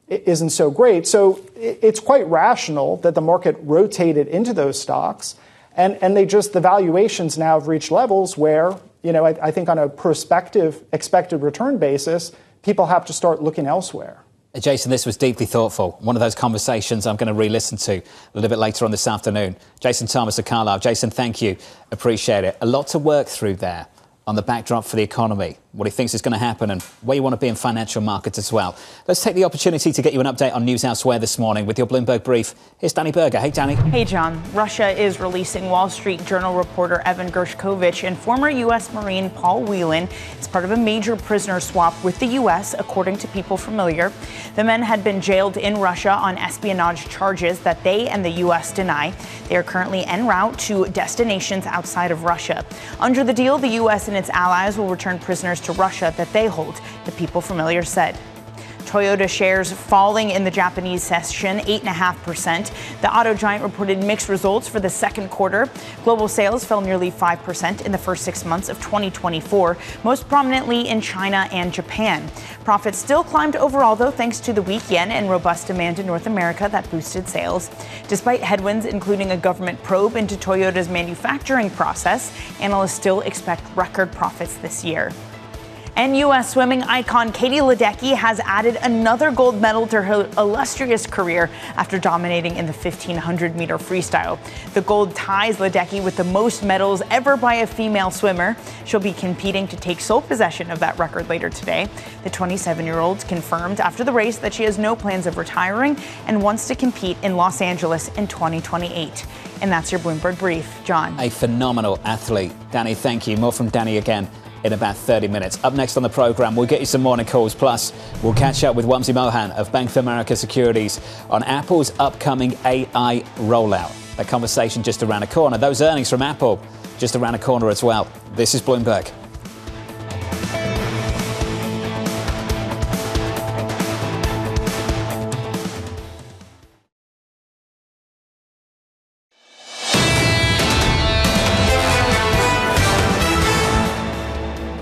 isn't so great. So it's quite rational that the market rotated into those stocks. And the valuations now have reached levels where, I think on a prospective expected return basis, people have to start looking elsewhere. Jason, this was deeply thoughtful. One of those conversations I'm going to re-listen to a little bit later on this afternoon. Jason Thomas of Carlyle. Jason, thank you. Appreciate it. A lot to work through there on the backdrop for the economy, what he thinks is going to happen and where you want to be in financial markets as well. Let's take the opportunity to get you an update on news elsewhere this morning with your Bloomberg Brief. Here's Danny Berger. Hey, Danny. Hey, John. Russia is releasing Wall Street Journal reporter Evan Gershkovich and former U.S. Marine Paul Whelan. It's part of a major prisoner swap with the U.S., according to people familiar. The men had been jailed in Russia on espionage charges that they and the U.S. deny. They are currently en route to destinations outside of Russia. Under the deal, the U.S. and its allies will return prisoners to Russia that they hold, the people familiar said. Toyota shares falling in the Japanese session, 8.5%. The auto giant reported mixed results for the second quarter. Global sales fell nearly 5% in the first 6 months of 2024, most prominently in China and Japan. Profits still climbed overall, though, thanks to the weak yen and robust demand in North America that boosted sales. Despite headwinds, including a government probe into Toyota's manufacturing process, analysts still expect record profits this year. And U.S. swimming icon Katie Ledecky has added another gold medal to her illustrious career after dominating in the 1,500-meter freestyle. The gold ties Ledecky with the most medals ever by a female swimmer. She'll be competing to take sole possession of that record later today. The 27-year-old confirmed after the race that she has no plans of retiring and wants to compete in Los Angeles in 2028. And that's your Bloomberg Brief. John. A phenomenal athlete. Danny, thank you. More from Danny again in about 30 minutes. Up next on the programme, we'll get you some morning calls. Plus, we'll catch up with Wamsi Mohan of Bank of America Securities on Apple's upcoming AI rollout. That conversation just around the corner. Those earnings from Apple just around the corner as well. This is Bloomberg.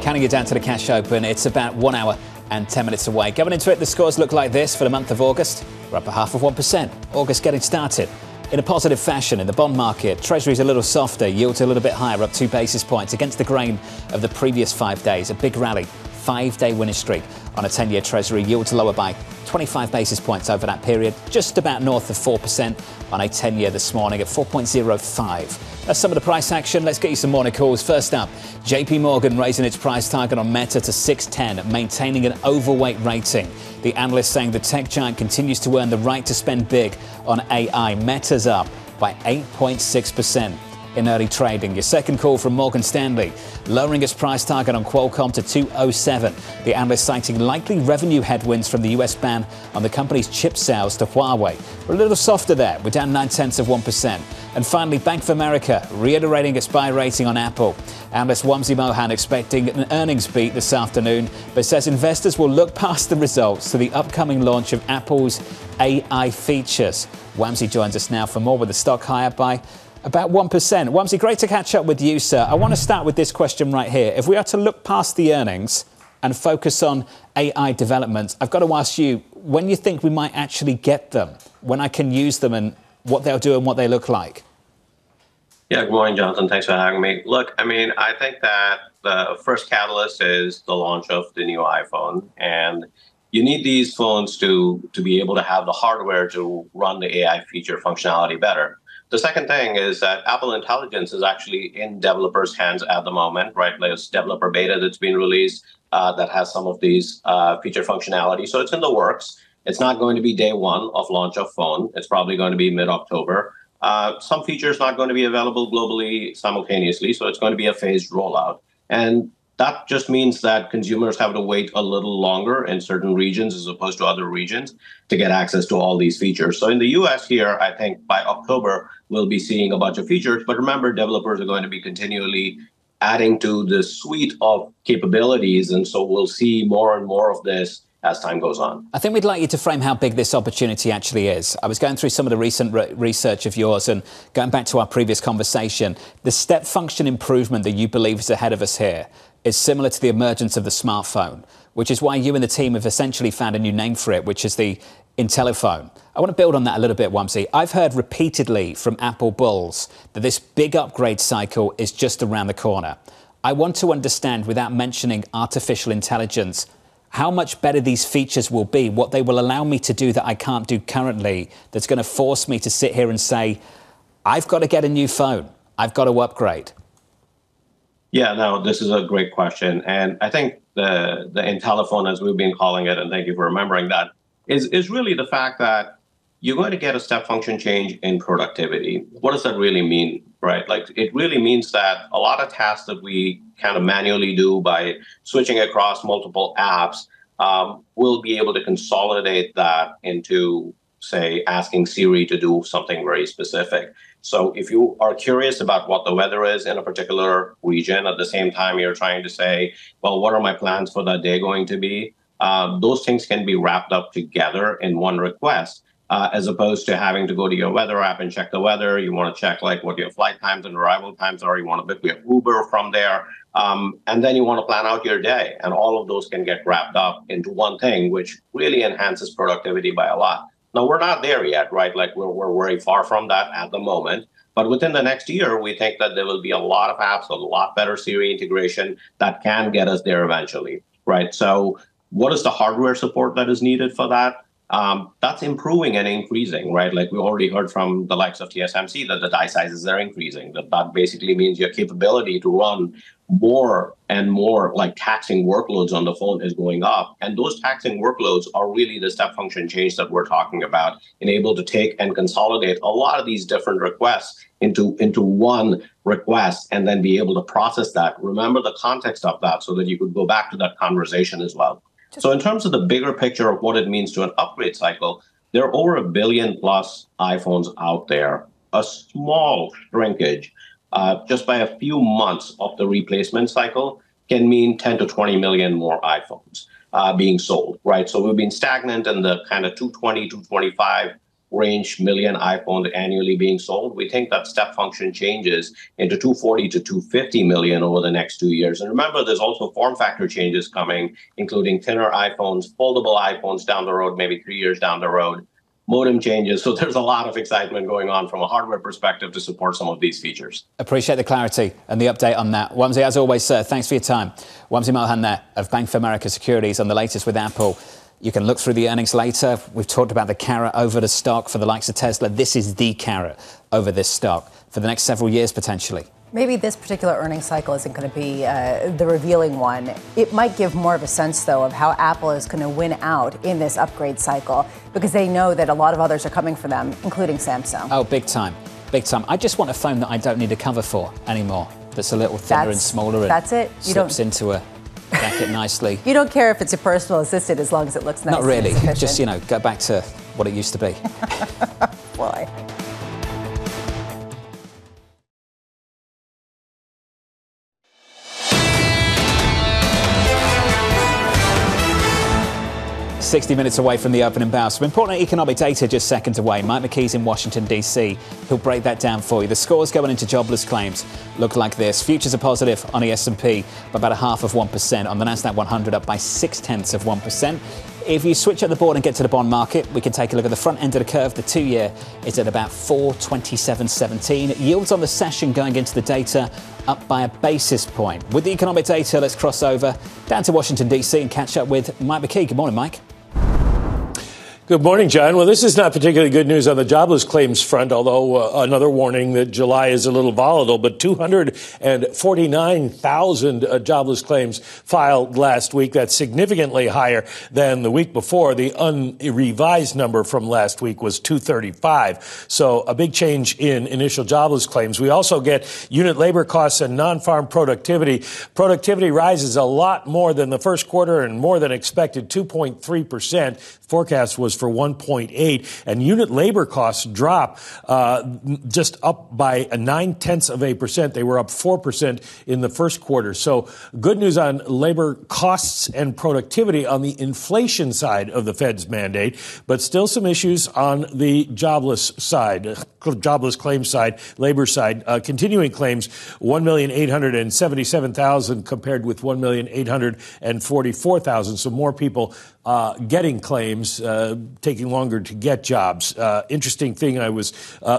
Counting it down to the cash open, it's about 1 hour and 10 minutes away. Going into it, the scores look like this for the month of August. We're up 0.5%. August getting started in a positive fashion in the bond market. Treasury's a little softer, yields a little bit higher, up 2 basis points against the grain of the previous 5 days. A big rally, 5-day winning streak on a 10-year Treasury. Yields lower by 25 basis points over that period, just about north of 4% on a 10-year this morning at 4.05. That's some of the price action. Let's get you some morning calls. First up, JPMorgan raising its price target on Meta to 610, maintaining an overweight rating. The analyst saying the tech giant continues to earn the right to spend big on AI. Meta's up by 8.6% in early trading. Your second call from Morgan Stanley, lowering its price target on Qualcomm to 207. The analyst citing likely revenue headwinds from the US ban on the company's chip sales to Huawei. We're a little softer there. We're down 0.9%. And finally, Bank of America reiterating its buy rating on Apple. Analyst Wamsi Mohan expecting an earnings beat this afternoon, but says investors will look past the results to the upcoming launch of Apple's AI features. Wamsi joins us now for more, with the stock higher by about 1%. Wamsi, great to catch up with you, sir. I want to start with this question right here. If we are to look past the earnings and focus on AI developments, I've got to ask you, when you think we might actually get them, when I can use them and what they'll do and what they look like? Yeah, good morning, Jonathan. Thanks for having me. Look, I mean, I think that the first catalyst is the launch of the new iPhone. And you need these phones to be able to have the hardware to run the AI feature functionality better. The second thing is that Apple Intelligence is actually in developers' hands at the moment, right? There's developer beta that's been released that has some of these feature functionality. So it's in the works. It's not going to be day one of launch of phone. It's probably going to be mid-October. Some features not going to be available globally simultaneously, so it's going to be a phased rollout. And that just means that consumers have to wait a little longer in certain regions as opposed to other regions to get access to all these features. So in the US here, I think by October, we'll be seeing a bunch of features. But remember, developers are going to be continually adding to the suite of capabilities. And so we'll see more and more of this as time goes on. I think we'd like you to frame how big this opportunity actually is. I was going through some of the recent research of yours and going back to our previous conversation, the step function improvement that you believe is ahead of us here is similar to the emergence of the smartphone, which is why you and the team have essentially found a new name for it, which is the Intelliphone. I want to build on that a little bit, Wamsi. I've heard repeatedly from Apple bulls that this big upgrade cycle is just around the corner. I want to understand, without mentioning artificial intelligence, how much better these features will be, what they will allow me to do that I can't do currently, that's going to force me to sit here and say, I've got to get a new phone. I've got to upgrade. Yeah, no, this is a great question. And I think the Intelliphone, as we've been calling it, and thank you for remembering that, is really the fact that you're going to get a step function change in productivity. What does that really mean, right? Like, it really means that a lot of tasks that we kind of manually do by switching across multiple apps, we'll be able to consolidate that into, say, asking Siri to do something very specific. So if you are curious about what the weather is in a particular region, at the same time you're trying to say, well, what are my plans for that day going to be? Those things can be wrapped up together in one request, as opposed to having to go to your weather app and check the weather. You want to check like what your flight times and arrival times are. You want to book your Uber from there. And then you want to plan out your day. And all of those can get wrapped up into one thing, which really enhances productivity by a lot. Now, we're not there yet, right? Like we're very far from that at the moment. But within the next year, we think that there will be a lot of apps, a lot better Siri integration that can get us there eventually, right? So what is the hardware support that is needed for that? That's improving and increasing, right? Like we already heard from the likes of TSMC that the die sizes are increasing. That basically means your capability to run more and more like taxing workloads on the phone is going up. And those taxing workloads are really the step function change that we're talking about, and able to take and consolidate a lot of these different requests into one request and then be able to process that. Remember the context of that so that you could go back to that conversation as well. So in terms of the bigger picture of what it means to an upgrade cycle, there are over 1 billion plus iPhones out there. A small shrinkage just by a few months of the replacement cycle can mean 10 to 20 million more iPhones being sold, right? So we've been stagnant in the kind of 220, 225 range million iPhones annually being sold. We think that step function changes into 240 to 250 million over the next 2 years. And remember, there's also form factor changes coming, including thinner iPhones, foldable iPhones down the road, maybe 3 years down the road, modem changes. So there's a lot of excitement going on from a hardware perspective to support some of these features. Appreciate the clarity and the update on that. Wamsi, as always, sir, thanks for your time. Wamsi Mohan there of Bank of America Securities on the latest with Apple. You can look through the earnings later. We've talked about the carrot over the stock for the likes of Tesla. This is the carrot over this stock for the next several years, potentially. Maybe this particular earnings cycle isn't going to be the revealing one. It might give more of a sense, though, of how Apple is going to win out in this upgrade cycle, because they know that a lot of others are coming for them, including Samsung. Oh, big time. Big time. I just want a phone that I don't need a cover for anymore, that's a little thinner and smaller and that's it. You slips into a jacket nicely. You don't care if it's a personal assistant as long as it looks nice. Not really. And just, go back to what it used to be. Boy. 60 minutes away from the opening bell. Some important economic data just seconds away. Mike McKee's in Washington, D.C. He'll break that down for you. The scores going into jobless claims look like this. Futures are positive on the S&P by about 0.5%. On the Nasdaq 100 up by 0.6%. If you switch up the board and get to the bond market, we can take a look at the front end of the curve. The 2-year is at about 427.17. Yields on the session going into the data up by a basis point. With the economic data, let's cross over down to Washington, D.C. and catch up with Mike McKee. Good morning, Mike. Good morning, John. Well, this is not particularly good news on the jobless claims front, although another warning that July is a little volatile. But 249,000 jobless claims filed last week. That's significantly higher than the week before. The unrevised number from last week was 235. So a big change in initial jobless claims. We also get unit labor costs and non-farm productivity. Productivity rises a lot more than the first quarter and more than expected, 2.3%. Forecast was for 1.8, and unit labor costs drop just up by 0.9%. They were up 4% in the first quarter. So good news on labor costs and productivity on the inflation side of the Fed's mandate, but still some issues on the jobless side, jobless claims side, labor side. Continuing claims, 1,877,000 compared with 1,844,000. So more people getting claims, taking longer to get jobs. Interesting thing I was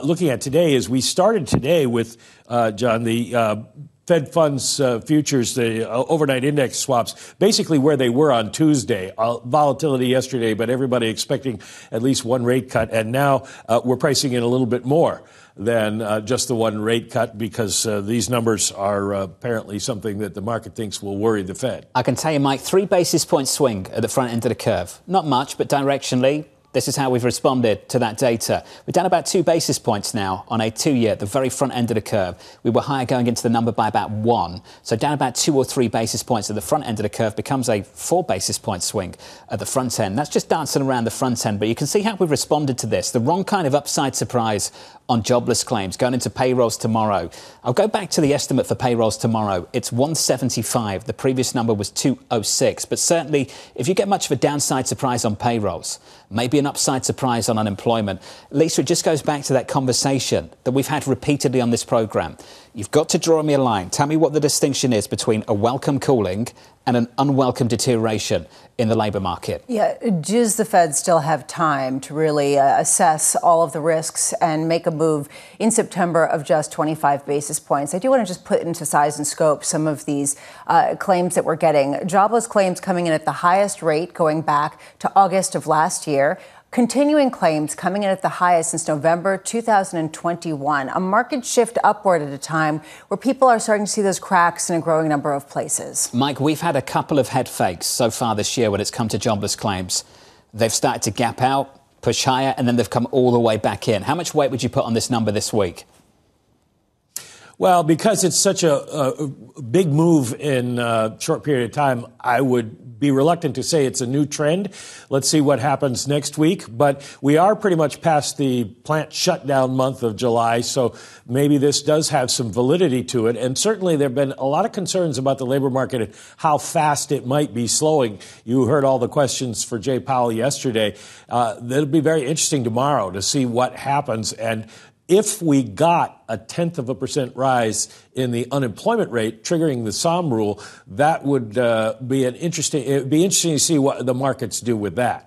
looking at today is we started today with, John, the Fed funds futures, the overnight index swaps, basically where they were on Tuesday. Volatility yesterday, but everybody expecting at least one rate cut. And now we're pricing in a little bit more than just the one rate cut because these numbers are apparently something that the market thinks will worry the Fed. I can tell you, Mike, 3 basis point swing at the front end of the curve. Not much, but directionally, this is how we've responded to that data. We're down about 2 basis points now on a 2-year at the very front end of the curve. We were higher going into the number by about 1. So down about 2 or 3 basis points at the front end of the curve becomes a 4 basis point swing at the front end. That's just dancing around the front end. But you can see how we've responded to this. The wrong kind of upside surprise on jobless claims going into payrolls tomorrow. I'll go back to the estimate for payrolls tomorrow. It's 175. The previous number was 206. But certainly, if you get much of a downside surprise on payrolls, maybe an upside surprise on unemployment, Lisa, it just goes back to that conversation that we've had repeatedly on this programme. You've got to draw me a line. Tell me what the distinction is between a welcome cooling and an unwelcome deterioration in the labour market. Yeah, does the Fed still have time to really assess all of the risks and make a move in September of just 25 basis points? I do want to just put into size and scope some of these claims that we're getting. Jobless claims coming in at the highest rate going back to August of last year. Continuing claims coming in at the highest since November 2021. A market shift upward at a time where people are starting to see those cracks in a growing number of places. Mike, we've had a couple of head fakes so far this year when it's come to jobless claims. They've started to gap out, push higher, and then they've come all the way back in. How much weight would you put on this number this week? Well, because it's such a big move in a short period of time, I would be reluctant to say it's a new trend. Let's see what happens next week. But we are pretty much past the plant shutdown month of July, so maybe this does have some validity to it. And certainly there have been a lot of concerns about the labor market and how fast it might be slowing. You heard all the questions for Jay Powell yesterday. It'll be very interesting tomorrow to see what happens. And if we got a 0.1% rise in the unemployment rate, triggering the SOM rule, that would be it'd be interesting to see what the markets do with that.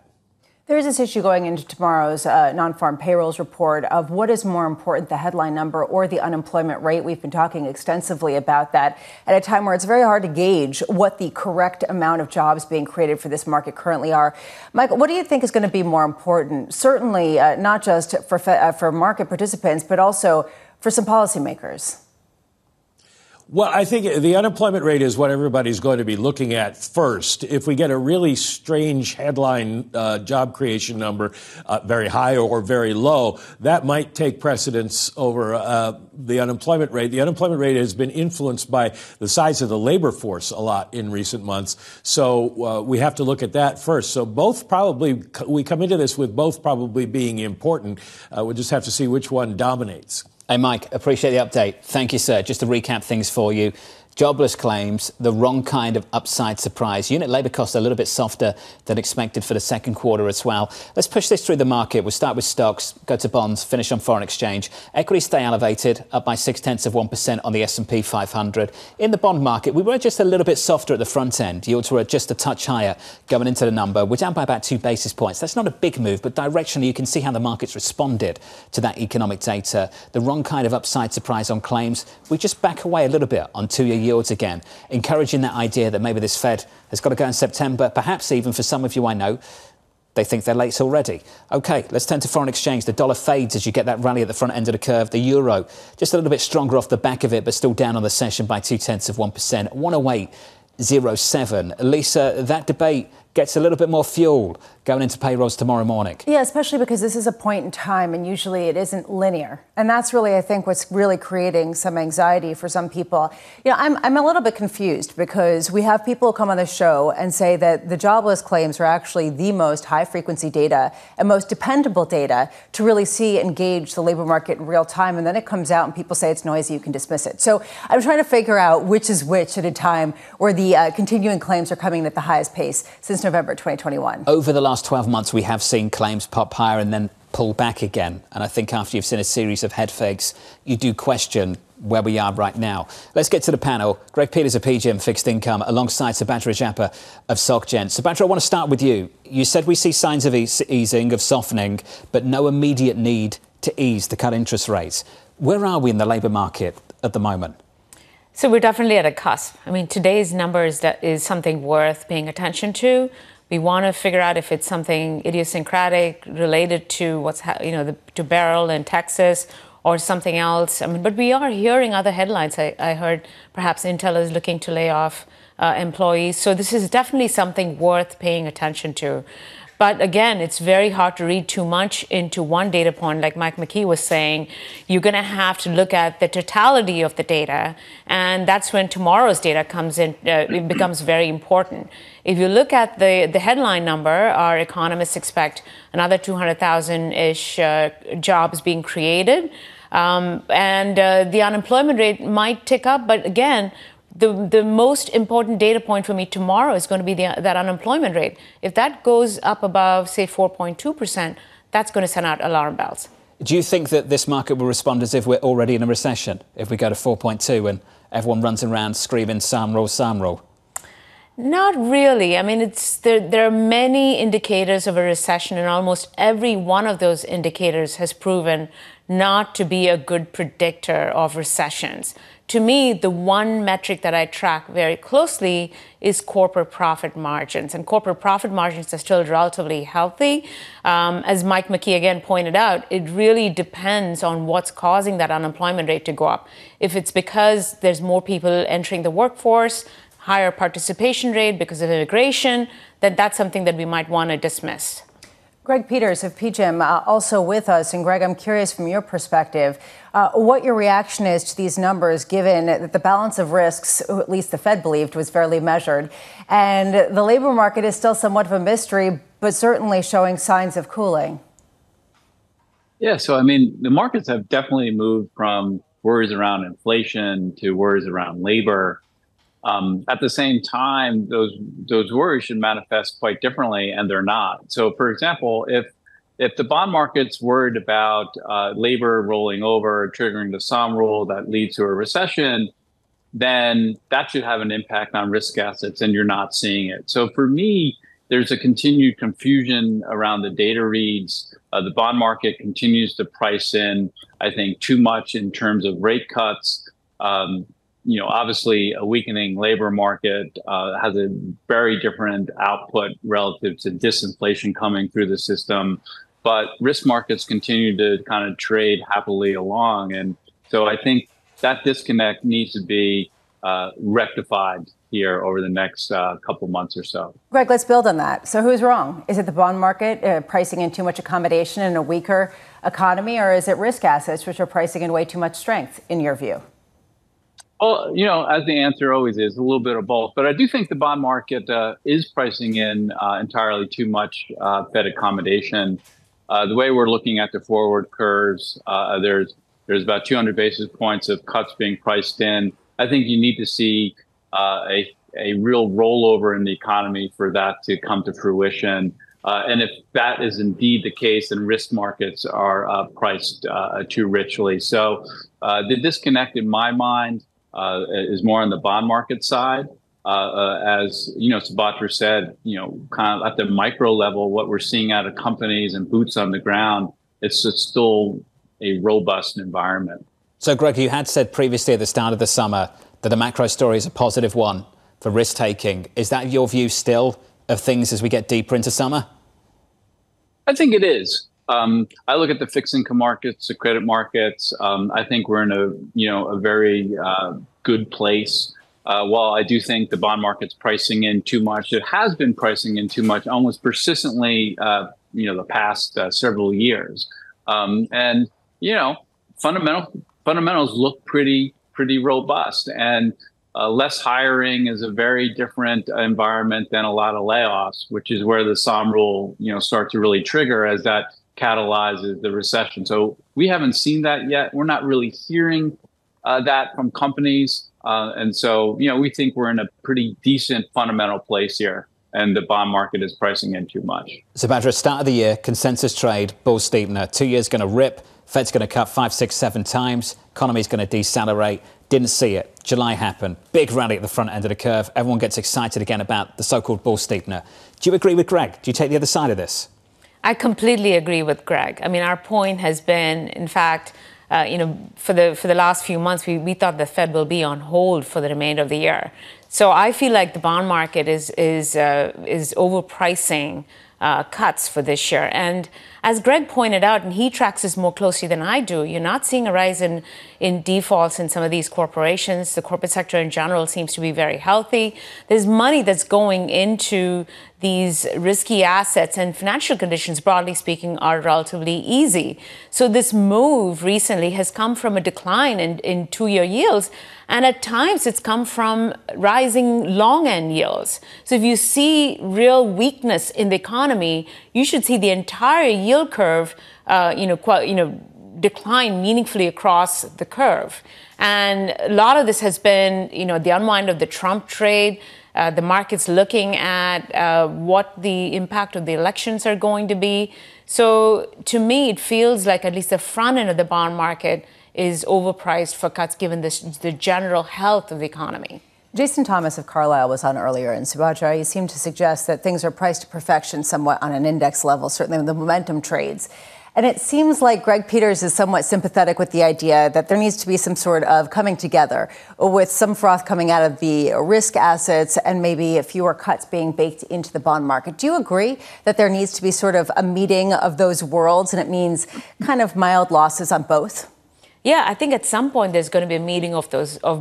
There is this issue going into tomorrow's non-farm payrolls report of what is more important, the headline number or the unemployment rate. We've been talking extensively about that at a time where it's very hard to gauge what the correct amount of jobs being created for this market currently are. Michael, what do you think is going to be more important? Certainly not just for market participants, but also for some policymakers. Well, I think the unemployment rate is what everybody's going to be looking at first. If we get a really strange headline job creation number, very high or very low, that might take precedence over the unemployment rate. The unemployment rate has been influenced by the size of the labor force a lot in recent months. So we have to look at that first. So both probably, we come into this with both probably being important. We'll just have to see which one dominates. Hey, Mike, appreciate the update. Thank you, sir. Just to recap things for you. Jobless claims, the wrong kind of upside surprise. Unit labour costs are a little bit softer than expected for the second quarter as well. Let's push this through the market. We'll start with stocks, go to bonds, finish on foreign exchange. Equities stay elevated, up by 0.6% on the S&P 500. In the bond market, we were just a little bit softer at the front end. Yields were just a touch higher going into the number. We're down by about 2 basis points. That's not a big move, but directionally you can see how the market's responded to that economic data. The wrong kind of upside surprise on claims. We just back away a little bit on 2-year yields again, encouraging that idea that maybe this Fed has got to go in September, perhaps even for some of you I know, they think they're late already. OK, let's turn to foreign exchange. The dollar fades as you get that rally at the front end of the curve. The euro, just a little bit stronger off the back of it, but still down on the session by 0.2%. 108.07. Lisa, that debate gets a little bit more fuel going into payrolls tomorrow morning. Yeah, especially because this is a point in time and usually it isn't linear. And that's really, I think, what's really creating some anxiety for some people. You know, I'm a little bit confused because we have people who come on the show and say that the jobless claims are actually the most high frequency data and most dependable data to really see and gauge the labor market in real time. And then it comes out and people say it's noisy, you can dismiss it. So I'm trying to figure out which is which at a time where the continuing claims are coming at the highest pace since November 2021. Over the last 12 months, we have seen claims pop higher and then pull back again. And I think after you've seen a series of head fakes, you do question where we are right now. Let's get to the panel. Greg Peters of PGIM Fixed Income alongside Subadra Rajappa of SocGen. Subadra, I want to start with you. You said we see signs of easing, of softening, but no immediate need to ease, to cut interest rates. Where are we in the labour market at the moment? So we're definitely at a cusp. I mean, today's numbers that is something worth paying attention to. We want to figure out if it's something idiosyncratic related to what's to Beryl in Texas or something else. I mean, but we are hearing other headlines. I heard perhaps Intel is looking to lay off employees. So this is definitely something worth paying attention to. But again, it's very hard to read too much into one data point. Like Mike McKee was saying, you're going to have to look at the totality of the data. And that's when tomorrow's data comes in. It becomes very important. If you look at the headline number, our economists expect another 200,000-ish jobs being created. And the unemployment rate might tick up. But again, the most important data point for me tomorrow is going to be that unemployment rate. If that goes up above, say, 4.2%, that's going to send out alarm bells. Do you think that this market will respond as if we're already in a recession, if we go to 4.2 and everyone runs around screaming, Sam roll, Sam roll? Not really. I mean, there are many indicators of a recession, and almost every one of those indicators has proven not to be a good predictor of recessions. To me, the one metric that I track very closely is corporate profit margins. And corporate profit margins are still relatively healthy. As Mike McKee again pointed out, it really depends on what's causing that unemployment rate to go up. If it's because there's more people entering the workforce, higher participation rate because of immigration, then that's something that we might want to dismiss. Greg Peters of PGIM also with us. And Greg, I'm curious from your perspective, what your reaction is to these numbers, given that the balance of risks, at least the Fed believed, was fairly measured. And the labor market is still somewhat of a mystery, but certainly showing signs of cooling. Yeah, so I mean, the markets have definitely moved from worries around inflation to worries around labor. At the same time, those worries should manifest quite differently, and they're not. So, for example, if the bond market's worried about labor rolling over, triggering the Somme rule that leads to a recession, then that should have an impact on risk assets, and you're not seeing it. So, for me, there's a continued confusion around the data reads. The bond market continues to price in, I think, too much in terms of rate cuts. Obviously, a weakening labor market has a very different output relative to disinflation coming through the system. But risk markets continue to kind of trade happily along. And so I think that disconnect needs to be rectified here over the next couple months or so. Greg, let's build on that. So who's wrong? Is it the bond market pricing in too much accommodation in a weaker economy, or is it risk assets which are pricing in way too much strength, in your view? Well, as the answer always is, a little bit of both. But I do think the bond market is pricing in entirely too much Fed accommodation. The way we're looking at the forward curves, there's about 200 basis points of cuts being priced in. I think you need to see a real rollover in the economy for that to come to fruition. And if that is indeed the case, then risk markets are priced too richly. So the disconnect in my mind is more on the bond market side. As you know, Subadra said, kind of at the micro level, what we're seeing out of companies and boots on the ground, it's still a robust environment. So, Greg, you had said previously at the start of the summer that the macro story is a positive one for risk taking. Is that your view still of things as we get deeper into summer? I think it is. I look at the fixed income markets, the credit markets. I think we're in a very good place. While I do think the bond market's pricing in too much, it has been pricing in too much almost persistently, the past several years. And fundamentals look pretty robust, and less hiring is a very different environment than a lot of layoffs, which is where the SOM rule, start to really trigger as that catalyzes the recession. So we haven't seen that yet. We're not really hearing that from companies. And so, we think we're in a pretty decent fundamental place here, and the bond market is pricing in too much. Subadra, start of the year, consensus trade, bull steepener, 2 years going to rip, Fed's going to cut 5, 6, 7 times, economy's going to decelerate. Didn't see it. July happened. Big rally at the front end of the curve. Everyone gets excited again about the so-called bull steepener. Do you agree with Greg? Do you take the other side of this? I completely agree with Greg. I mean, our point has been, in fact, for the last few months, we thought the Fed will be on hold for the remainder of the year. So I feel like the bond market is overpricing cuts for this year. And as Greg pointed out, and he tracks this more closely than I do, you're not seeing a rise in defaults in some of these corporations. The corporate sector in general seems to be very healthy. There's money that's going into these risky assets, and financial conditions, broadly speaking, are relatively easy. So this move recently has come from a decline in 2-year yields, and at times it's come from rising long-end yields. So if you see real weakness in the economy, you should see the entire yield curve, decline meaningfully across the curve. And a lot of this has been, the unwind of the Trump trade. The market's looking at what the impact of the elections are going to be. So to me, it feels like at least the front end of the bond market is overpriced for cuts given the general health of the economy. Jason Thomas of Carlyle was on earlier, and Subadra, you seem to suggest that things are priced to perfection somewhat on an index level, certainly with the momentum trades. And it seems like Greg Peters is somewhat sympathetic with the idea that there needs to be some sort of coming together with some froth coming out of the risk assets and maybe fewer cuts being baked into the bond market. Do you agree that there needs to be sort of a meeting of those worlds, and it means kind of mild losses on both? Yeah, I think at some point there's going to be a meeting of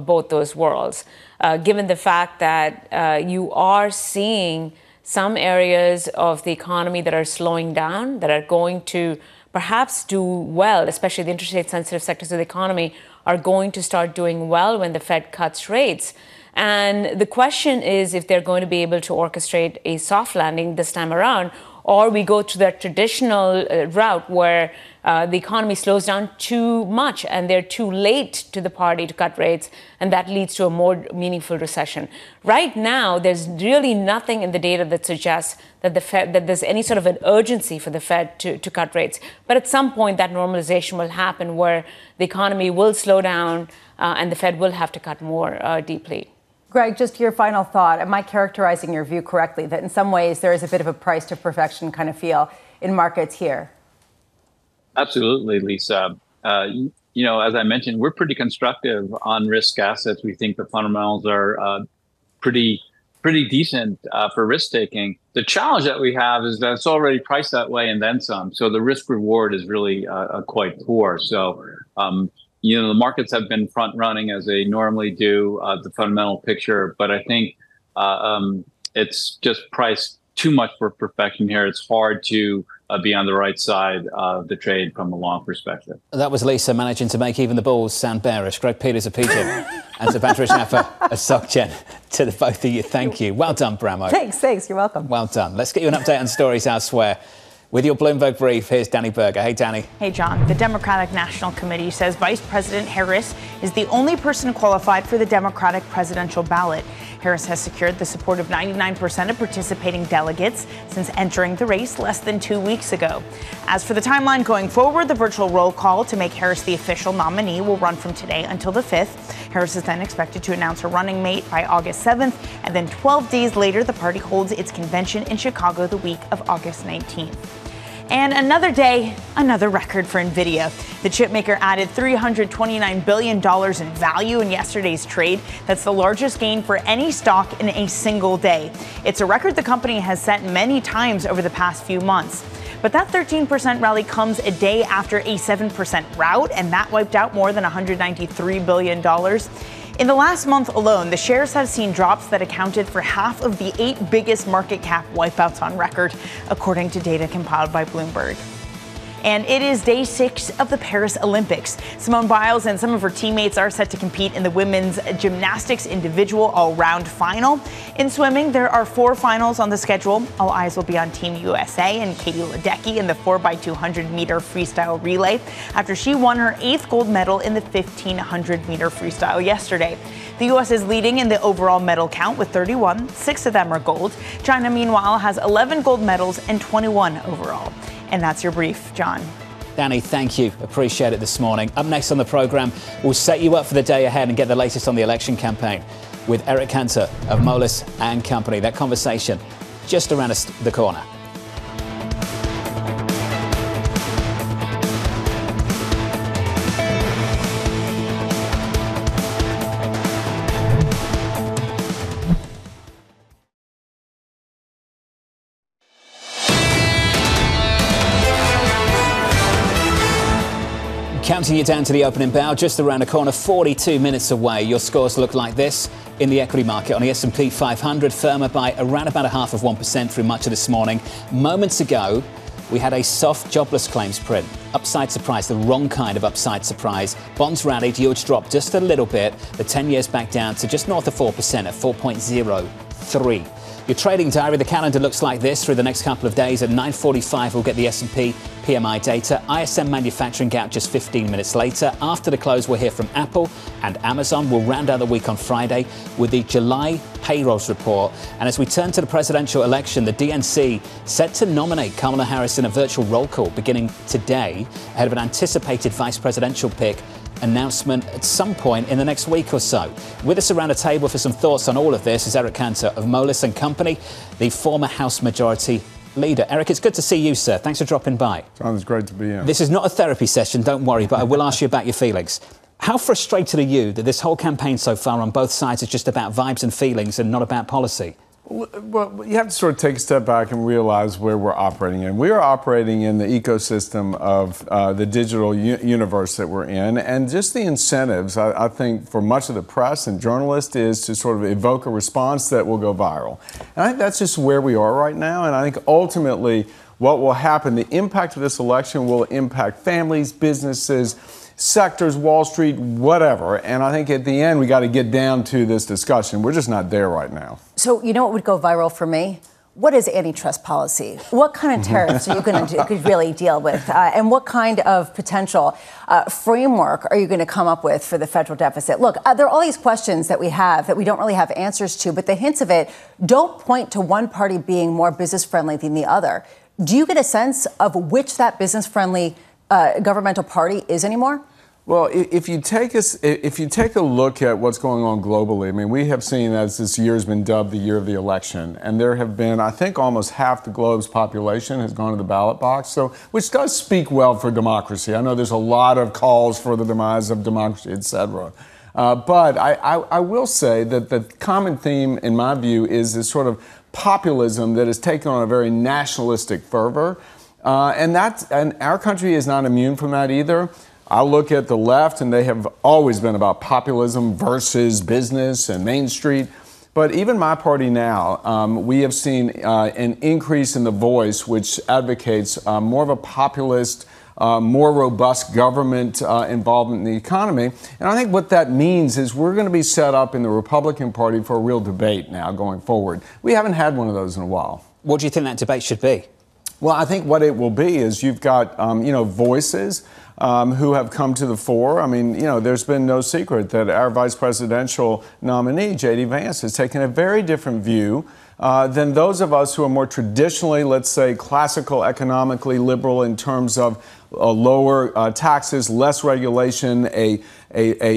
both those worlds, given the fact that you are seeing some areas of the economy that are slowing down, that are going to perhaps do well, especially the interest rate sensitive sectors of the economy are going to start doing well when the Fed cuts rates. And the question is if they're going to be able to orchestrate a soft landing this time around, or we go to that traditional route where the economy slows down too much and they're too late to the party to cut rates, and that leads to a more meaningful recession. Right now, there's really nothing in the data that suggests that that there's any sort of an urgency for the Fed to cut rates. But at some point, that normalization will happen where the economy will slow down and the Fed will have to cut more deeply. Greg, just your final thought. Am I characterizing your view correctly, that in some ways there is a bit of a price to perfection kind of feel in markets here? Absolutely, Lisa. As I mentioned, we're pretty constructive on risk assets. We think the fundamentals are pretty decent for risk taking. The challenge that we have is that it's already priced that way and then some. So the risk reward is really quite poor. So the markets have been front running as they normally do the fundamental picture, but I think it's just priced too much for perfection here. It's hard to be on the right side of the trade from a long perspective. That was Lisa managing to make even the bulls sound bearish. Greg Peters of PGIM and Subadra of SocGen. To the both of you, thank you. Well done, Bramo. Thanks. You're welcome. Well done. Let's get you an update on stories elsewhere. With your Bloomberg brief, here's Danny Berger. Hey, Danny. Hey, John. The Democratic National Committee says Vice President Harris is the only person qualified for the Democratic presidential ballot. Harris has secured the support of 99% of participating delegates since entering the race less than 2 weeks ago. As for the timeline going forward, the virtual roll call to make Harris the official nominee will run from today until the 5th. Harris is then expected to announce her running mate by August 7th, and then 12 days later, the party holds its convention in Chicago the week of August 19th. And another day, another record for NVIDIA. The chipmaker added $329 billion in value in yesterday's trade. That's the largest gain for any stock in a single day. It's a record the company has set many times over the past few months. But that 13% rally comes a day after a 7% rout, and that wiped out more than $193 billion. In the last month alone, the shares have seen drops that accounted for half of the 8 biggest market cap wipeouts on record, according to data compiled by Bloomberg. And it is day 6 of the Paris Olympics. Simone Biles and some of her teammates are set to compete in the women's gymnastics individual all-round final. In swimming, there are 4 finals on the schedule. All eyes will be on Team USA and Katie Ledecky in the 4x200-meter freestyle relay after she won her 8th gold medal in the 1,500-meter freestyle yesterday. The U.S. is leading in the overall medal count with 31. 6 of them are gold. China, meanwhile, has 11 gold medals and 21 overall. And that's your brief, John. Danny, thank you. Appreciate it this morning. Up next on the programme, we'll set you up for the day ahead and get the latest on the election campaign with Eric Cantor of Moelis and Company. That conversation just around the corner. Counting you down to the opening bell, just around the corner, 42 minutes away. Your scores look like this in the equity market. On the S&P 500, firmer by around about 0.5% through much of this morning. Moments ago, we had a soft jobless claims print. Upside surprise, the wrong kind of upside surprise. Bonds rallied, yields dropped just a little bit. The 10 years back down to just north of 4% at 4.03. Your trading diary, the calendar looks like this through the next couple of days. At 9:45, we'll get the S&P PMI data. ISM manufacturing gap just 15 minutes later. After the close, we'll hear from Apple and Amazon. We'll round out the week on Friday with the July payrolls report. And as we turn to the presidential election, the DNC set to nominate Kamala Harris in a virtual roll call beginning today ahead of an anticipated vice presidential pick announcement at some point in the next week or so. With us around the table for some thoughts on all of this is Eric Cantor of Moelis and Company, the former House Majority Leader. Eric, it's good to see you, sir. Thanks for dropping by. John, it's great to be here. This is not a therapy session, don't worry, but I will ask you about your feelings. How frustrated are you that this whole campaign so far on both sides is just about vibes and feelings and not about policy? Well, you have to sort of take a step back and realize where we're operating in. We are operating in the ecosystem of the digital universe that we're in, and just the incentives, I think, for much of the press and journalists is to sort of evoke a response that will go viral. And I think that's just where we are right now, and I think ultimately what will happen, the impact of this election will impact families, businesses, sectors, Wall Street, whatever. And I think at the end, we got to get down to this discussion. We're just not there right now. So you know what would go viral for me? What is antitrust policy? What kind of tariffs are you going to really deal with? And what kind of potential framework are you going to come up with for the federal deficit? Look, there are all these questions that we have that we don't really have answers to, but the hints of it don't point to one party being more business friendly than the other. Do you get a sense of which that business friendly governmental party is anymore? Well, if you take a look at what's going on globally, I mean, we have seen as this year has been dubbed the year of the election, and there have been, I think, almost half the globe's population has gone to the ballot box, so which does speak well for democracy. I know there's a lot of calls for the demise of democracy, et cetera. But I will say that the common theme, in my view, is this sort of populism that has taken on a very nationalistic fervor, and our country is not immune from that either. I look at the left, and they have always been about populism versus business and Main Street. But even my party now, we have seen an increase in the voice, which advocates more of a populist, more robust government involvement in the economy. And I think what that means is we're going to be set up in the Republican Party for a real debate now going forward. We haven't had one of those in a while. What do you think that debate should be? Well, I think what it will be is you've got, voices who have come to the fore. I mean, there's been no secret that our vice presidential nominee, J.D. Vance, has taken a very different view than those of us who are more traditionally, let's say, classical, economically liberal in terms of lower taxes, less regulation, a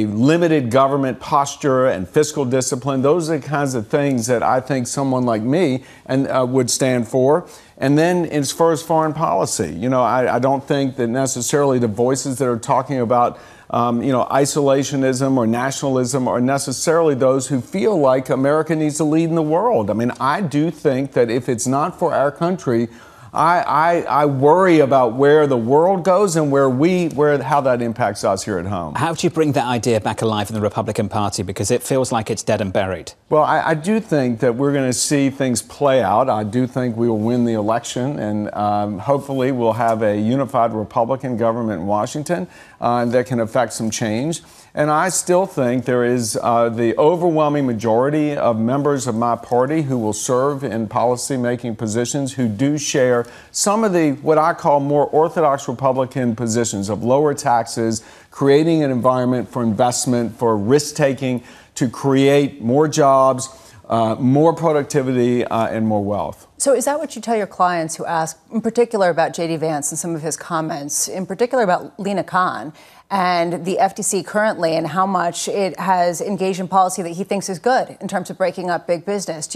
limited government posture and fiscal discipline. Those are the kinds of things that I think someone like me would stand for. And then as far as foreign policy, I don't think that necessarily the voices that are talking about isolationism or nationalism are necessarily those who feel like America needs to lead in the world. I mean, I do think that if it's not for our country, I worry about where the world goes and how that impacts us here at home. How do you bring that idea back alive in the Republican Party? Because it feels like it's dead and buried. Well, I do think that we're going to see things play out. I do think we will win the election, and hopefully we'll have a unified Republican government in Washington that can affect some change. And I still think there is the overwhelming majority of members of my party who will serve in policy-making positions who do share some of the, what I call more orthodox Republican positions of lower taxes, creating an environment for investment, for risk-taking, to create more jobs, more productivity, and more wealth. So is that what you tell your clients who ask, in particular about J.D. Vance and some of his comments, in particular about Lina Khan and the FTC currently and how much it has engaged in policy that he thinks is good in terms of breaking up big business?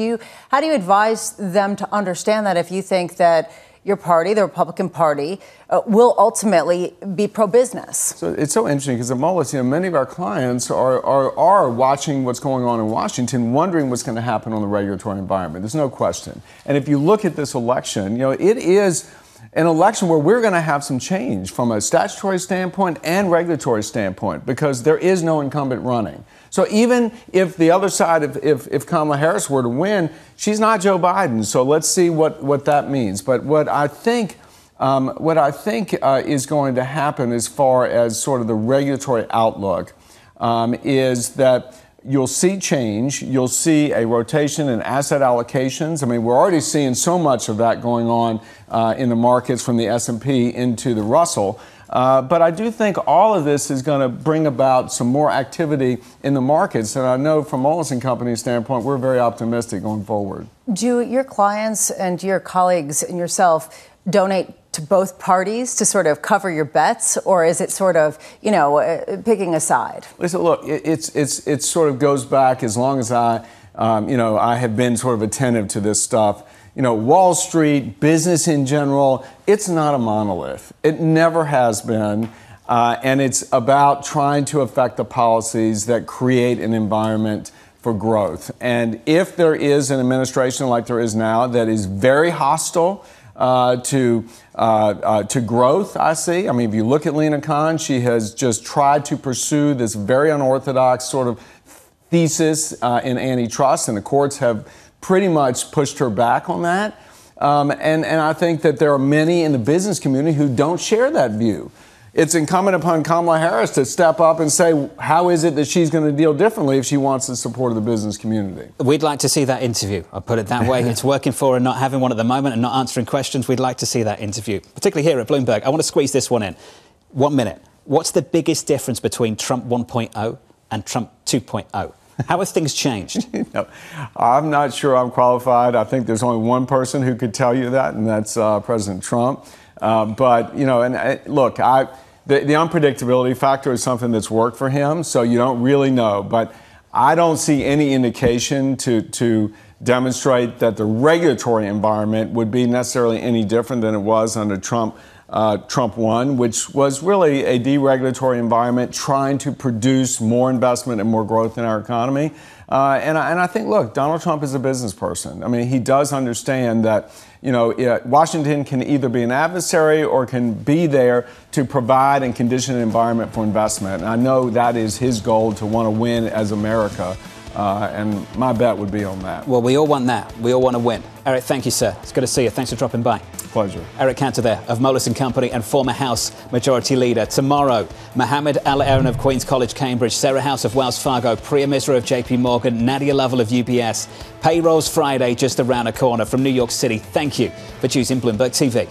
How do you advise them to understand that if you think that your party, the Republican Party, will ultimately be pro-business? So it's so interesting because at Moelis, many of our clients are watching what's going on in Washington, wondering what's going to happen on the regulatory environment. There's no question. And if you look at this election, it is an election where we're going to have some change from a statutory standpoint and regulatory standpoint because there is no incumbent running. So even if the other side, if Kamala Harris were to win, she's not Joe Biden. So let's see what that means. But what I think is going to happen as far as sort of the regulatory outlook is that you'll see change. You'll see a rotation in asset allocations. I mean, we're already seeing so much of that going on in the markets from the S&P into the Russell. But I do think all of this is going to bring about some more activity in the markets. And I know from Moelis & Company's standpoint, we're very optimistic going forward. Do your clients and your colleagues and yourself donate to both parties to sort of cover your bets, or is it sort of, picking a side? Listen, look, it sort of goes back as long as I have been sort of attentive to this stuff. Wall Street, business in general, it's not a monolith. It never has been. And it's about trying to affect the policies that create an environment for growth. And if there is an administration like there is now that is very hostile to growth, I see. I mean, if you look at Lina Khan, she has just tried to pursue this very unorthodox sort of thesis in antitrust, and the courts have pretty much pushed her back on that. And I think that there are many in the business community who don't share that view. It's incumbent upon Kamala Harris to step up and say, how is it that she's going to deal differently if she wants the support of the business community? We'd like to see that interview. I'll put it that way. It's working for her, not having one at the moment and not answering questions. We'd like to see that interview, particularly here at Bloomberg. I want to squeeze this one in. 1 minute. What's the biggest difference between Trump 1.0 and Trump 2.0? How have things changed? I'm not sure I'm qualified. I think there's only one person who could tell you that, and that's President Trump. But look, the unpredictability factor is something that's worked for him, so you don't really know. But I don't see any indication to demonstrate that the regulatory environment would be necessarily any different than it was under Trump 1, which was really a deregulatory environment trying to produce more investment and more growth in our economy. And I think, look, Donald Trump is a business person. I mean, he does understand that, Washington can either be an adversary or can be there to provide and condition an environment for investment. And I know that is his goal, to want to win as America. And my bet would be on that. Well, we all want that. We all want to win. Eric, thank you, sir. It's good to see you. Thanks for dropping by. Pleasure. Eric Cantor there of Moelis and Company and former House Majority Leader. Tomorrow, Mohammed Al-Aaron of Queen's College, Cambridge, Sarah House of Wells Fargo, Priya Misra of JPMorgan, Nadia Lovell of UBS. Payrolls Friday just around the corner from New York City. Thank you for choosing Bloomberg TV.